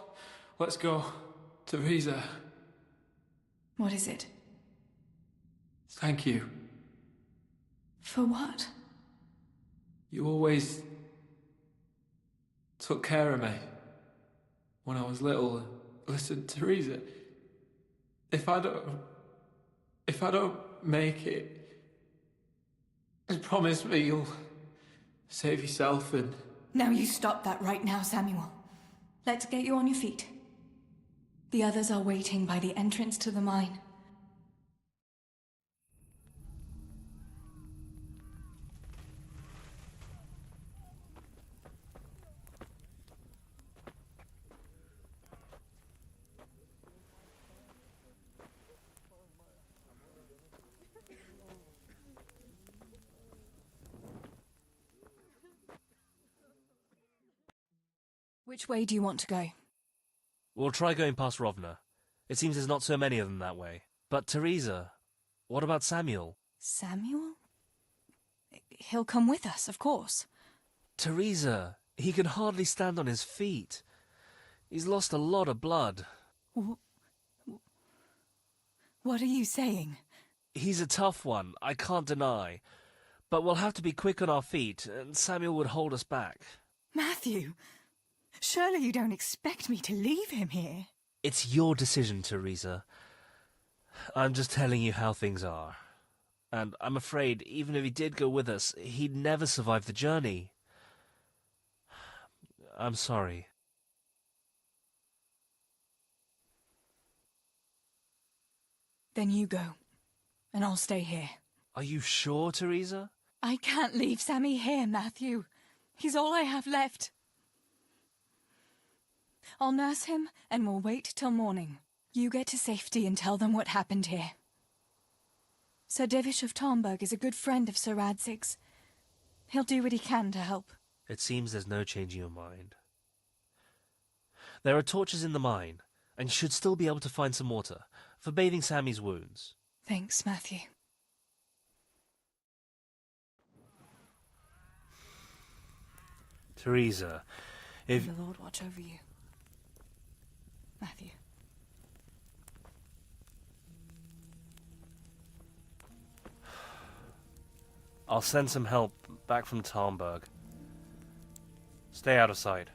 let's go. Teresa. What is it? Thank you. For what? You always took care of me when I was little. Listen, Teresa, if I don't make it, just promise me you'll save yourself and... Now you stop that right now, Samuel. Let's get you on your feet. The others are waiting by the entrance to the mine. Which way do you want to go? We'll try going past Rovna. It seems there's not so many of them that way. But Teresa, what about Samuel? Samuel? He'll come with us, of course. Teresa, he can hardly stand on his feet. He's lost a lot of blood. What are you saying? He's a tough one, I can't deny. But we'll have to be quick on our feet, and Samuel would hold us back. Matthew, surely you don't expect me to leave him here? It's your decision, Teresa. I'm just telling you how things are. And I'm afraid, even if he did go with us, he'd never survive the journey. I'm sorry. Then you go, and I'll stay here. Are you sure, Teresa? I can't leave Sammy here, Matthew. He's all I have left. I'll nurse him, and we'll wait till morning. You get to safety and tell them what happened here. Sir Divish of Tarnberg is a good friend of Sir Radzig's. He'll do what he can to help. It seems there's no changing your mind. There are torches in the mine, and you should still be able to find some water for bathing Sammy's wounds. Thanks, Matthew. Teresa, if... May the Lord watch over you. Matthew. I'll send some help back from Tarnberg. Stay out of sight.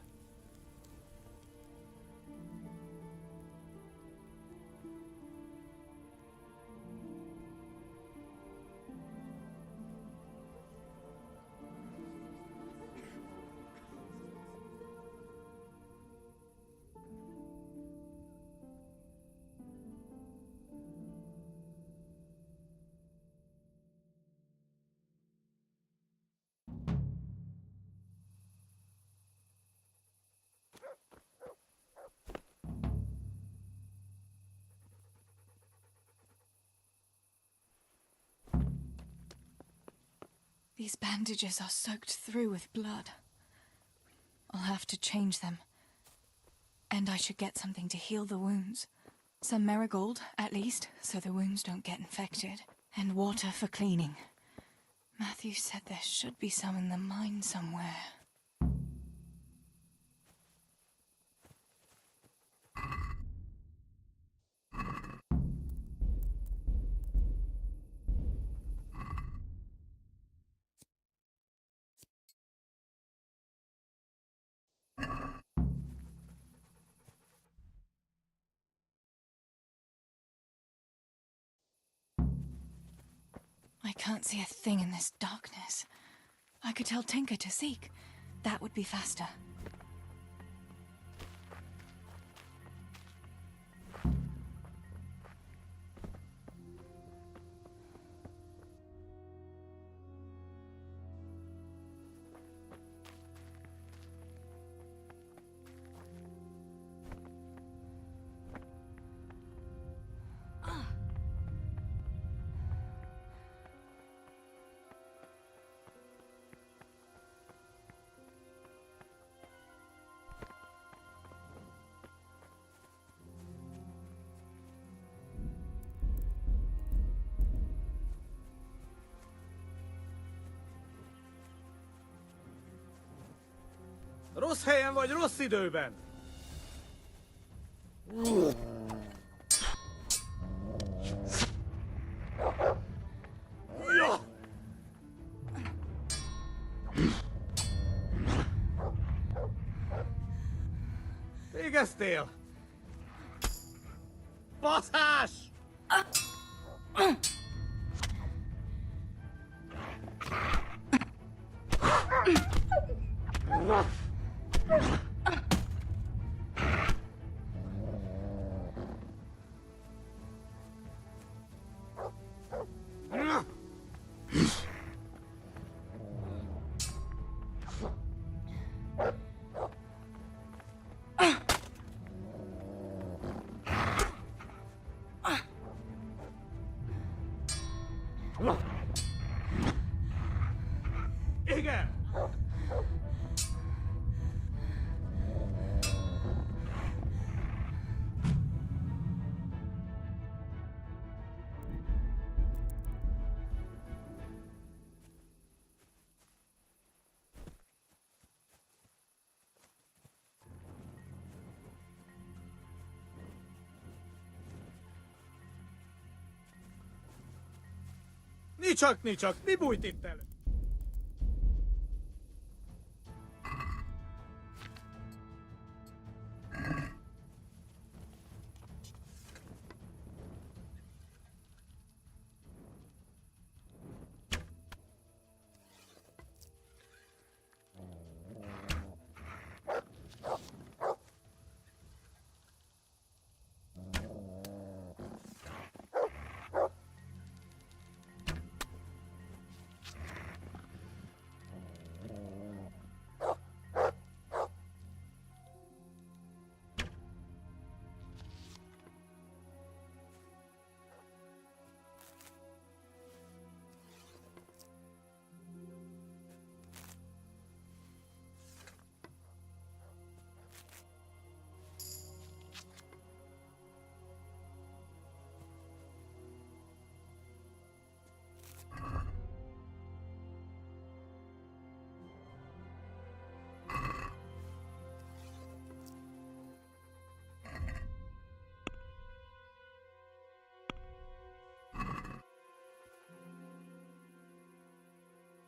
These bandages are soaked through with blood. I'll have to change them. And I should get something to heal the wounds. Some marigold, at least, so the wounds don't get infected. And water for cleaning. Matthew said there should be some in the mine somewhere. I can't see a thing in this darkness. I could tell Tinker to seek. That would be faster. Rossz helyen vagy rossz időben! Végeztél! Baszás! Igen! Nicsak, mi bújt itt elő?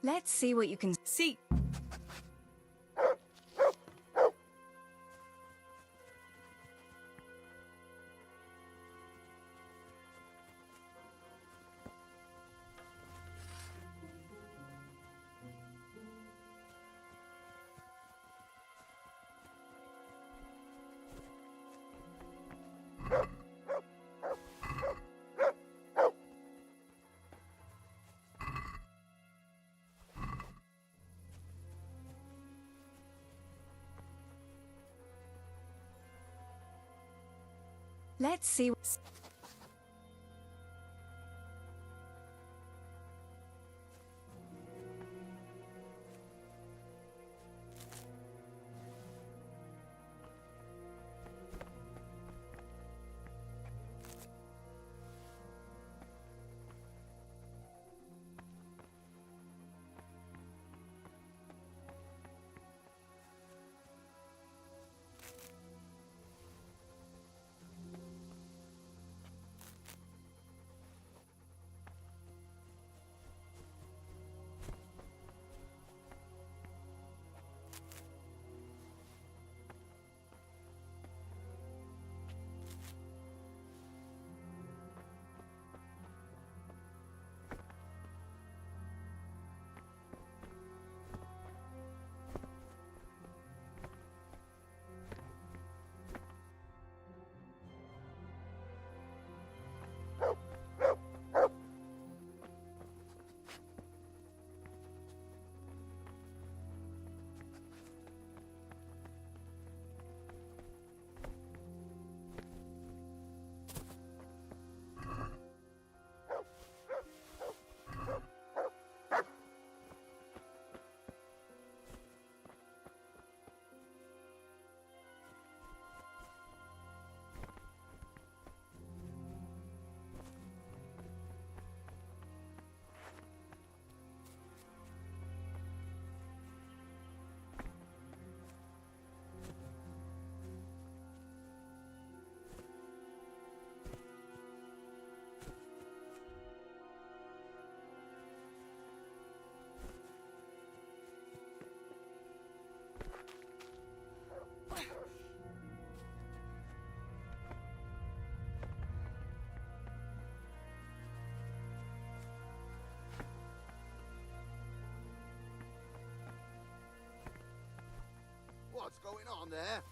Let's see what you can see. Let's see. What's going on there?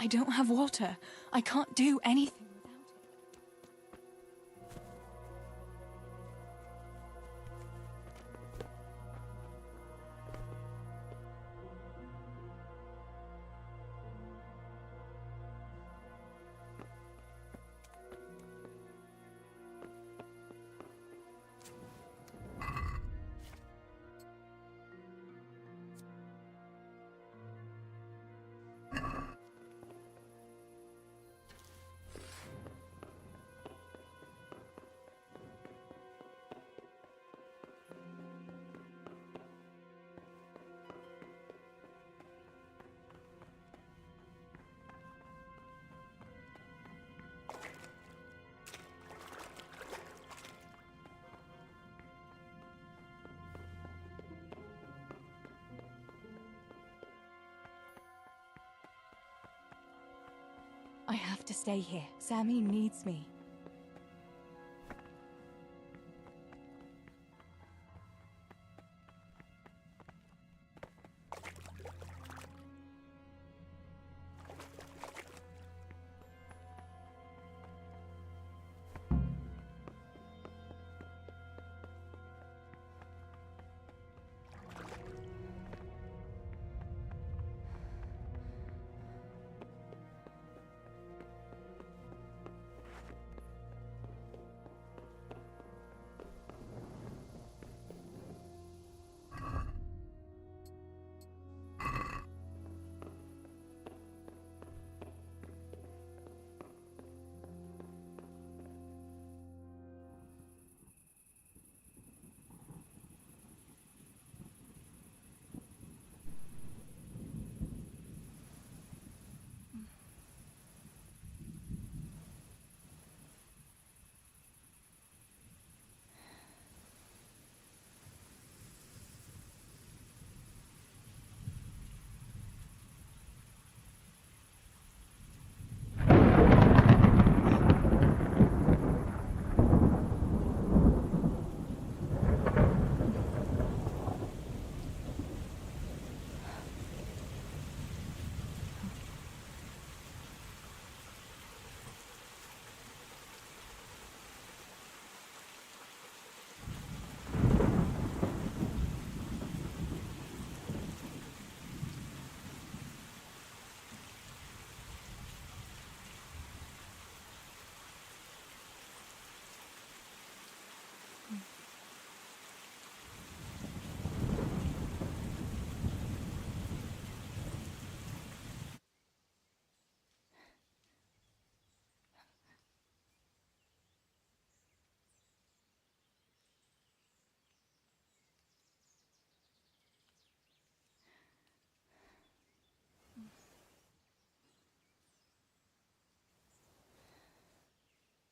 I don't have water. I can't do anything. I have to stay here. Sammy needs me.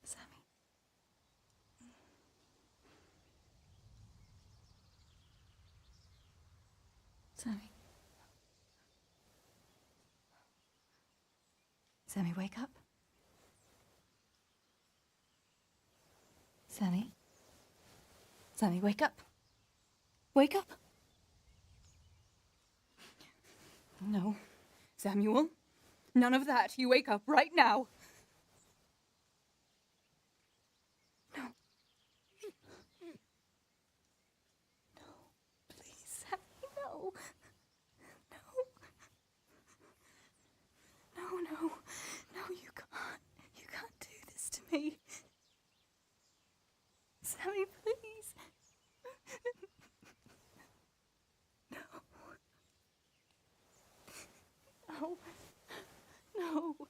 Sammy. Sammy. Sammy, wake up. Sammy. Sammy, wake up. Wake up. No. Samuel. None of that. You wake up right now. No. No. Please, Sammy, no. Sammy. Sammy, please. No. No. No.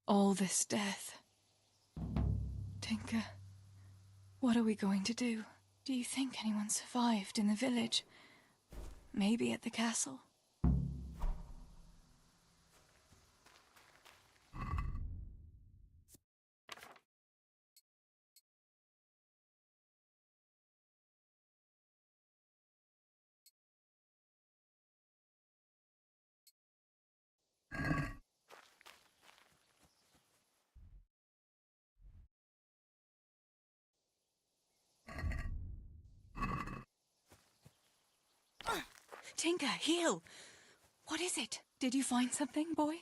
All this death. Tinker, what are we going to do? Do you think anyone survived in the village? Maybe at the castle? Tinker, heal! What is it? Did you find something, boy?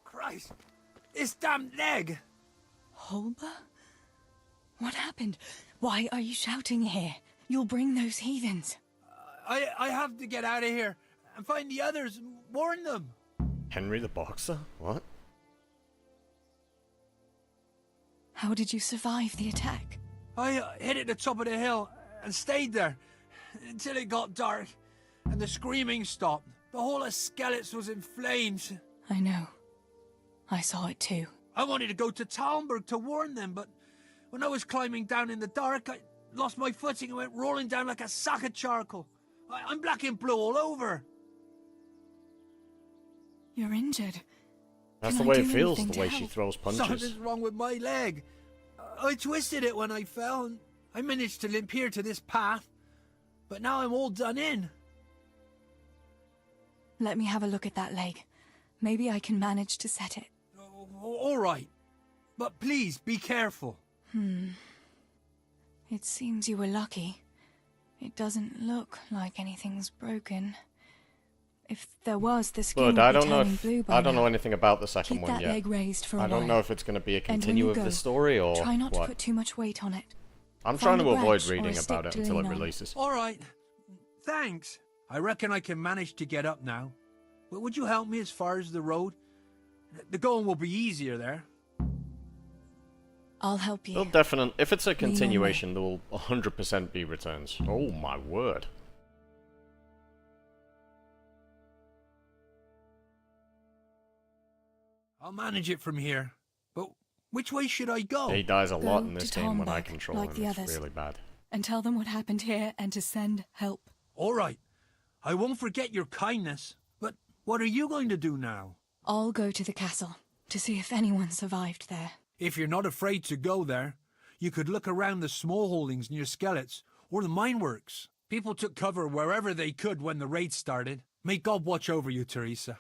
Christ! This damn leg! Holber? What happened? Why are you shouting here? You'll bring those heathens. I have to get out of here and find the others and warn them. Henry the Boxer? What? How did you survive the attack? I hid at the top of the hill and stayed there until it got dark and the screaming stopped. The whole of Skeleton was in flames. I know. I saw it too. I wanted to go to Talmberg to warn them, but when I was climbing down in the dark, I lost my footing and went rolling down like a sack of charcoal. I'm black and blue all over. You're injured. That's Can the I way do it feels, anything the to way help? she throws punches. Something's wrong with my leg. I twisted it when I fell, and I managed to limp here to this path. But now I'm all done in. Let me have a look at that leg. Maybe I can manage to set it. All right. But please, be careful. It seems you were lucky. It doesn't look like anything's broken. If there was, the skin But I would be don't know turning if blue by I don't know now. anything about the second Keep one that yet. leg raised for a I don't while. know if it's going to be a And when continue you of go, the story or try not what. to put too much weight on it. I'm Find trying to a avoid branch or a reading stick about it to until it lean on. releases. All right. Thanks. I reckon I can manage to get up now. But would you help me as far as the road? The going will be easier there. I'll help you. Well, definitely. If it's a Lean on continuation, there will 100% be returns. Oh my word. I'll manage it from here. But which way should I go? He dies a lot Go in this to game when I Talmberg, control like him. the It's others. really bad. And tell them what happened here and to send help. All right. I won't forget your kindness. But what are you going to do now? I'll go to the castle to see if anyone survived there. If you're not afraid to go there, you could look around the small holdings near Skeleton or the mineworks. People took cover wherever they could when the raid started. May God watch over you, Teresa.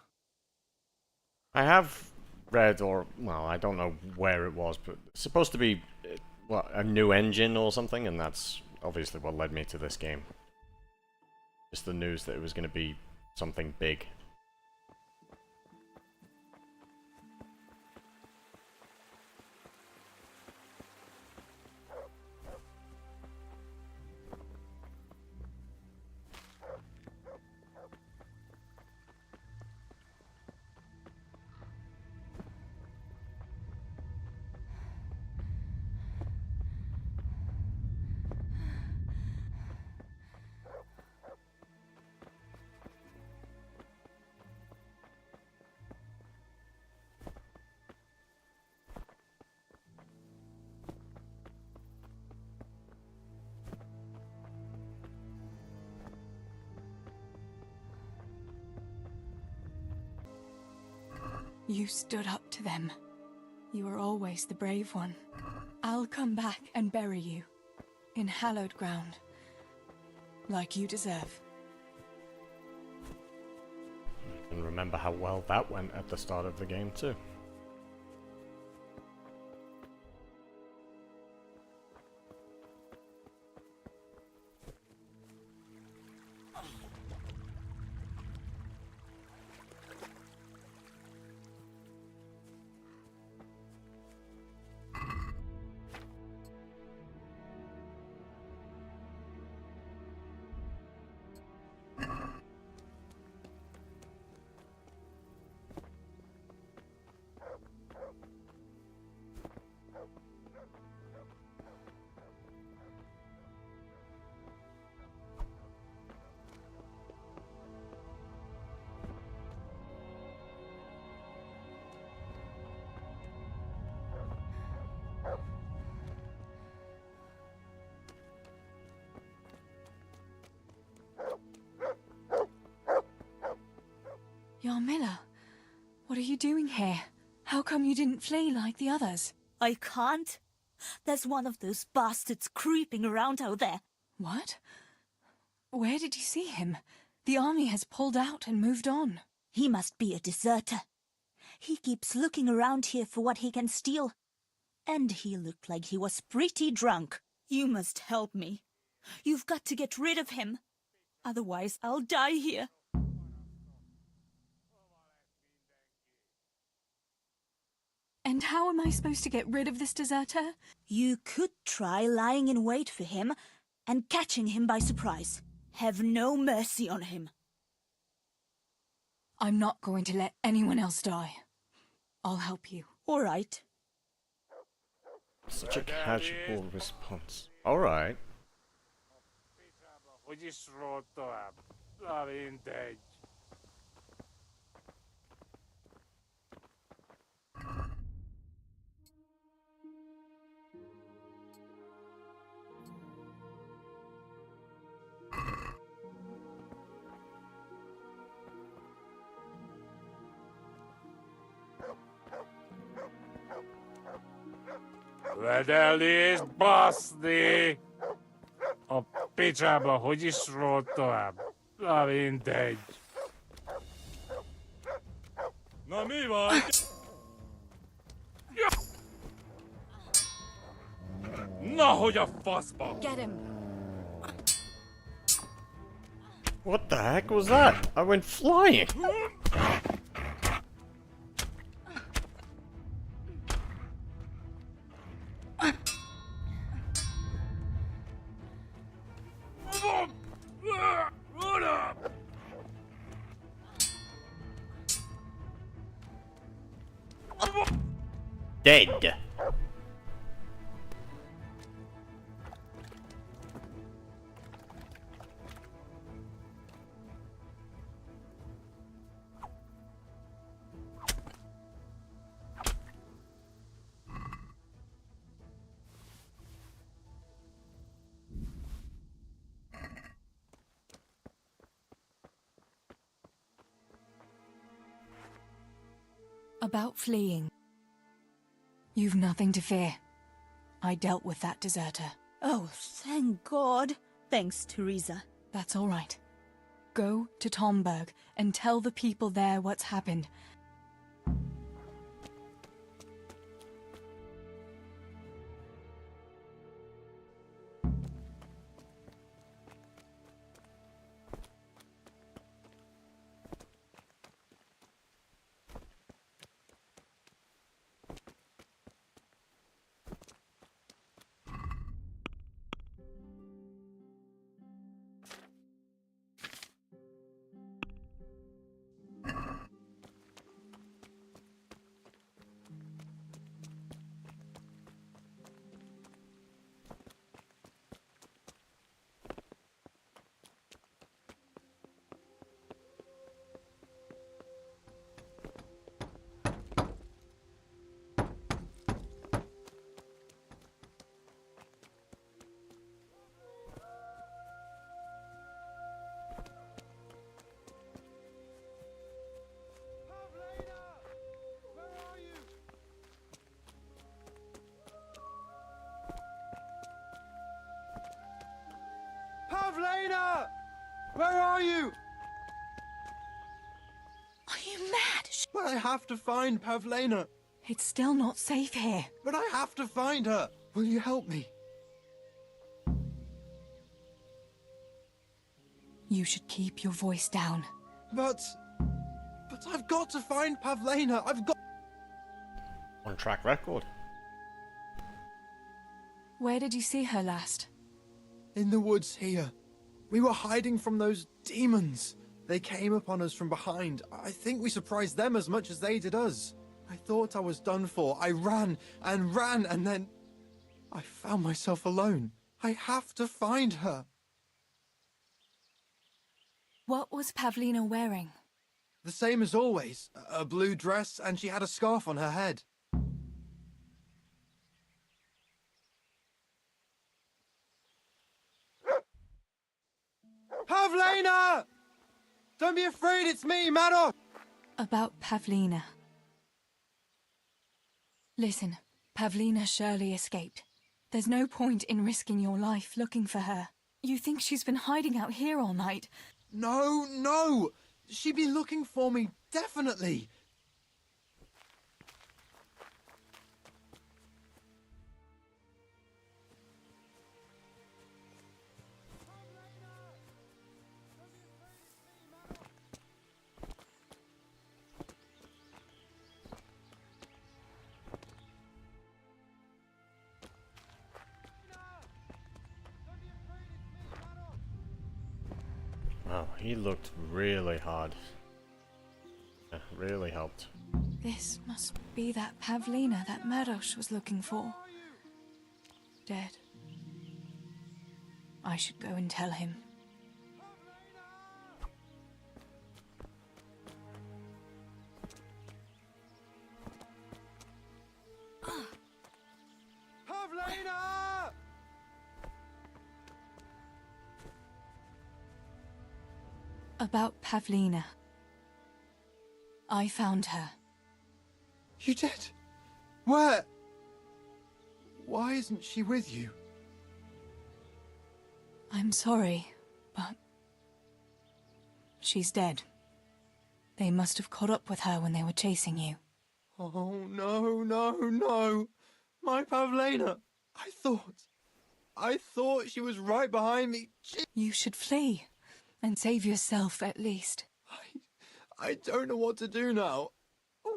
I have read, or, well, I don't know where it was, but it's supposed to be, what, a new engine or something, and that's obviously what led me to this game. Just the news that it was going to be something big. You stood up to them. You were always the brave one. I'll come back and bury you in hallowed ground, like you deserve. And remember how well that went at the start of the game too. Yarmila, what are you doing here? How come you didn't flee like the others? I can't. There's one of those bastards creeping around out there. What? Where did you see him? The army has pulled out and moved on. He must be a deserter. He keeps looking around here for what he can steal. And he looked like he was pretty drunk. You must help me. You've got to get rid of him. Otherwise, I'll die here. And how am I supposed to get rid of this deserter? You could try lying in wait for him and catching him by surprise. Have no mercy on him. I'm not going to let anyone else die. I'll help you. All right. Such a casual response. All right. Vedeli és baszni! A picsába, hogy is rólt tovább? Na mindegy. Na mi van? Na hogy a faszba! Get him! What the heck was that? I went flying! Dead. About fleeing. You've nothing to fear. I dealt with that deserter. Oh, thank God. Thanks, Teresa. That's all right. Go to Tomberg and tell the people there what's happened. Where are you? Are you mad? But I have to find Pavlena. It's still not safe here. But I have to find her. Will you help me? You should keep your voice down. But I've got to find Pavlena. I've got... On track record. Where did you see her last? In the woods here. We were hiding from those demons. They came upon us from behind. I think we surprised them as much as they did us. I thought I was done for. I ran and ran, and then I found myself alone. I have to find her. What was Pavlina wearing? The same as always. A blue dress, and she had a scarf on her head. Pavlena! Don't be afraid, it's me, Maros! About Pavlina. Listen, Pavlina surely escaped. There's no point in risking your life looking for her. You think she's been hiding out here all night? No, no! She'd be looking for me, definitely! Wow, he looked really hard. Yeah, really helped. This must be that Pavlina that Maros was looking for. Dead. I should go and tell him. Pavlena! About Pavlina. I found her. You did? Where? Why isn't she with you? I'm sorry, but she's dead. They must have caught up with her when they were chasing you. Oh, no, no, no. My Pavlena. I thought she was right behind me. You should flee. And save yourself, at least. I don't know what to do now.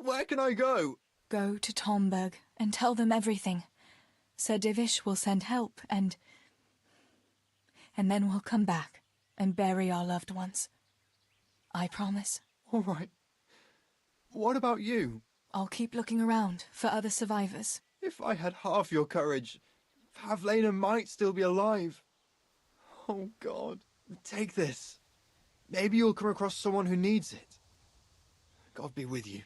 Where can I go? Go to Tomberg and tell them everything. Sir Divish will send help, and then we'll come back and bury our loved ones. I promise. All right. What about you? I'll keep looking around for other survivors. If I had half your courage, Pavlena might still be alive. Oh, God. Take this. Maybe you'll come across someone who needs it. God be with you.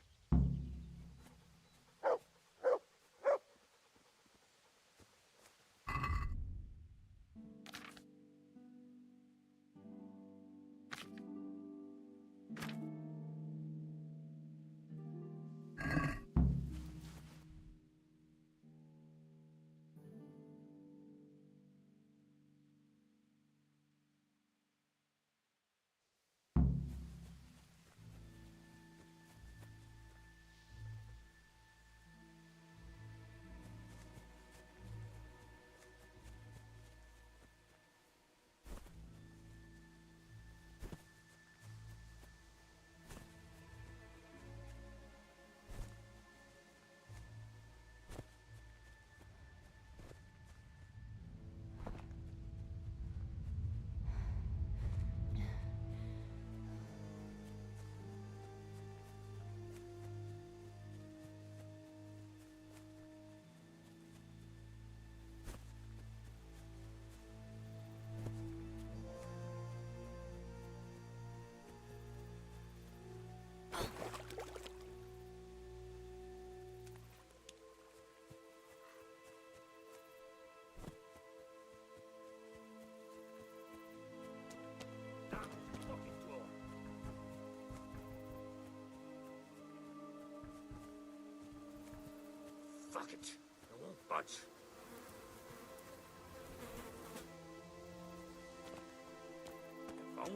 Fuck it. I won't budge.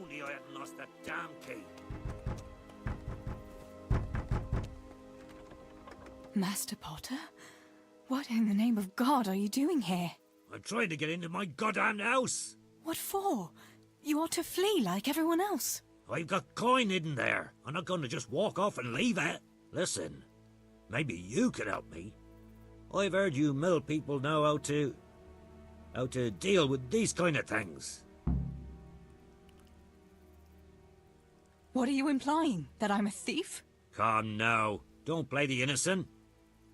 only I hadn't lost that damn key. Master Potter? What in the name of God are you doing here? I'm trying to get into my goddamn house. What for? You ought to flee like everyone else. I've got coin hidden there. I'm not going to just walk off and leave it. Listen, maybe you could help me. I've heard you mill people know how to deal with these kind of things. What are you implying? That I'm a thief? Come now, don't play the innocent.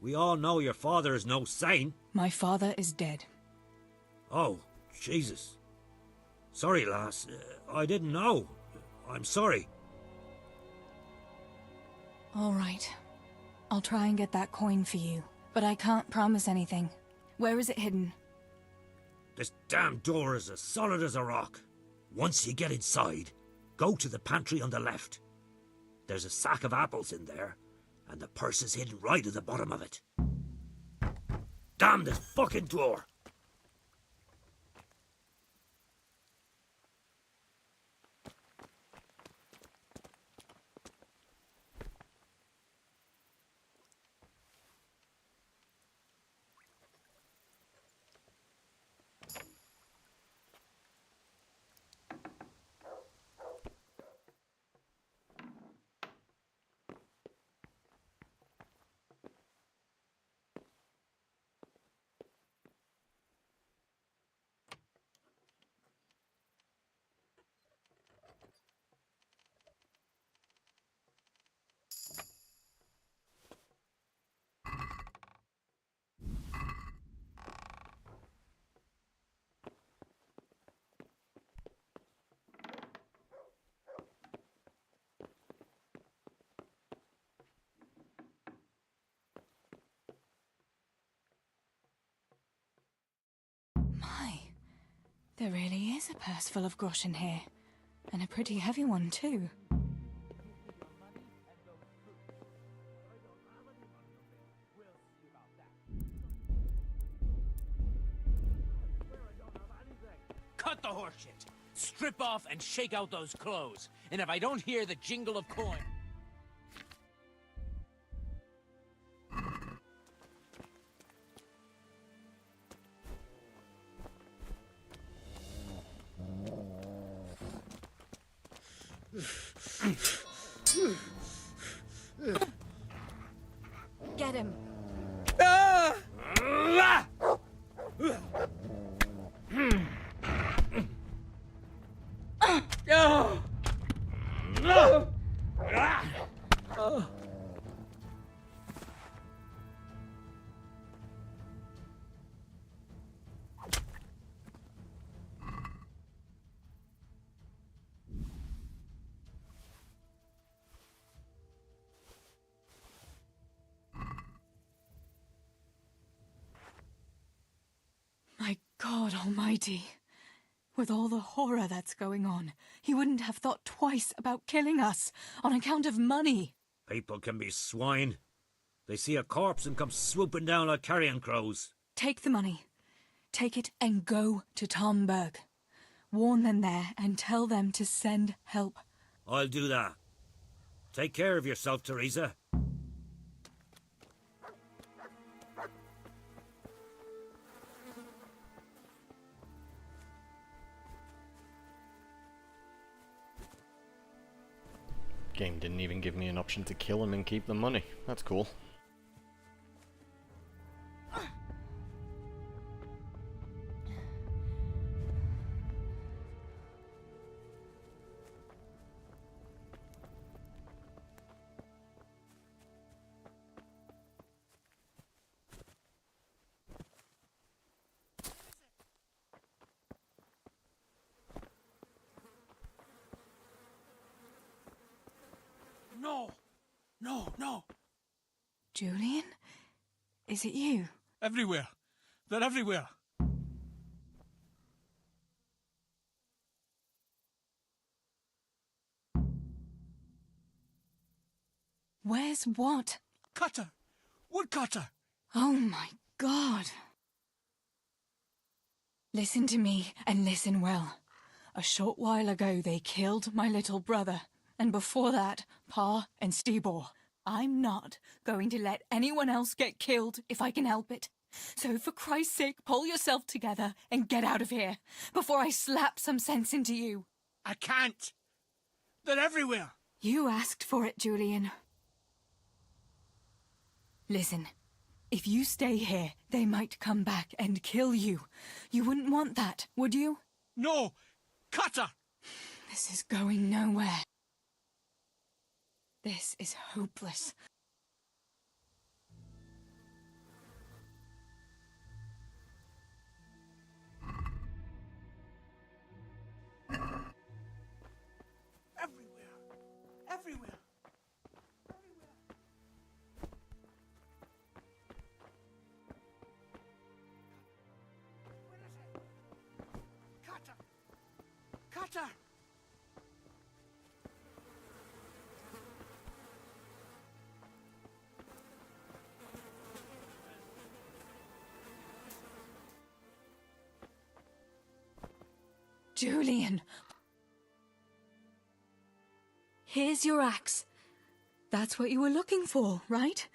We all know your father is no saint. My father is dead. Oh, Jesus. Sorry, lass. I didn't know. I'm sorry. All right. I'll try and get that coin for you, but I can't promise anything. Where is it hidden? This damn door is as solid as a rock. Once you get inside, go to the pantry on the left. There's a sack of apples in there, and the purse is hidden right at the bottom of it. Damn this fucking door! My, there really is a purse full of groschen here. And a pretty heavy one, too. Cut the horseshit! Strip off and shake out those clothes. And if I don't hear the jingle of coin... Get him! My God Almighty. With all the horror that's going on, he wouldn't have thought twice about killing us on account of money. People can be swine. They see a corpse and come swooping down like carrion crows. Take the money. Take it and go to Tomberg. Warn them there and tell them to send help. I'll do that. Take care of yourself, Teresa. Game didn't even give me an option to kill him and keep the money. That's cool. No! No, no! Julian? Is it you? Everywhere. They're everywhere. Where's what? Cutter! Woodcutter! Oh my God. Listen to me and listen well. A short while ago they killed my little brother, and before that, Pa and Stibor. I'm not going to let anyone else get killed if I can help it. So for Christ's sake, pull yourself together and get out of here before I slap some sense into you. I can't. They're everywhere. You asked for it, Julian. Listen, if you stay here, they might come back and kill you. You wouldn't want that, would you? No! Cutter! This is going nowhere. This is hopeless. Everywhere. Cutter! Julian! Here's your axe. That's what you were looking for, right?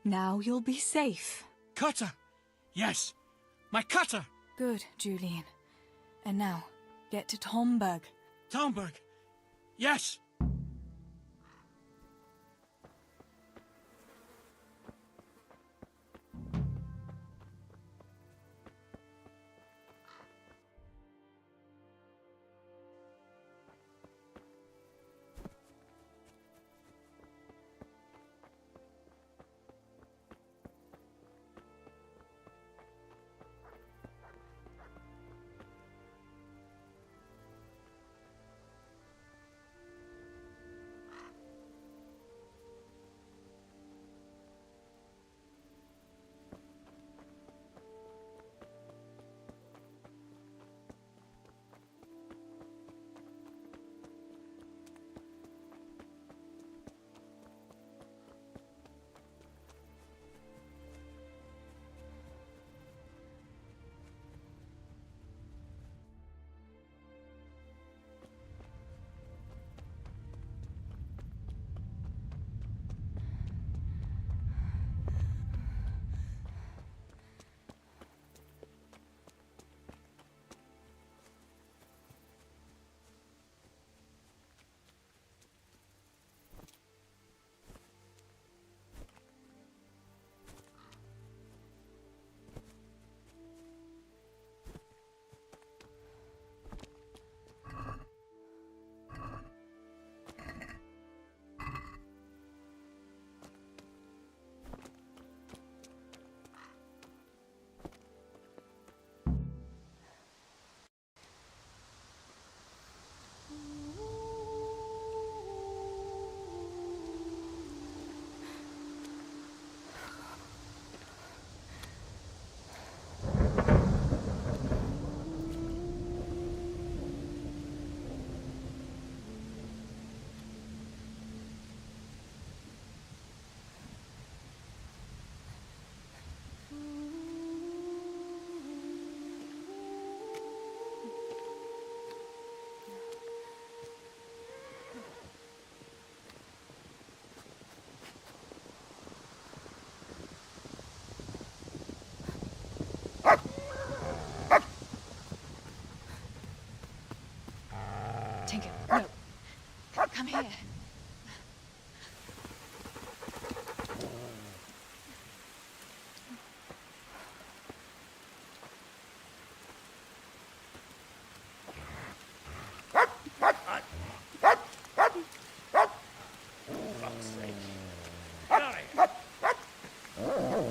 Now you'll be safe. Cutter! Yes! My cutter! Good, Julian. And now, get to Tomberg. Tomberg! Yes! Tinker, no. Come here.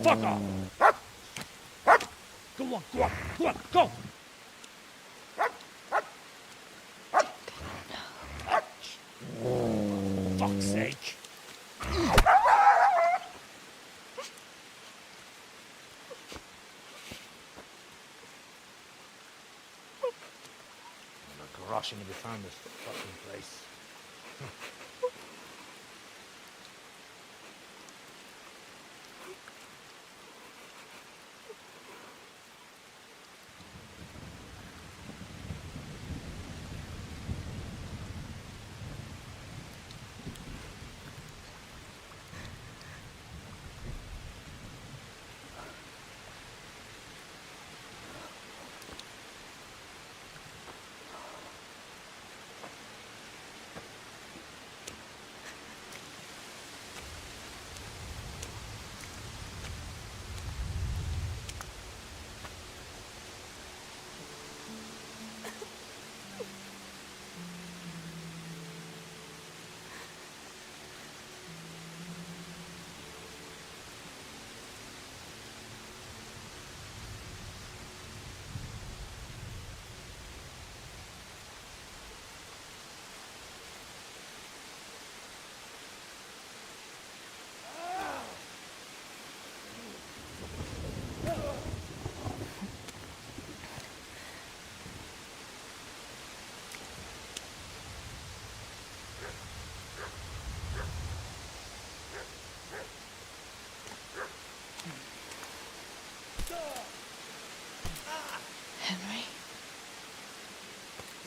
Fuck off! Go on, go on, go on, go! Fuck's sake! Gosh, I never found this fucking place.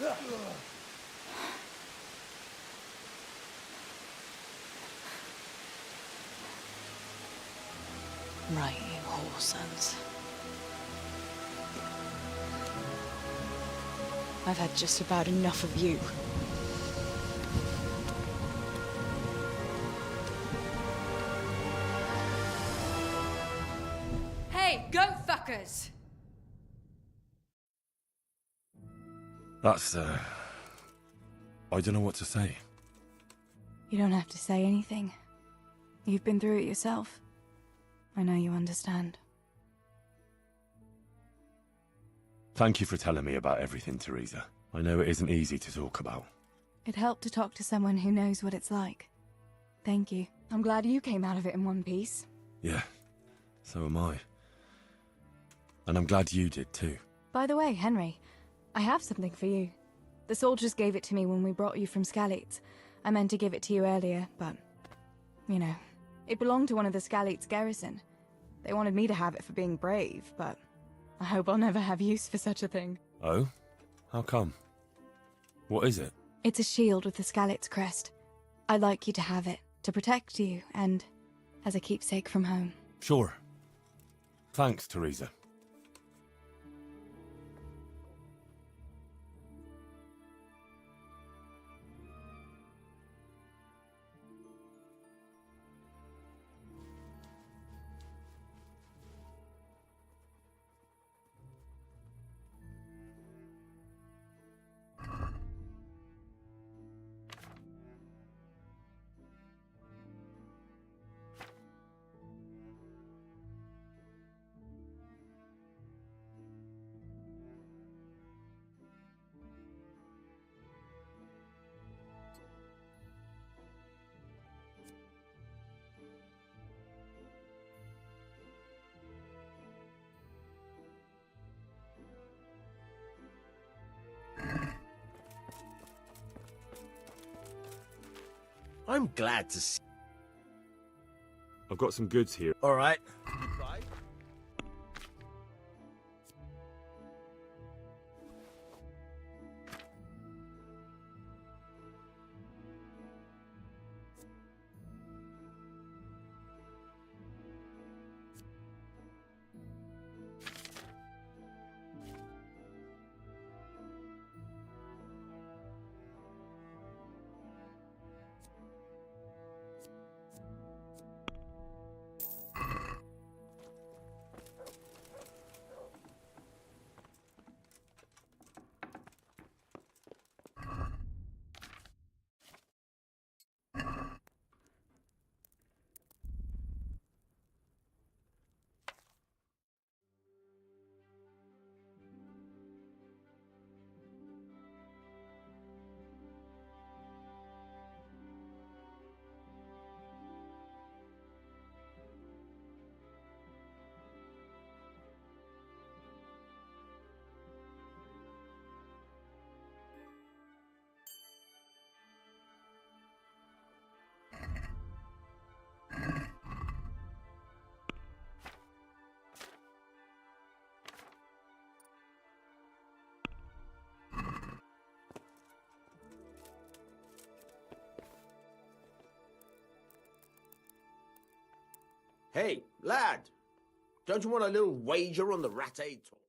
Right, you whore sons. I've had just about enough of you. Hey, goat fuckers! That's, I don't know what to say. You don't have to say anything. You've been through it yourself. I know you understand. Thank you for telling me about everything, Teresa. I know it isn't easy to talk about. It helped to talk to someone who knows what it's like. Thank you. I'm glad you came out of it in one piece. Yeah, so am I. And I'm glad you did too. By the way, Henry, I have something for you. The soldiers gave it to me when we brought you from Skalitz. I meant to give it to you earlier, but, you know, it belonged to one of the Skalitz garrison. They wanted me to have it for being brave, but I hope I'll never have use for such a thing. Oh? How come? What is it? It's a shield with the Skalitz crest. I'd like you to have it, to protect you, and as a keepsake from home. Sure. Thanks, Teresa. I'm glad to see. I've got some goods here. All right. Hey, lad, don't you want a little wager on the Rattay talk?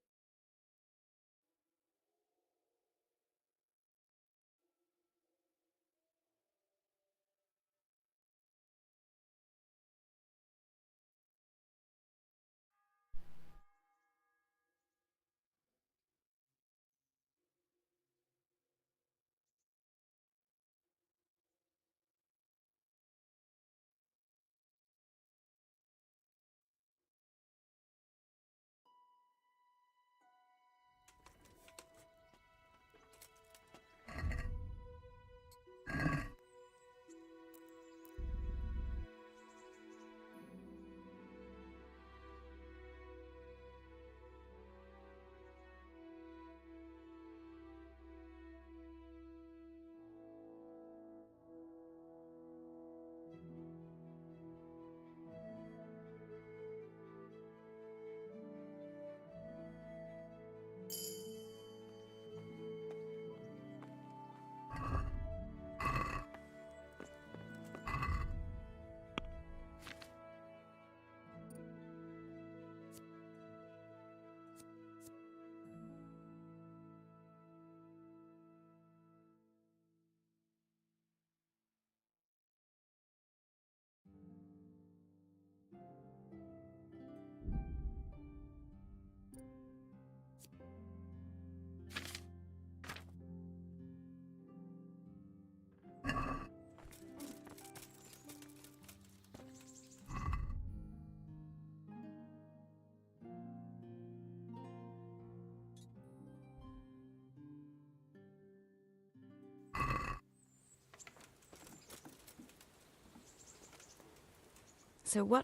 So what...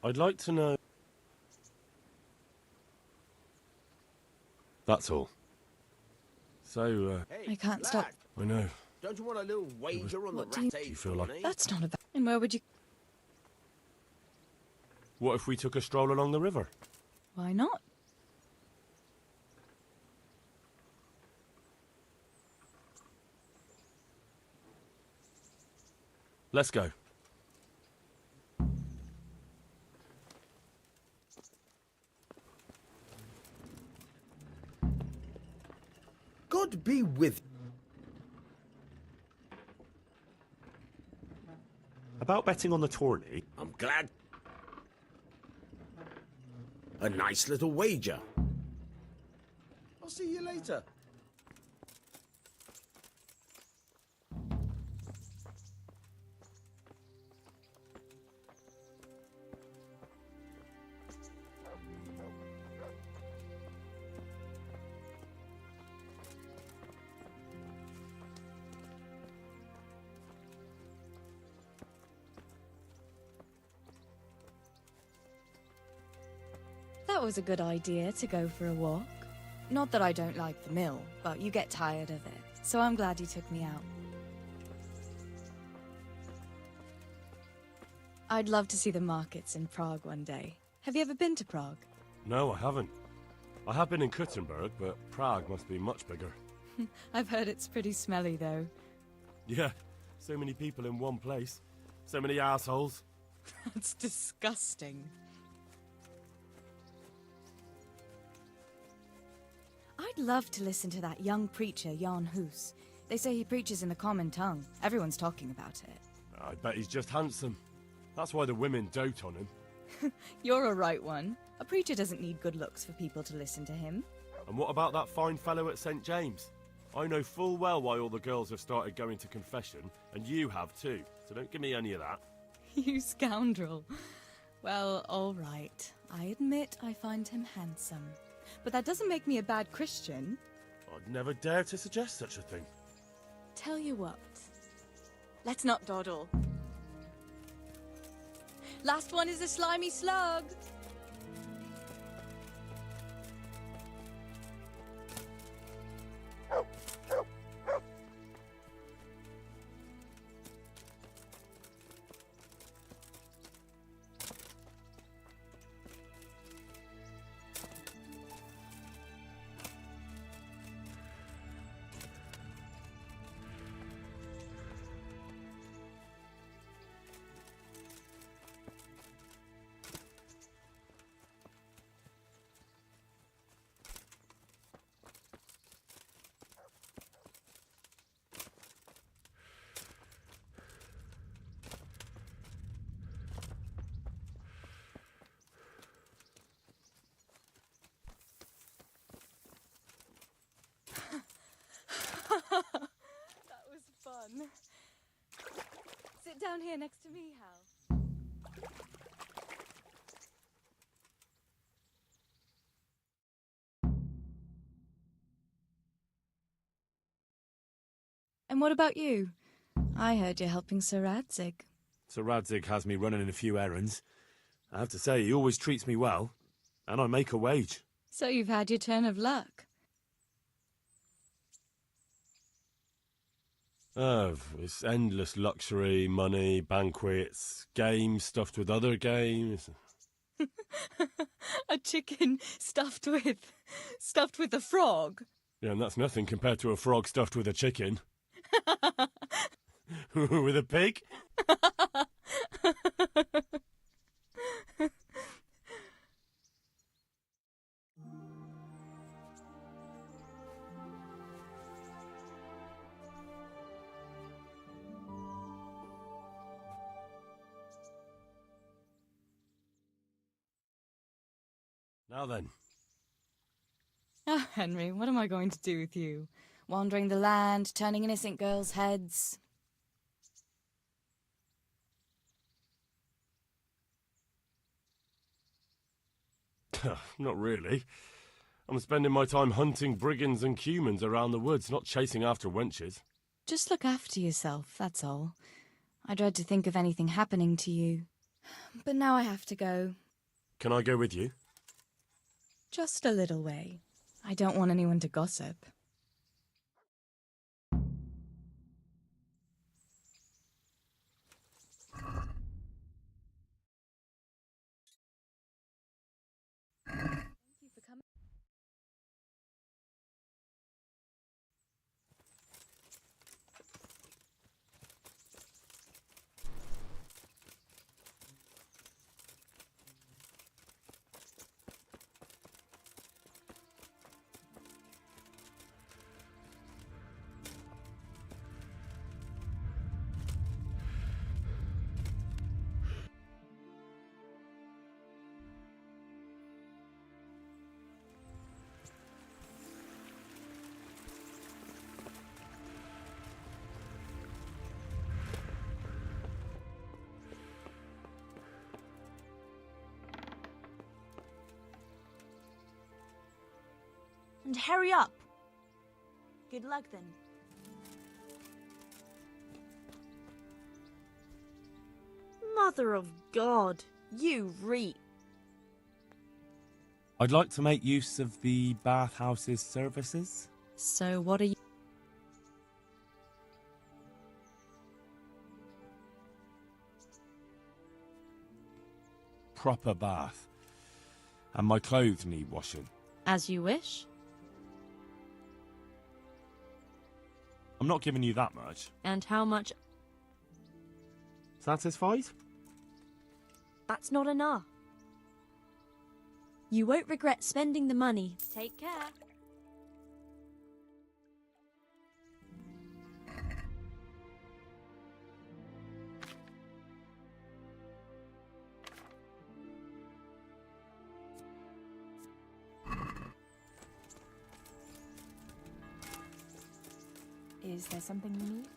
I'd like to know... That's all. So, I can't stop. I know. Don't you want a little wager on the What do you- rat aid? Do you feel like... That's not a bad... And where would you... What if we took a stroll along the river? Why not? Let's go. God be with... About betting on the tourney? I'm glad. A nice little wager. I'll see you later. That was a good idea to go for a walk. Not that I don't like the mill, but you get tired of it, so I'm glad you took me out. I'd love to see the markets in Prague one day. Have you ever been to Prague? No, I haven't. I have been in Kuttenberg, but Prague must be much bigger. I've heard it's pretty smelly, though. Yeah, so many people in one place. So many assholes. That's disgusting. I'd love to listen to that young preacher, Jan Hus. They say he preaches in the common tongue. Everyone's talking about it. I bet he's just handsome. That's why the women dote on him. You're a right one. A preacher doesn't need good looks for people to listen to him. And what about that fine fellow at St. James? I know full well why all the girls have started going to confession, and you have too, so don't give me any of that. You scoundrel. Well, all right. I admit I find him handsome. But that doesn't make me a bad Christian. I'd never dare to suggest such a thing. Tell you what. Let's not dawdle. Last one is a slimy slug. That was fun. Sit down here next to me, Hal. And what about you? I heard you're helping Sir Radzig. Sir Radzig has me running in a few errands. I have to say, he always treats me well, and I make a wage. So you've had your turn of luck. It's endless luxury, money, banquets, games stuffed with other games. A chicken stuffed with a frog. Yeah, and that's nothing compared to a frog stuffed with a chicken. With a pig? Now then. Oh, Henry, what am I going to do with you? Wandering the land, turning innocent girls' heads. Not really. I'm spending my time hunting brigands and cumans around the woods, not chasing after wenches. Just look after yourself, that's all. I dread to think of anything happening to you. But now I have to go. Can I go with you? Just a little way. I don't want anyone to gossip. And hurry up. Good luck then. Mother of God, you reek. I'd like to make use of the bathhouse's services. So what are you... Proper bath. And my clothes need washing. As you wish. I'm not giving you that much. And how much... Satisfied? That's not enough. You won't regret spending the money. Take care. Is there something you need?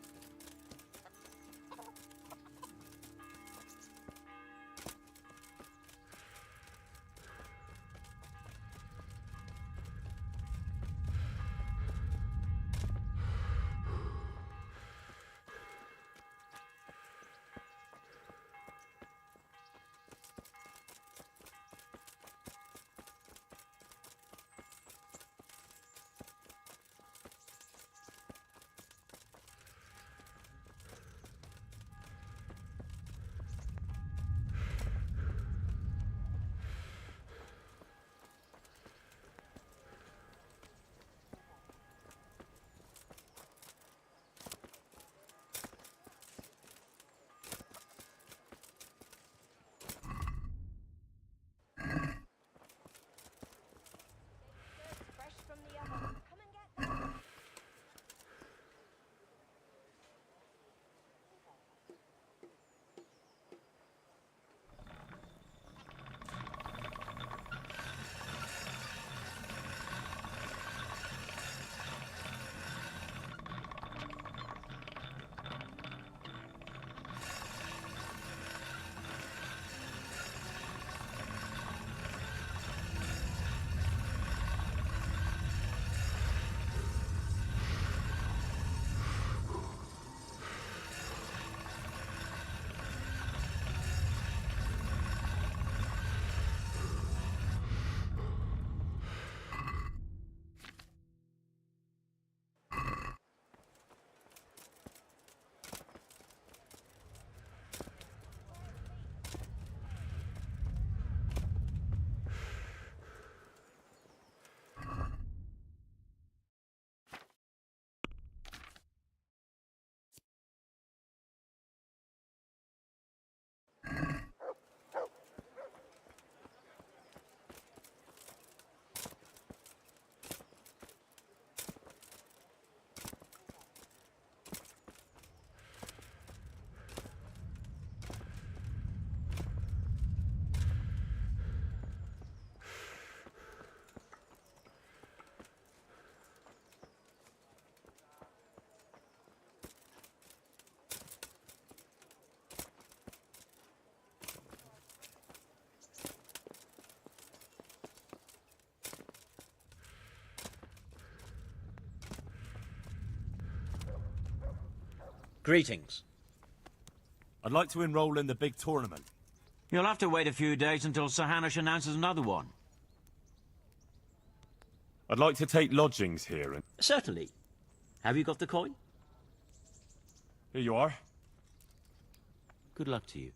Greetings. I'd like to enroll in the big tournament. You'll have to wait a few days until Sir Hanush announces another one. I'd like to take lodgings here and... Certainly. Have you got the coin? Here you are. Good luck to you.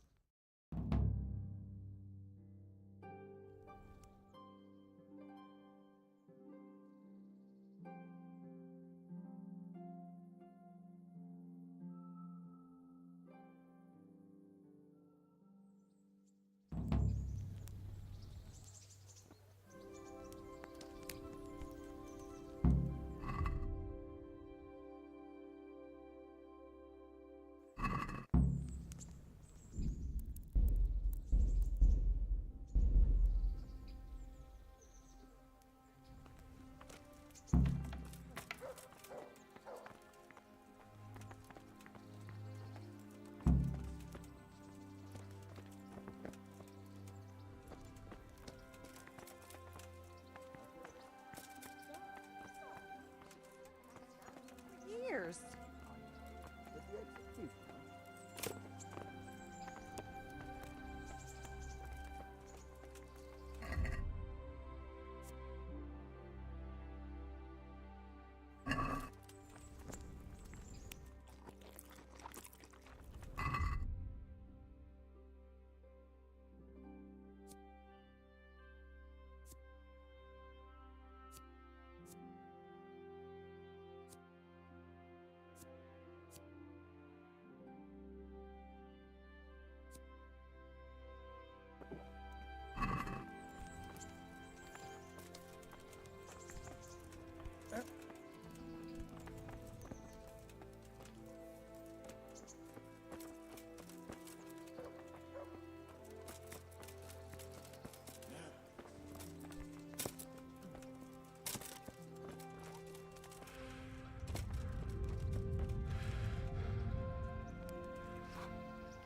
Years.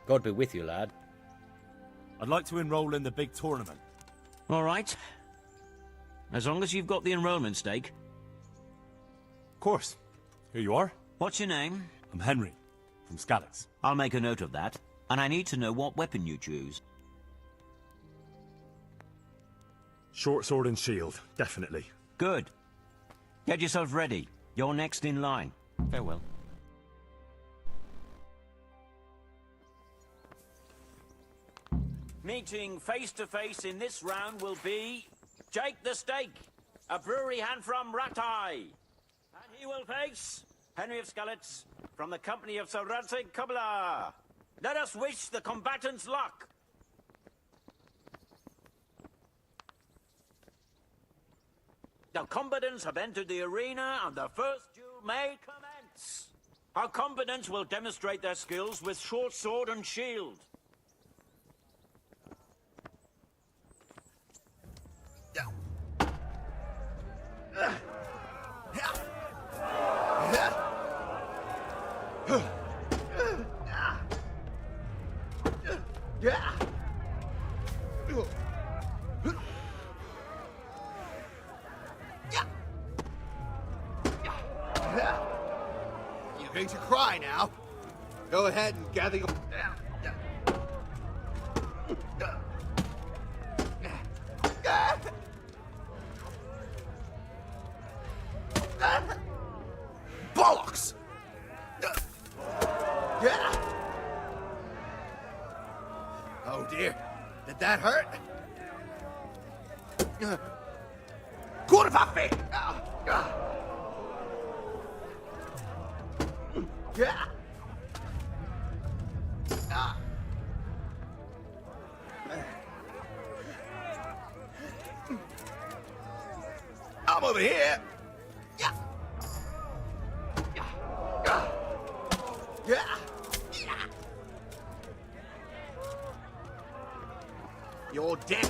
God be with you, lad. I'd like to enroll in the big tournament. All right. As long as you've got the enrollment stake. Of course. Here you are. What's your name? I'm Henry, from Skalitz. I'll make a note of that. And I need to know what weapon you choose. Short sword and shield, definitely. Good. Get yourself ready. You're next in line. Farewell. Meeting face to face in this round will be Jake the Stake, a brewery hand from Ratai. And he will face Henry of Skalitz from the company of Sir Radzig Kubla. Let us wish the combatants luck. The combatants have entered the arena and the first duel may commence. Our combatants will demonstrate their skills with short sword and shield. You're going to cry now. Go ahead and gather your... Bollocks! Oh dear, did that hurt? Quarter puffy! I'm over here. You're dead.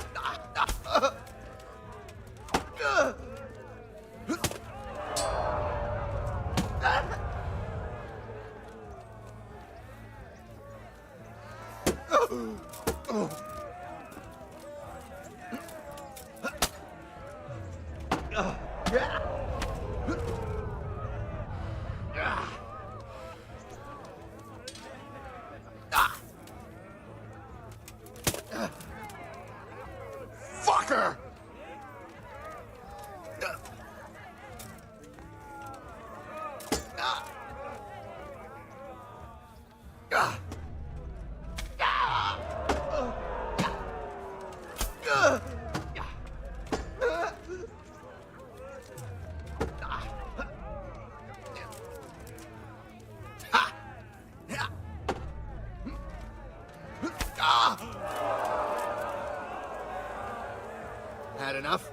Had enough?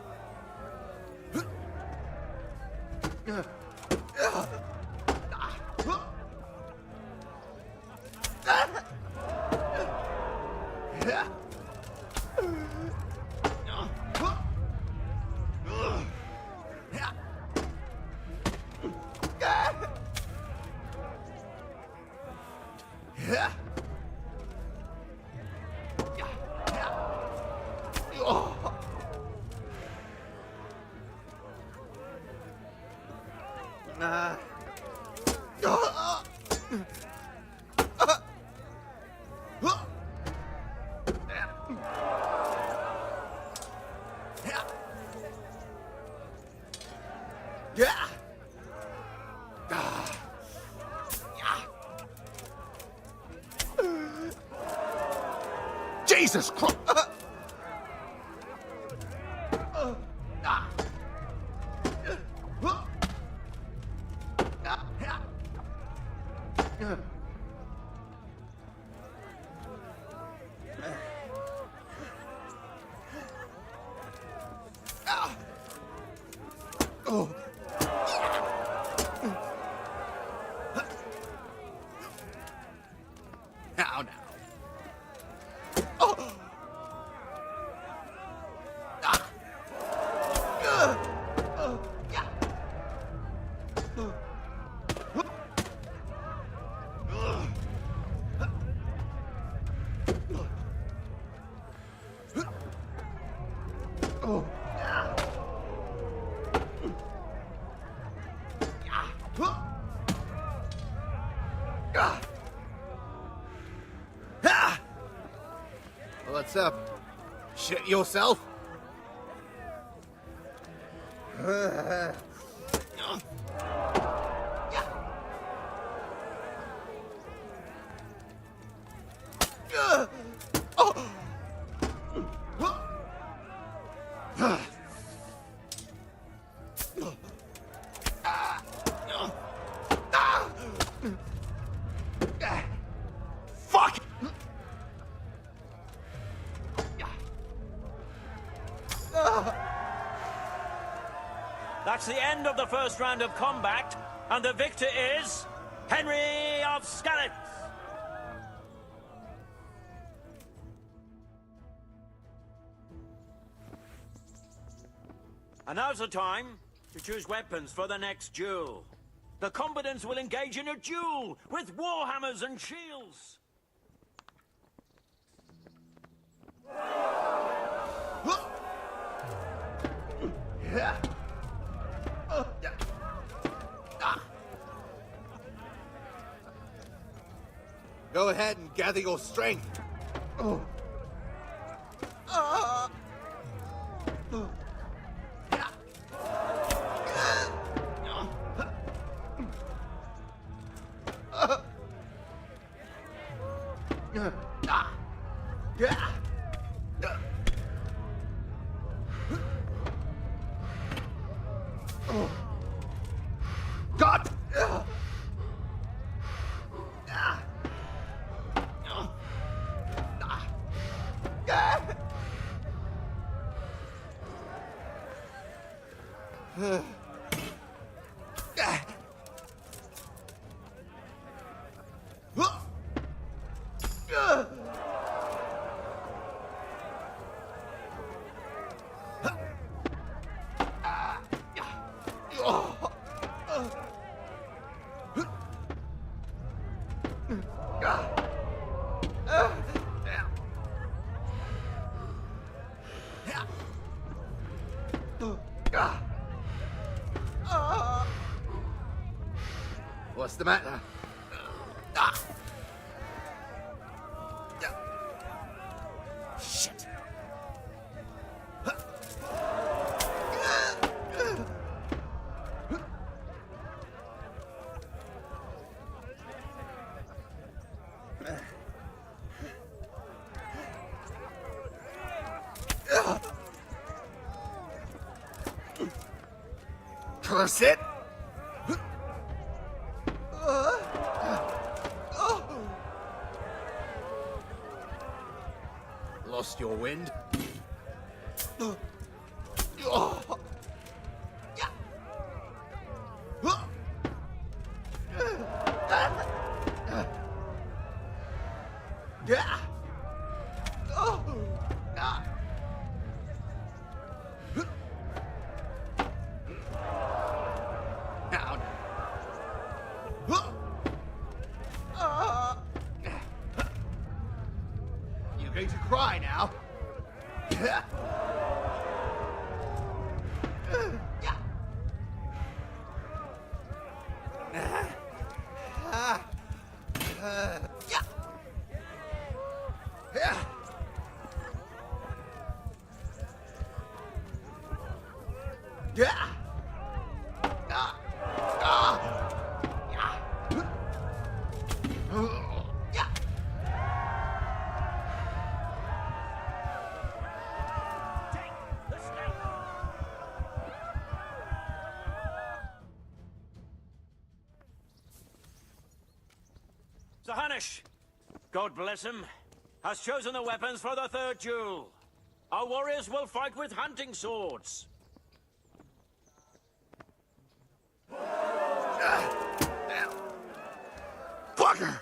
Jesus Christ! Now, now. What's up? Shit yourself? Fuck! That's the end of the first round of combat, and the victor is Henry of Skalitz. And now's the time to choose weapons for the next duel. The combatants will engage in a duel with warhammers and shields. Go ahead and gather your strength. God! What's the matter? Shit. That's it. Lost your wind. You're going to cry now. Sir Hanish, God bless him, has chosen the weapons for the third duel. Our warriors will fight with hunting swords. Fucker!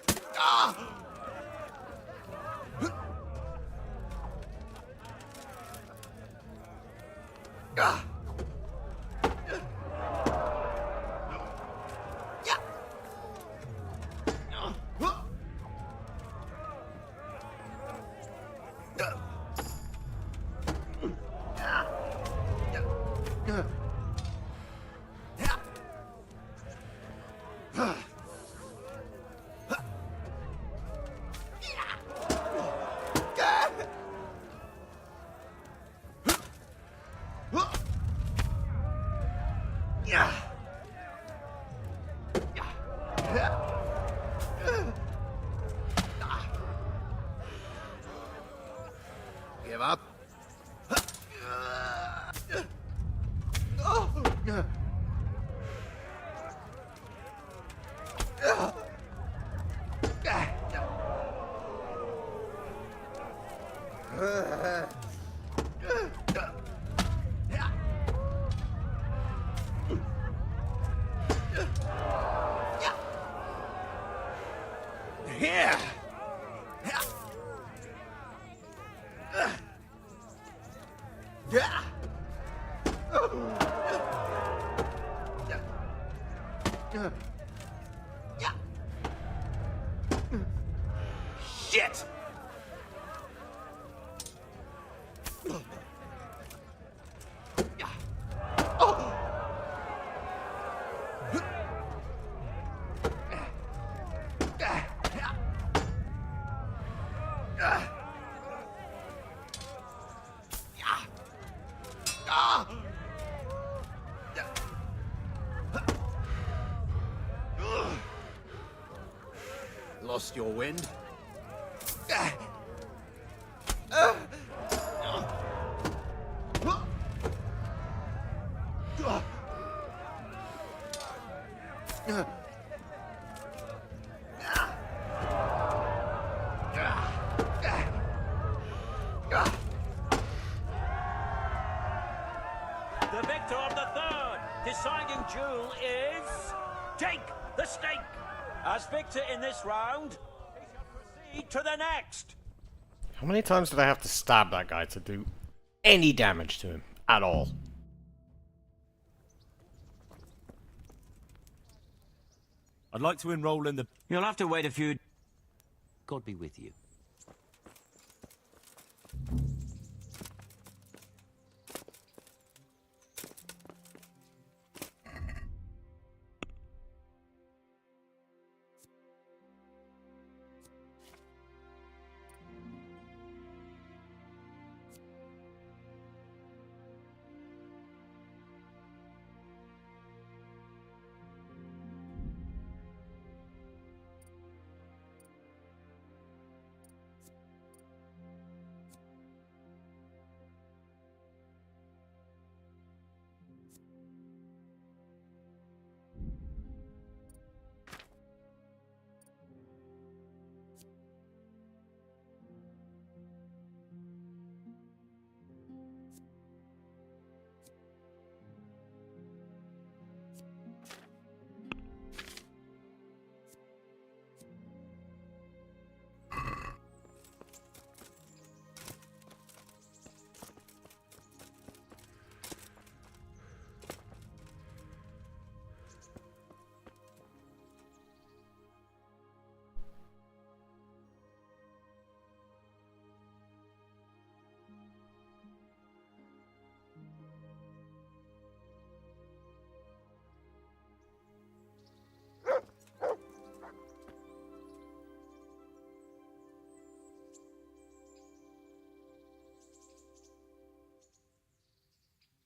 Give up. Here. Shit! Lost your wind? The victor of the third deciding duel is Jake the Snake. As victor in this round, he shall proceed to the next. How many times did I have to stab that guy to do any damage to him at all? I'd like to enroll in the... You'll have to wait a few... God be with you.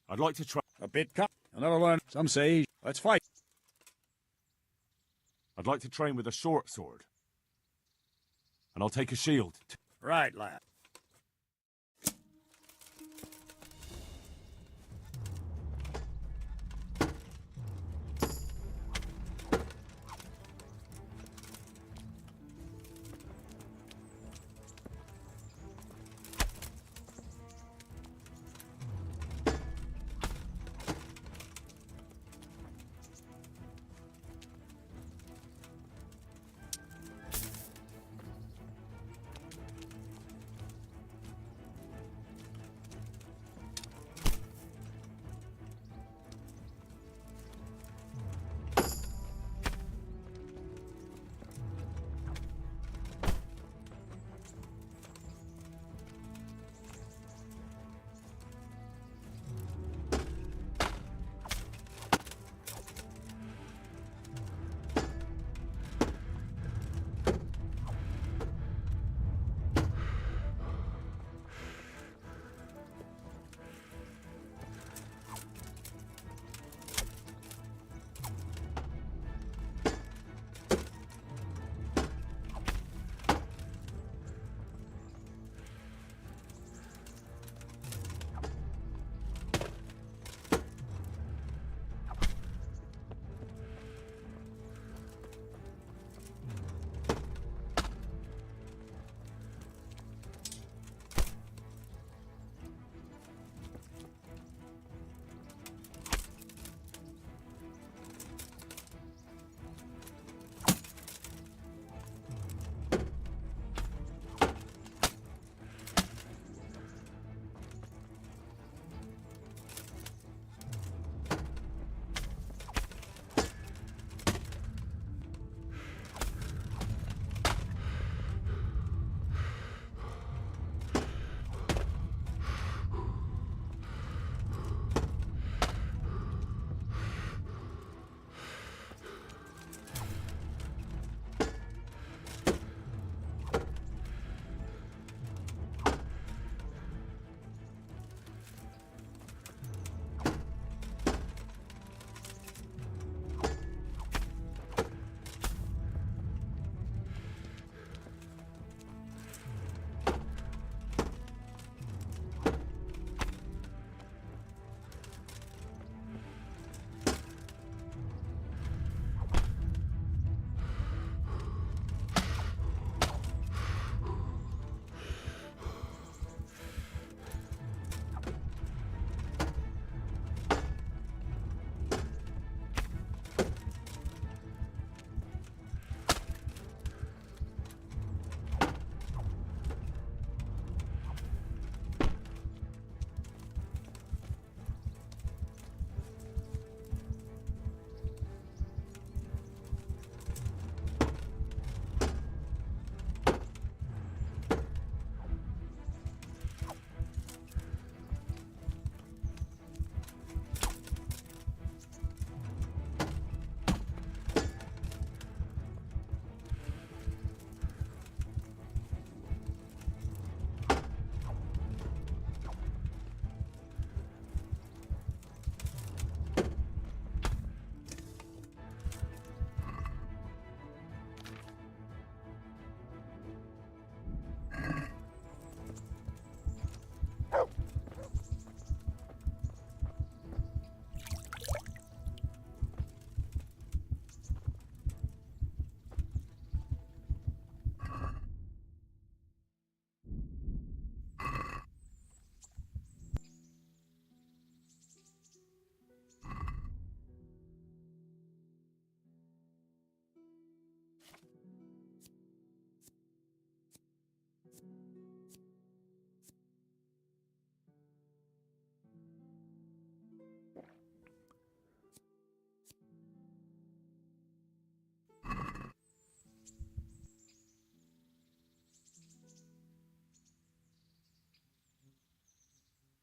I'd like to try... A bit cut. Another one. Some say, let's fight. I'd like to train with a short sword. And I'll take a shield. Right, lad.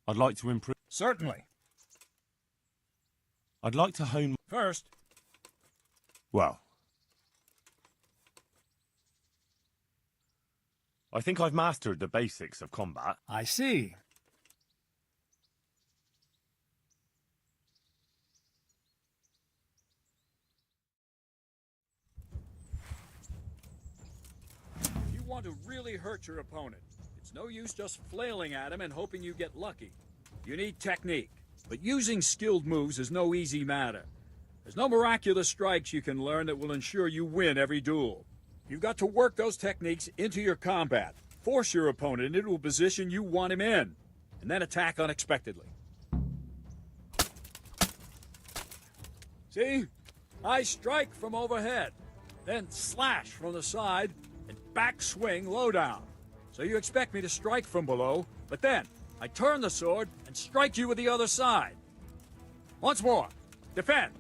I'd like to improve... Certainly. I'd like to hone... First. Well. I think I've mastered the basics of combat. I see. want to really hurt your opponent, it's no use just flailing at him and hoping you get lucky. You need technique, but using skilled moves is no easy matter. There's no miraculous strikes you can learn that will ensure you win every duel. You've got to work those techniques into your combat, force your opponent into a position you want him in, and then attack unexpectedly. See? I strike from overhead, then slash from the side, and back swing low down. So you expect me to strike from below, but then I turn the sword and strike you with the other side. Once more. Defend.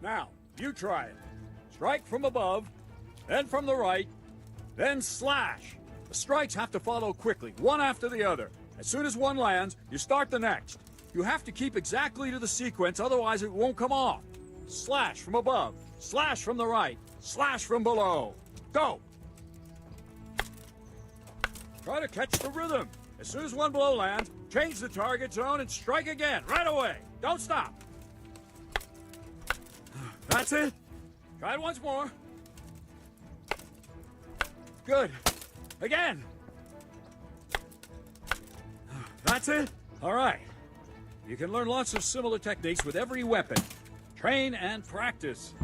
Now, you try it. Strike from above, then from the right, then slash. The strikes have to follow quickly, one after the other. As soon as one lands, you start the next. You have to keep exactly to the sequence, otherwise it won't come off. Slash from above, slash from the right, slash from below. Go! Try to catch the rhythm. As soon as one blow lands, change the target zone and strike again, right away. Don't stop. That's it. Try it once more. Good. Again. That's it. All right. You can learn lots of similar techniques with every weapon. Train and practice.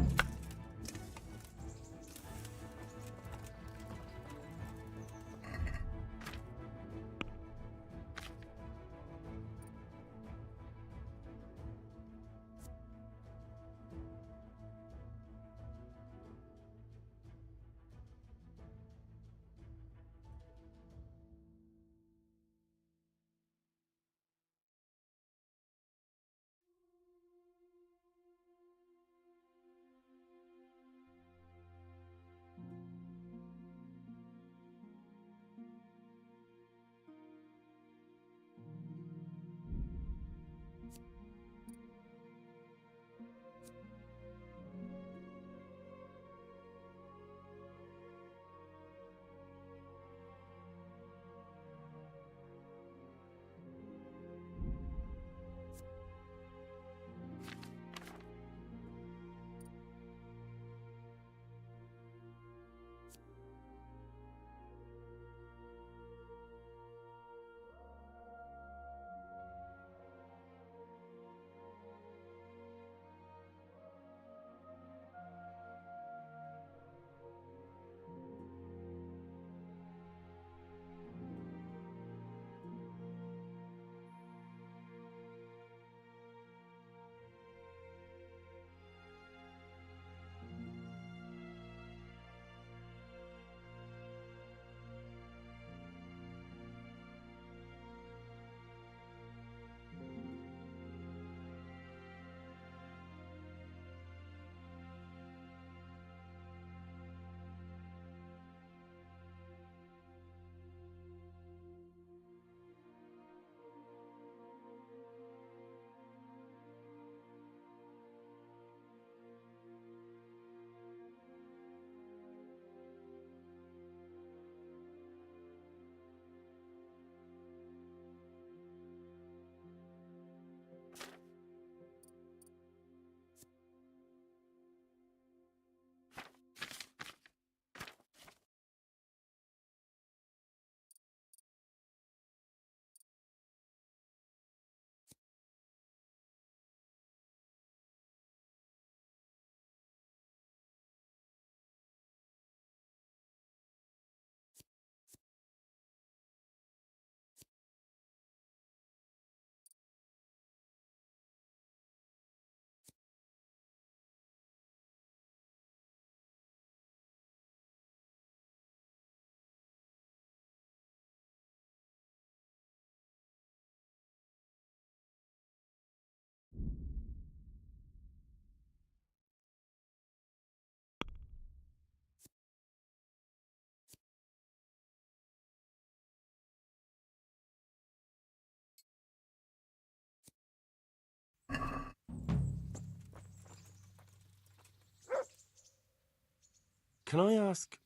Can I ask?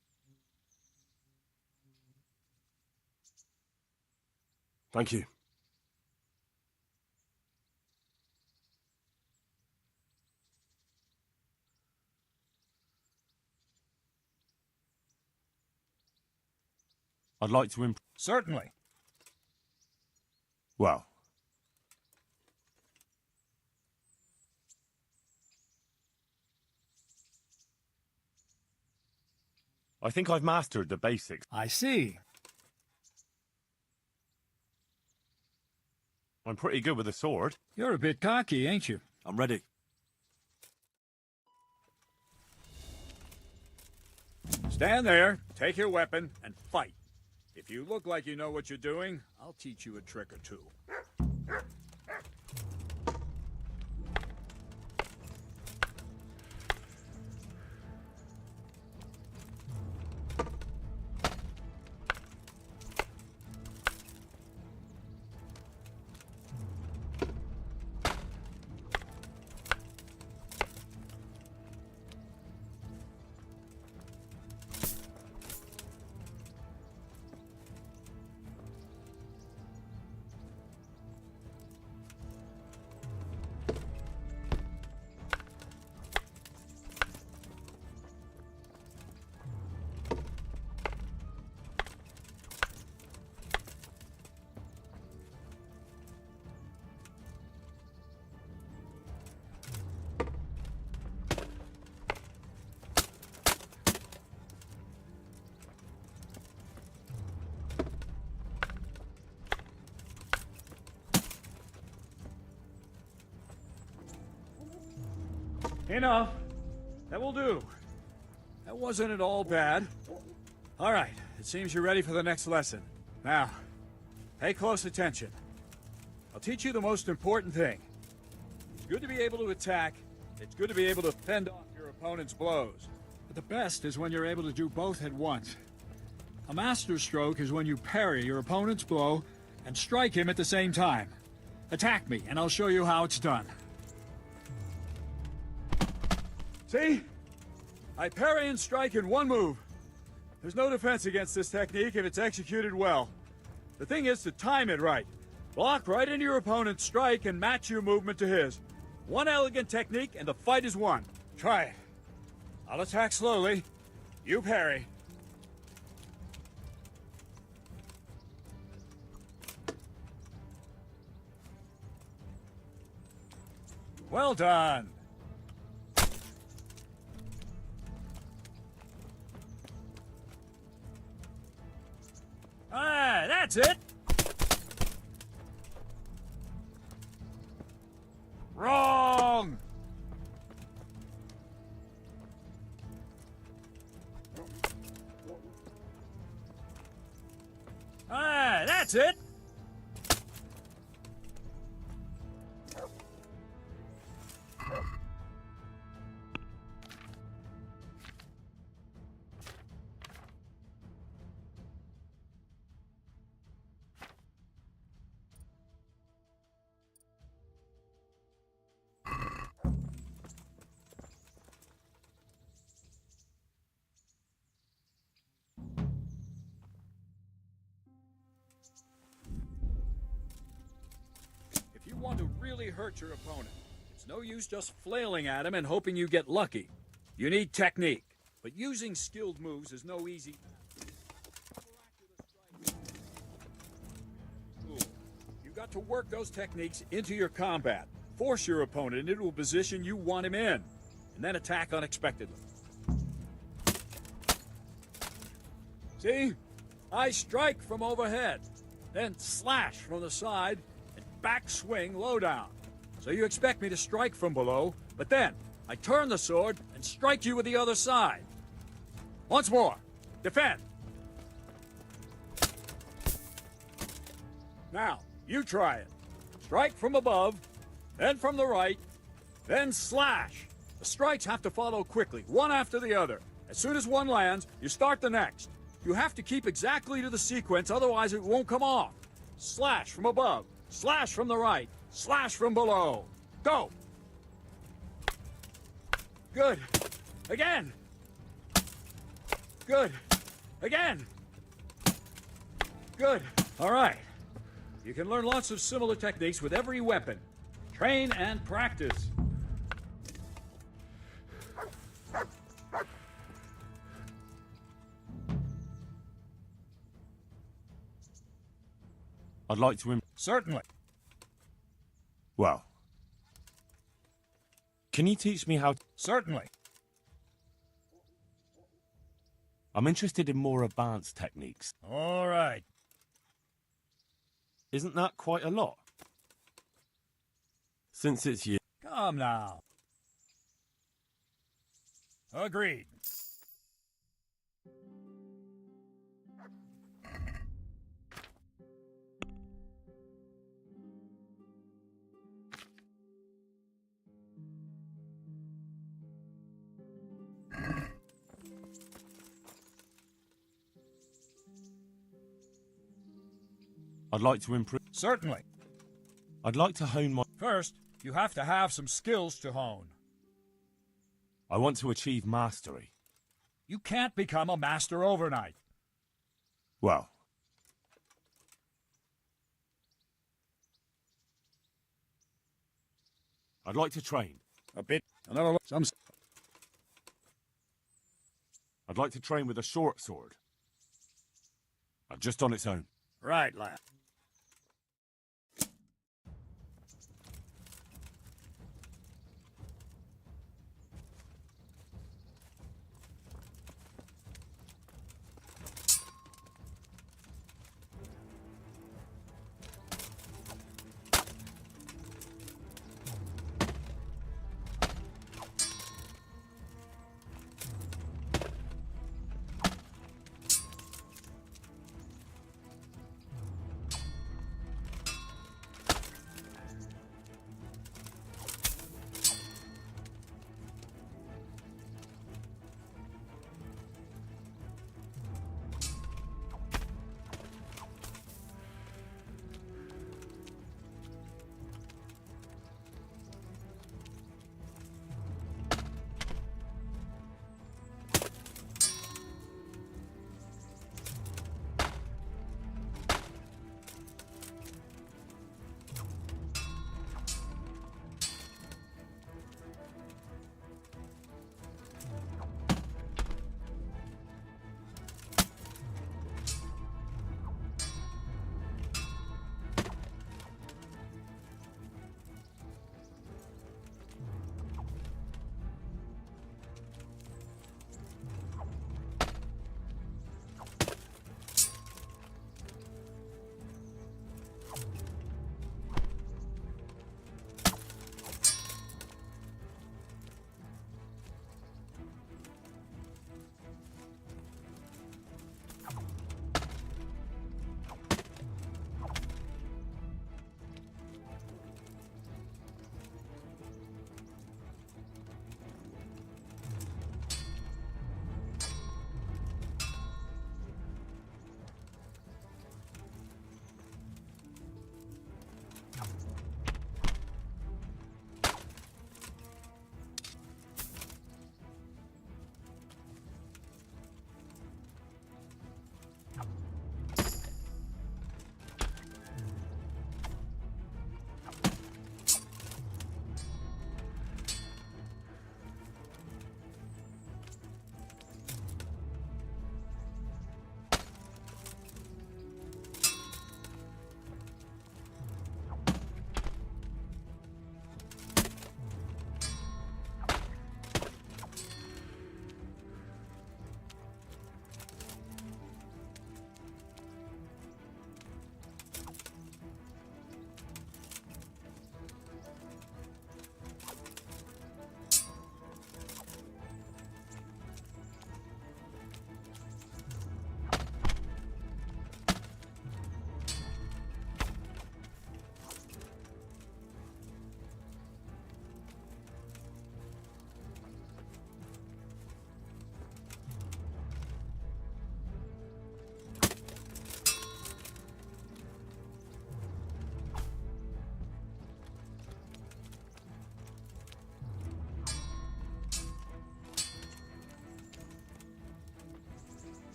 Thank you. I'd like to Certainly. Well, I think I've mastered the basics. I see. I'm pretty good with a sword. You're a bit cocky, ain't you? I'm ready. Stand there, take your weapon, and fight. If you look like you know what you're doing, I'll teach you a trick or two. Enough. That will do. That wasn't at all bad. All right, it seems you're ready for the next lesson. Now, pay close attention. I'll teach you the most important thing. It's good to be able to attack. It's good to be able to fend off your opponent's blows. But the best is when you're able to do both at once. A master stroke is when you parry your opponent's blow and strike him at the same time. Attack me, and I'll show you how it's done. See? I parry and strike in one move. There's no defense against this technique if it's executed well. The thing is to time it right. Block right into your opponent's strike and match your movement to his. One elegant technique and the fight is won. Try it. I'll attack slowly. You parry. Well done. Ah, that's it. Wrong. Ah, that's it. If you want to really hurt your opponent, it's no use just flailing at him and hoping you get lucky. You need technique, but using skilled moves is no easy. You got to work those techniques into your combat. Force your opponent into a position you want him in, and then attack unexpectedly. See? I strike from overhead, then slash from the side, and back swing low down. So you expect me to strike from below, but then I turn the sword and strike you with the other side. Once more. Defend. Now, you try it. Strike from above, then from the right, then slash. The strikes have to follow quickly, one after the other. As soon as one lands, you start the next. You have to keep exactly to the sequence, otherwise it won't come off. Slash from above, slash from the right, slash from below. Go! Good. Again. Good. Again. Good. All right. You can learn lots of similar techniques with every weapon. Train and practice. I'd like to Certainly. Well, can you teach me how to... Certainly. I'm interested in more advanced techniques. All right. Isn't that quite a lot? Since it's you. Come now. Agreed. I'd like to improve... Certainly. I'd like to hone my... First, you have to have some skills to hone. I want to achieve mastery. You can't become a master overnight. Well... I'd like to train. A bit. Another... Some... I'd like to train with a short sword. Just on its own. Right, lad.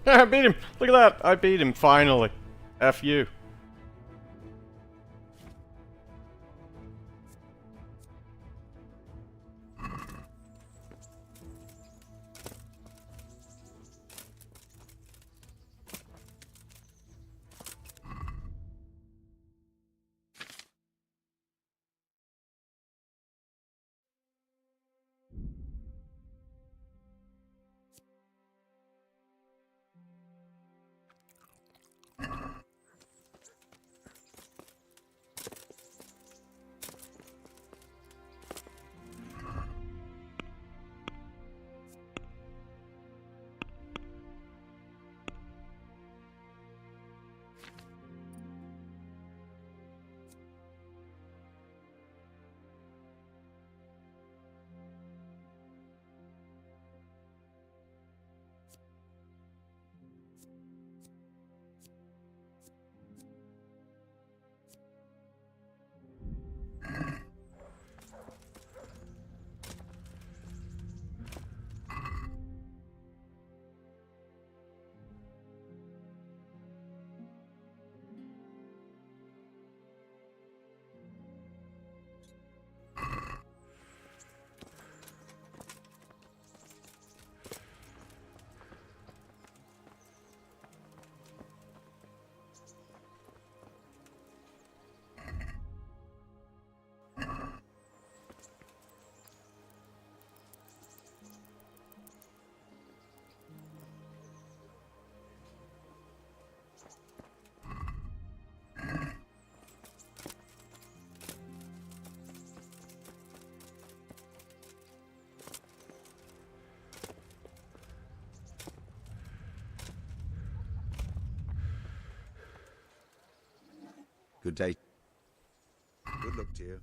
I beat him. Look at that. I beat him finally. F you. Good day. Good luck to you.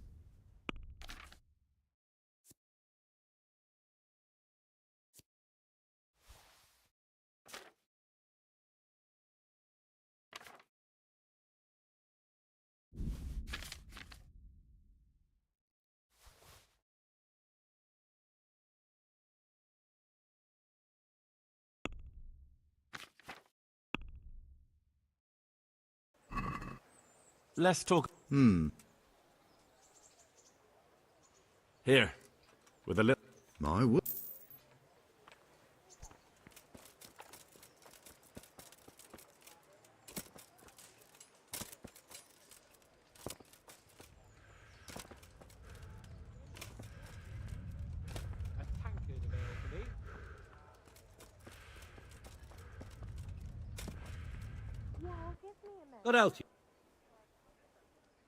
Let's talk. Here, with a little. My word. What else?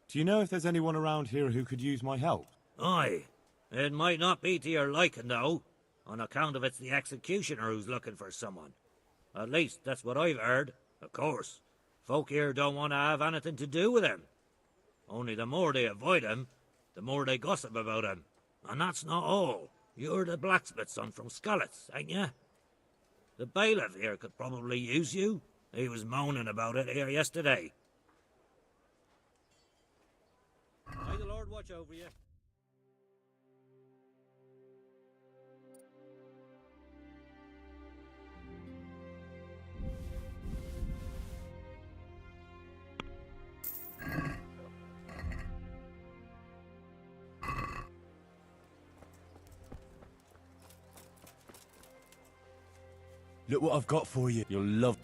Do you know if there's anyone around here who could use my help? Aye. It might not be to your liking, though, on account of it's the executioner who's looking for someone. At least, that's what I've heard. Of course, folk here don't want to have anything to do with him. Only the more they avoid him, the more they gossip about him. And that's not all. You're the blacksmith's son from Skalitz, ain't you? The bailiff here could probably use you. He was moaning about it here yesterday. May the Lord watch over you. Look what I've got for you. You'll love.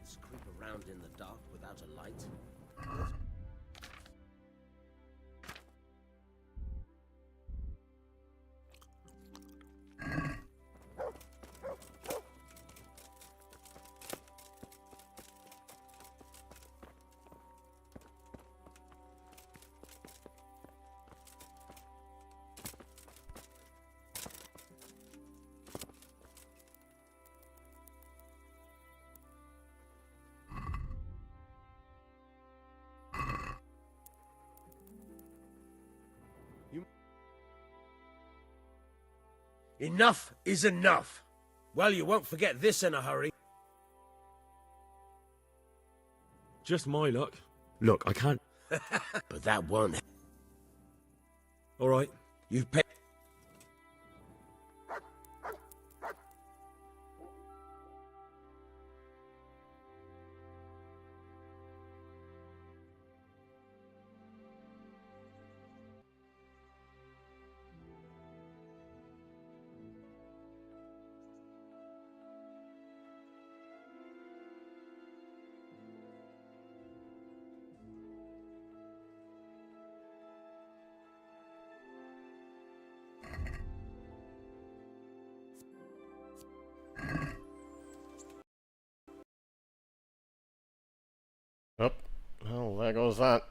dogs creep around in the dark without a light? Enough is enough. Well, you won't forget this in a hurry. Just my luck. Look, I can't... But that won't. All right. You've paid. Oh, well, there goes that.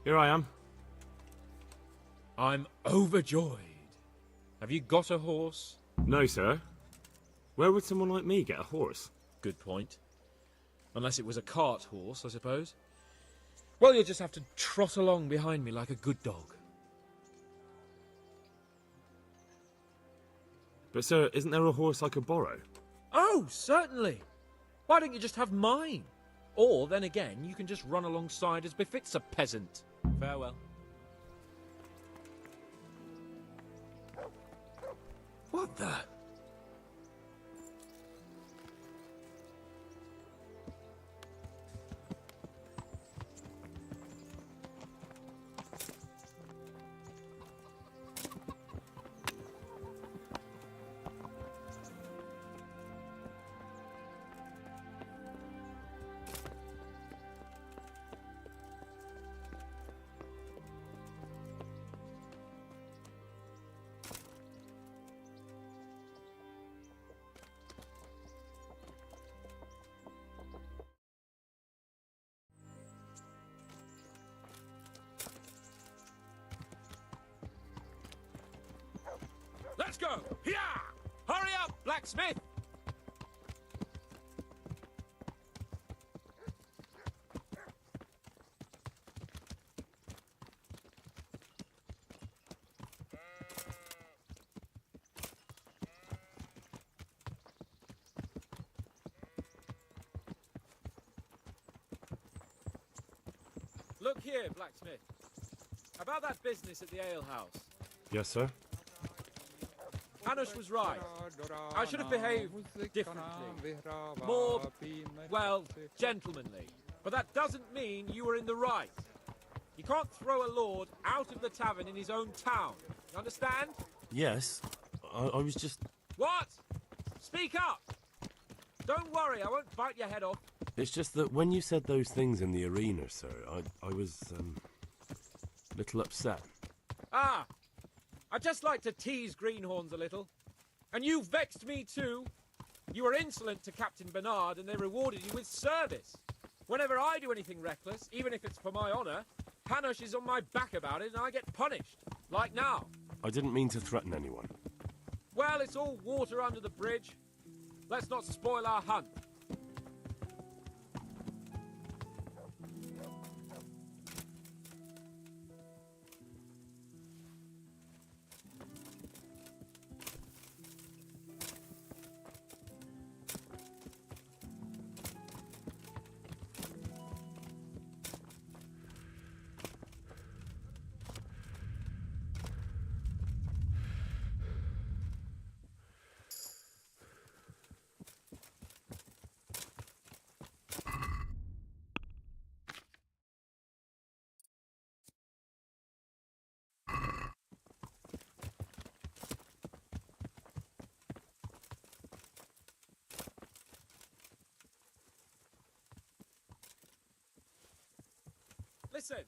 Here I am. I'm overjoyed. Have you got a horse? No, sir. Where would someone like me get a horse? Good point. Unless it was a cart horse, I suppose. Well, you'll just have to trot along behind me like a good dog. But, sir, isn't there a horse I could borrow? Oh, certainly. Why don't you just have mine? Or, then again, you can just run alongside as befits a peasant. Farewell. What the? go! Yeah! Hurry up, blacksmith! Look here, blacksmith. About that business at the alehouse. Yes, sir? Hanush was right. I should have behaved differently. More, well, gentlemanly. But that doesn't mean you were in the right. You can't throw a lord out of the tavern in his own town. You understand? Yes. I was just... What? Speak up! Don't worry, I won't bite your head off. It's just that when you said those things in the arena, sir, I was, a little upset. Ah! I just like to tease greenhorns a little. And you vexed me too. You were insolent to Captain Bernard and they rewarded you with service. Whenever I do anything reckless, even if it's for my honour, Hanush is on my back about it and I get punished. Like now. I didn't mean to threaten anyone. Well, it's all water under the bridge. Let's not spoil our hunt. Listen.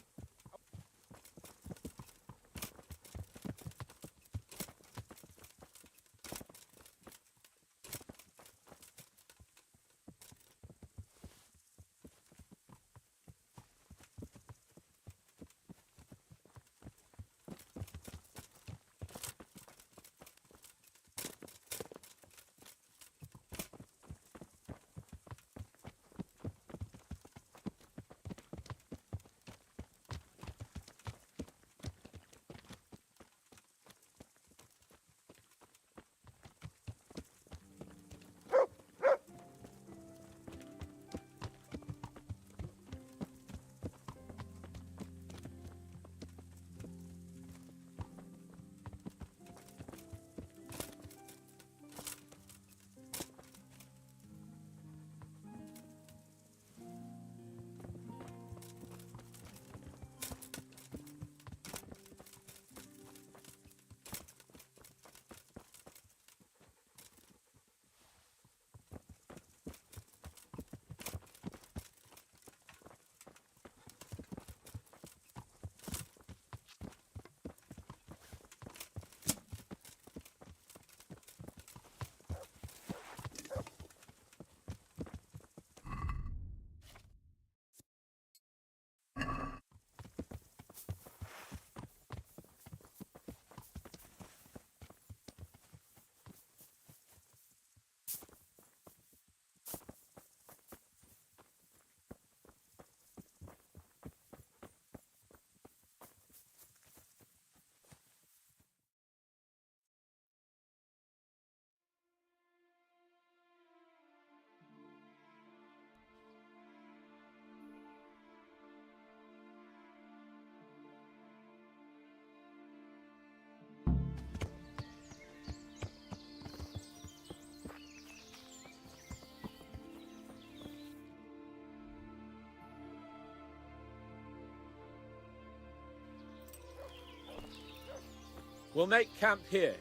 We'll make camp here.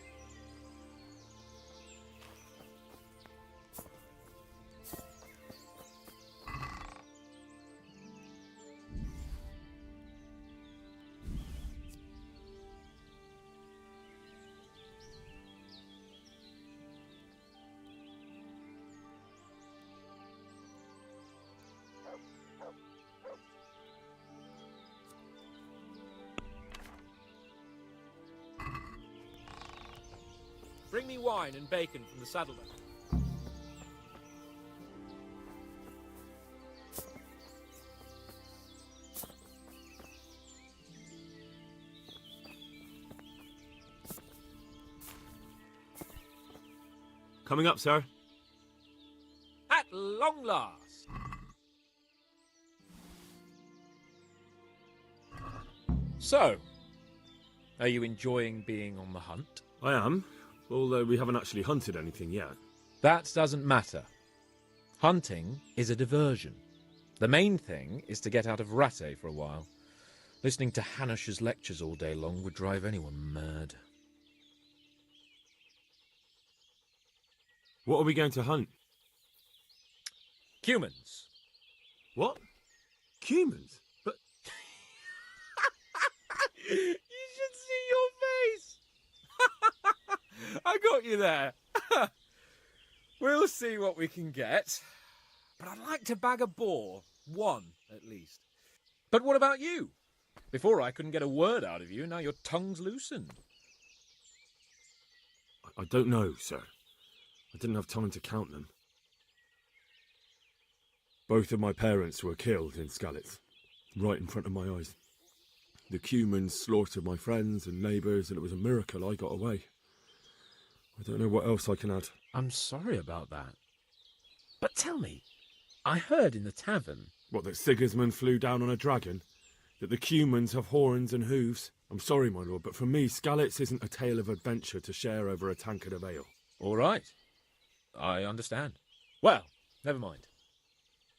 bring me wine and bacon from the saddleback. Coming up, sir. At long last. So, are you enjoying being on the hunt? I am, although we haven't actually hunted anything yet. That doesn't matter. Hunting is a diversion. The main thing is to get out of Rattay for a while. Listening to Hanush's lectures all day long would drive anyone mad. What are we going to hunt? Humans. What? Humans? But... You should see your face! I got you there. We'll see what we can get. But I'd like to bag a boar. One, at least. But what about you? Before I couldn't get a word out of you, now your tongue's loosened. I don't know, sir. I didn't have time to count them. Both of my parents were killed in Skalitz, right in front of my eyes. The Cumans slaughtered my friends and neighbours, and it was a miracle I got away. I don't know what else I can add. I'm sorry about that. But tell me, I heard in the tavern... What, that Sigismund flew down on a dragon? That the Cumans have horns and hooves? I'm sorry, my lord, but for me, Skalitz isn't a tale of adventure to share over a tankard of ale. All right. I understand. Well, never mind.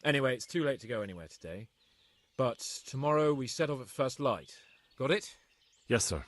Anyway, it's too late to go anywhere today. But tomorrow we set off at first light. Got it? Yes, sir.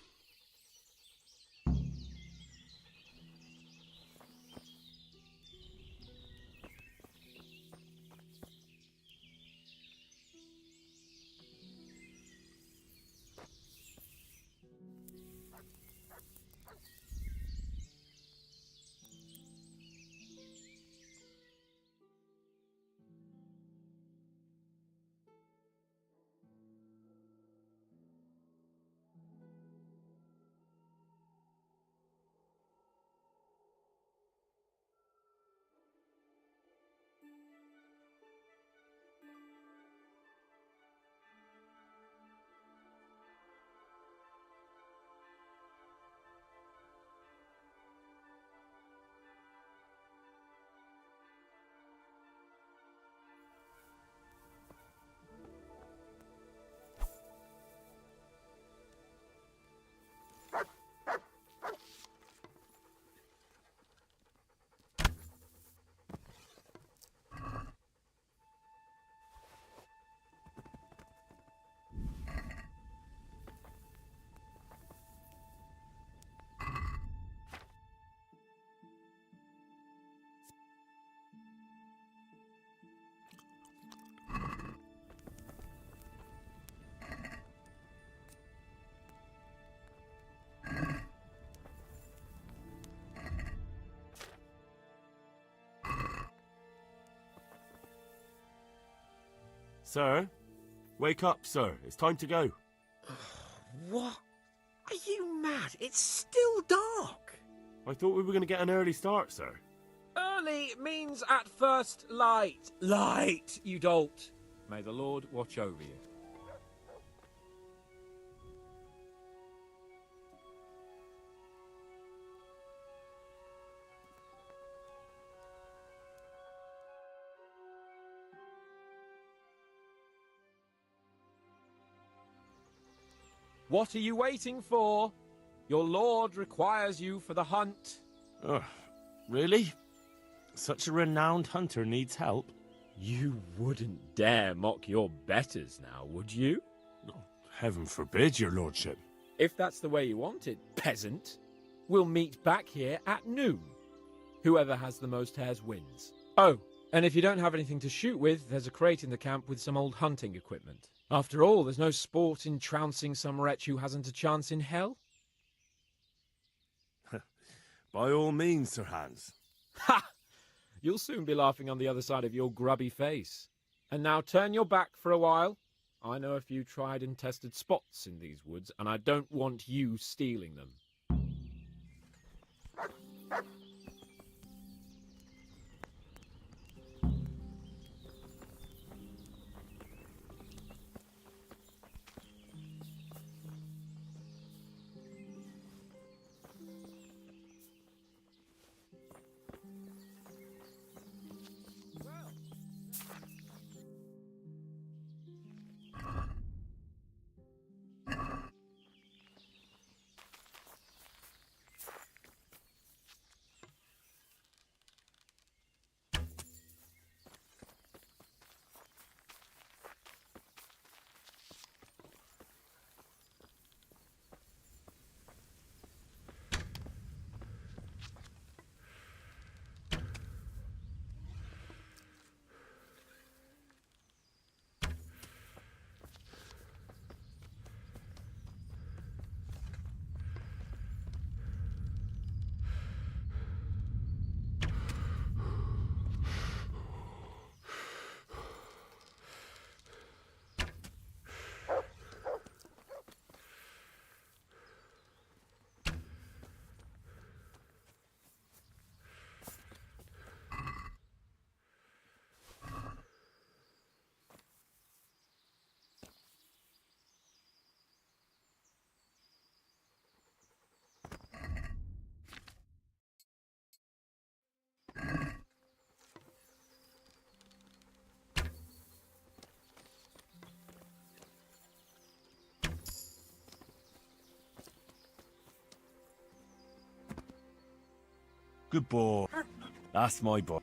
Sir? Wake up, sir. It's time to go. What? Are you mad? It's still dark. I thought we were going to get an early start, sir. Early means at first light. Light, you dolt. May the Lord watch over you. What are you waiting for? Your lord requires you for the hunt. Ugh, really? Such a renowned hunter needs help? You wouldn't dare mock your betters now, would you? Oh, heaven forbid, your lordship. If that's the way you want it, peasant, we'll meet back here at noon. Whoever has the most hares wins. Oh, and if you don't have anything to shoot with, there's a crate in the camp with some old hunting equipment. After all, there's no sport in trouncing some wretch who hasn't a chance in hell. By all means, Sir Hans. Ha! You'll soon be laughing on the other side of your grubby face. And now turn your back for a while. I know a few tried and tested spots in these woods, and I don't want you stealing them. Good boy. That's my boy.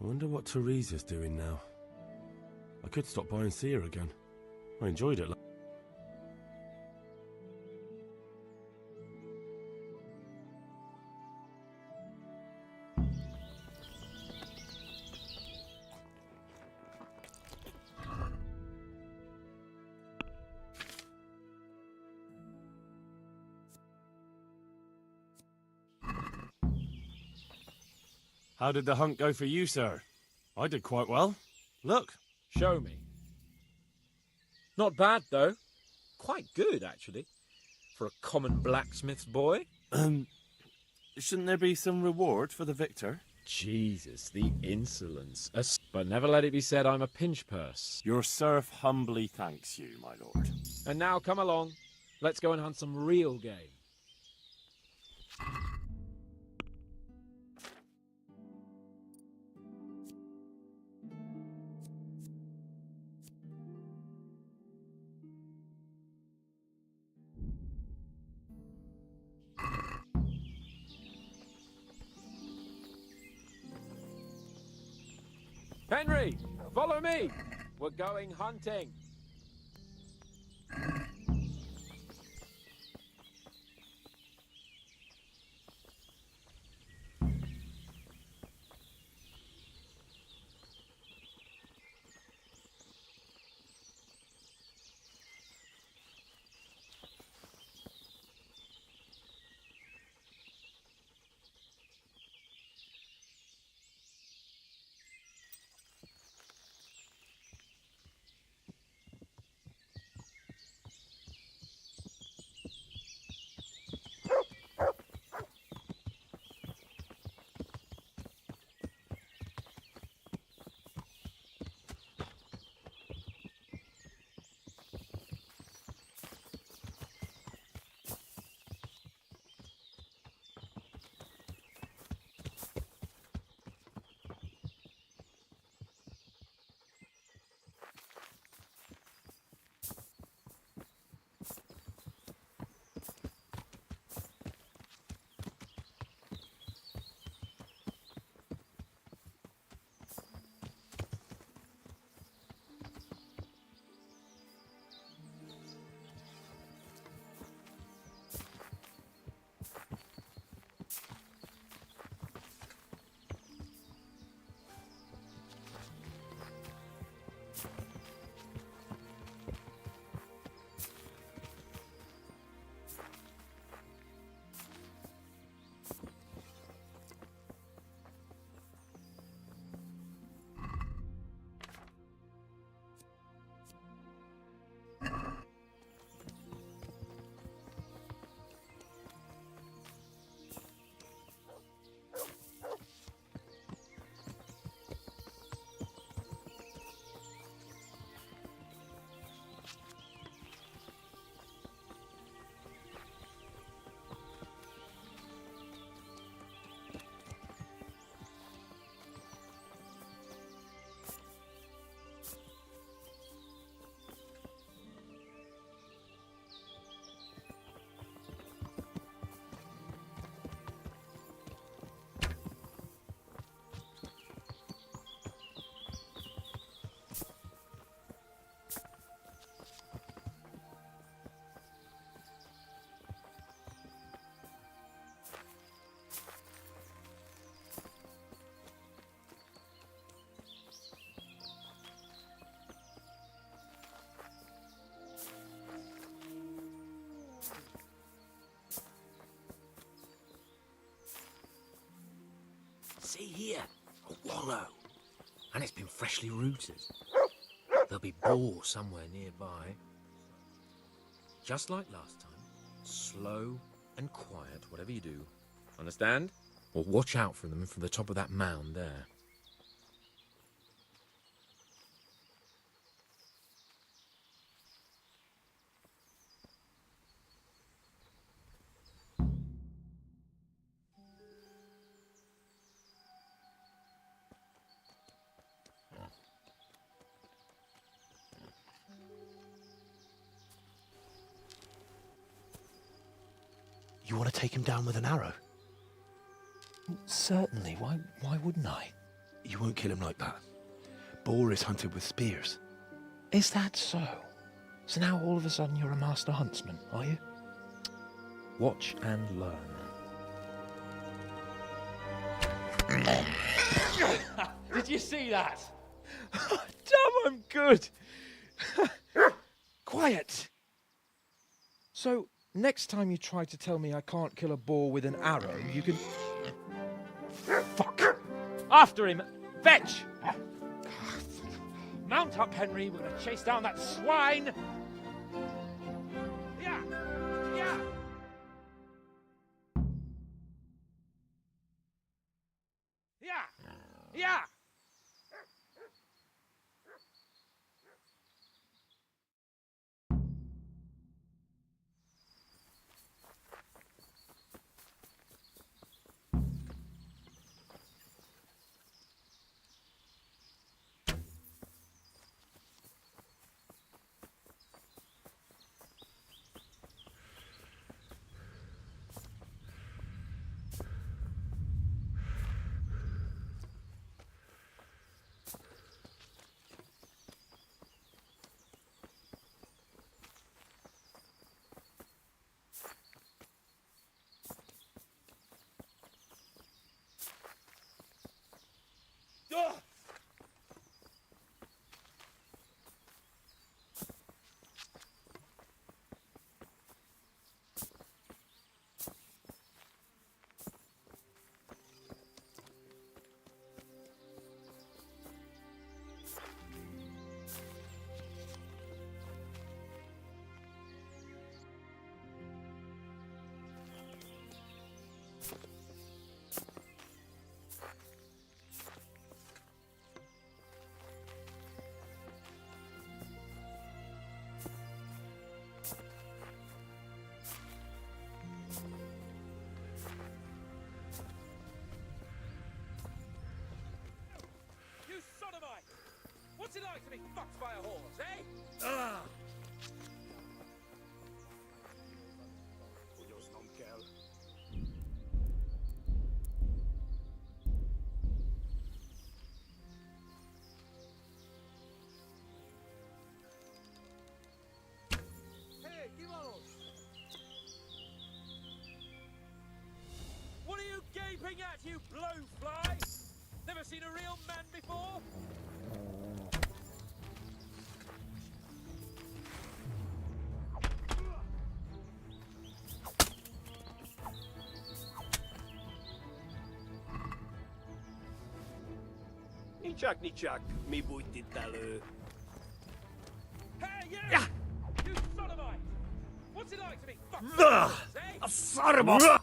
I wonder what Teresa's doing now. I could stop by and see her again. I enjoyed it. How did the hunt go for you, sir? I did quite well. Look. Show me. Not bad, though. Quite good, actually. For a common blacksmith's boy. Shouldn't there be some reward for the victor? Jesus, the insolence. But never let it be said I'm a pinch purse. Your serf humbly thanks you, my lord. And now come along. Let's go and hunt some real game. Henry, follow me. We're going hunting. See here, a wallow. And it's been freshly rooted. There'll be boar somewhere nearby. Just like last time. Slow and quiet, whatever you do. Understand? Or watch out for them from the top of that mound there. You want to take him down with an arrow? Certainly, why wouldn't I? You won't kill him like that. Boar is hunted with spears. Is that so? So now all of a sudden you're a master huntsman, are you? Watch and learn. Did you see that? Damn, I'm good! Quiet! So, next time you try to tell me I can't kill a boar with an arrow, you can... Fuck! After him! Fetch! Mount up, Henry. We're gonna chase down that swine! Yeah! Yeah! Yeah! Yeah! What's it like to be fucked by a horse, eh? Ah! Hey, vámonos! What are you gaping at, you blowfly? Never seen a real man before? Nichak, mi bújt elő. Hey, you! Yeah. You sodomite! What's it like to be fucked by a horse, eh? A sodomite!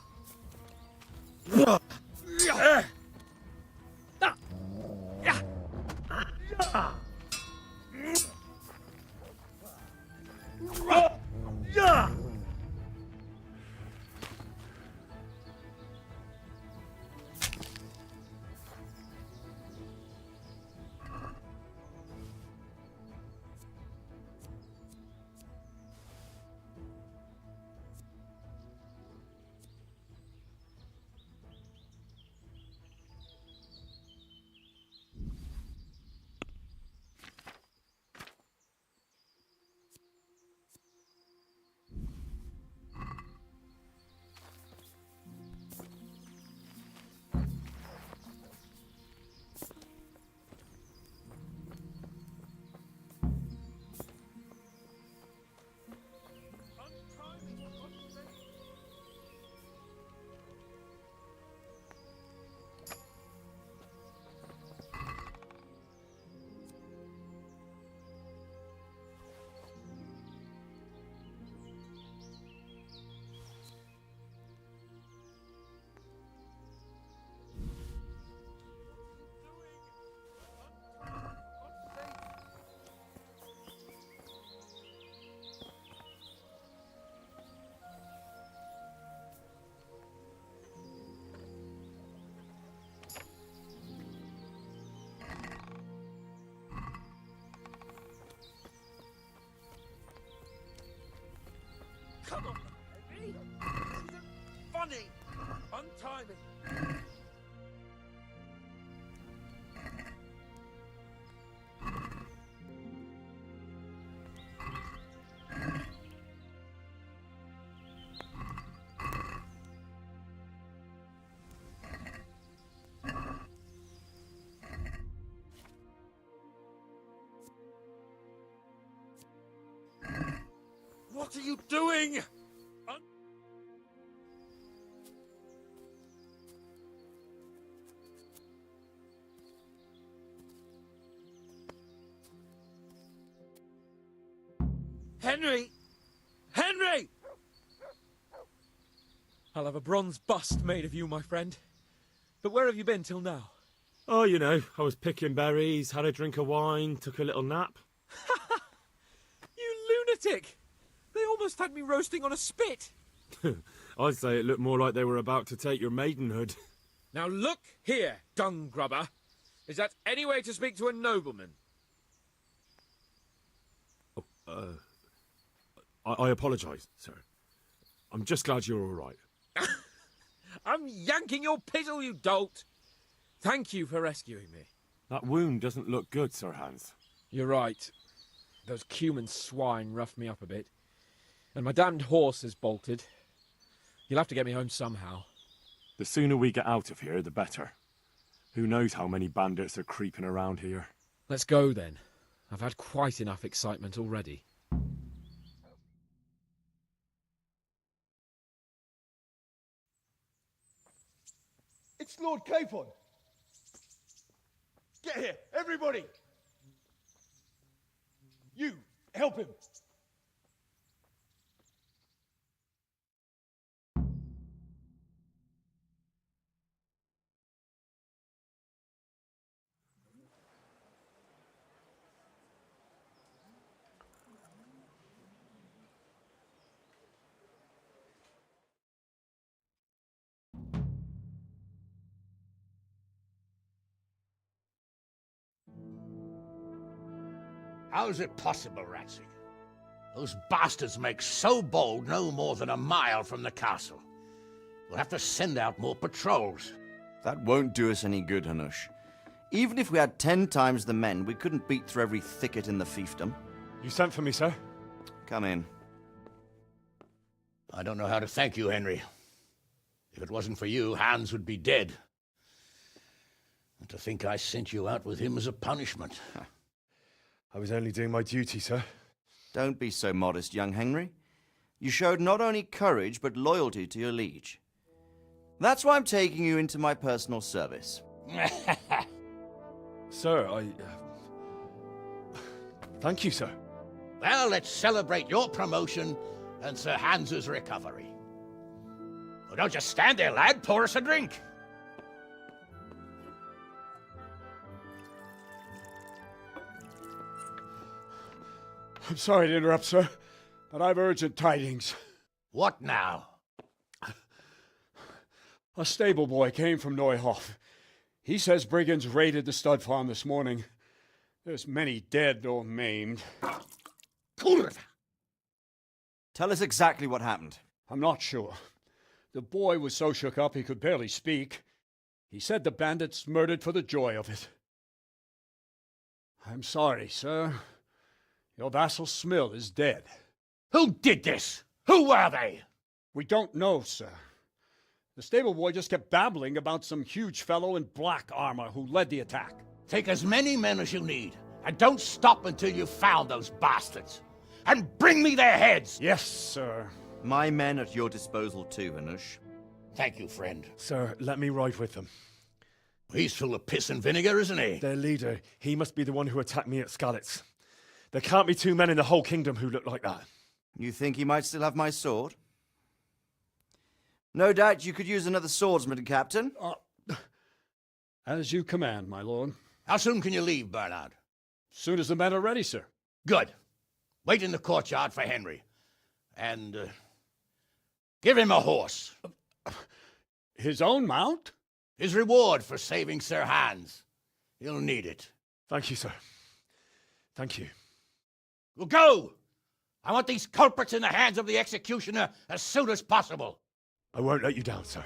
Come on, baby. This isn't funny. Untie me. What are you doing? Henry! Henry! I'll have a bronze bust made of you, my friend. But where have you been till now? Oh, you know, I was picking berries, had a drink of wine, took a little nap. You lunatic! They almost had me roasting on a spit. I'd say it looked more like they were about to take your maidenhood. Now look here, dung grubber. Is that any way to speak to a nobleman? I apologise, sir. I'm just glad you're all right. I'm yanking your pizzle, you dolt! Thank you for rescuing me. That wound doesn't look good, Sir Hans. You're right. Those cumin swine roughed me up a bit. And my damned horse has bolted. You'll have to get me home somehow. The sooner we get out of here, the better. Who knows how many bandits are creeping around here. Let's go, then. I've had quite enough excitement already. It's Lord Capon. Get here, everybody! You, help him! How is it possible, Ratsig? Those bastards make so bold no more than a mile from the castle. We'll have to send out more patrols. That won't do us any good, Hanush. Even if we had 10 times the men, we couldn't beat through every thicket in the fiefdom. You sent for me, sir? Come in. I don't know how to thank you, Henry. If it wasn't for you, Hans would be dead. And to think I sent you out with him as a punishment. I was only doing my duty, sir. Don't be so modest, young Henry. You showed not only courage, but loyalty to your liege. That's why I'm taking you into my personal service. Sir, thank you, sir. Well, let's celebrate your promotion and Sir Hans's recovery. Well, don't just stand there, lad. Pour us a drink. I'm sorry to interrupt, sir, but I've urgent tidings. What now? A stable boy came from Neuhof. He says brigands raided the stud farm this morning. There's many dead or maimed. Tell us exactly what happened. I'm not sure. The boy was so shook up he could barely speak. He said the bandits murdered for the joy of it. I'm sorry, sir. Your vassal Smill is dead. Who did this? Who were they? We don't know, sir. The stable boy just kept babbling about some huge fellow in black armor who led the attack. Take as many men as you need, and don't stop until you've found those bastards. And bring me their heads! Yes, sir. My men at your disposal too, Hanush. Thank you, friend. Sir, let me ride with them. He's full of piss and vinegar, isn't he? Their leader, he must be the one who attacked me at Skalitz. There can't be 2 men in the whole kingdom who look like that. You think he might still have my sword? No doubt you could use another swordsman, Captain. As you command, my lord. How soon can you leave, Bernard? Soon as the men are ready, sir. Good. Wait in the courtyard for Henry. And, give him a horse. His own mount? His reward for saving Sir Hans. He'll need it. Thank you, sir. Thank you. Well, go! I want these culprits in the hands of the executioner as soon as possible. I won't let you down, sir.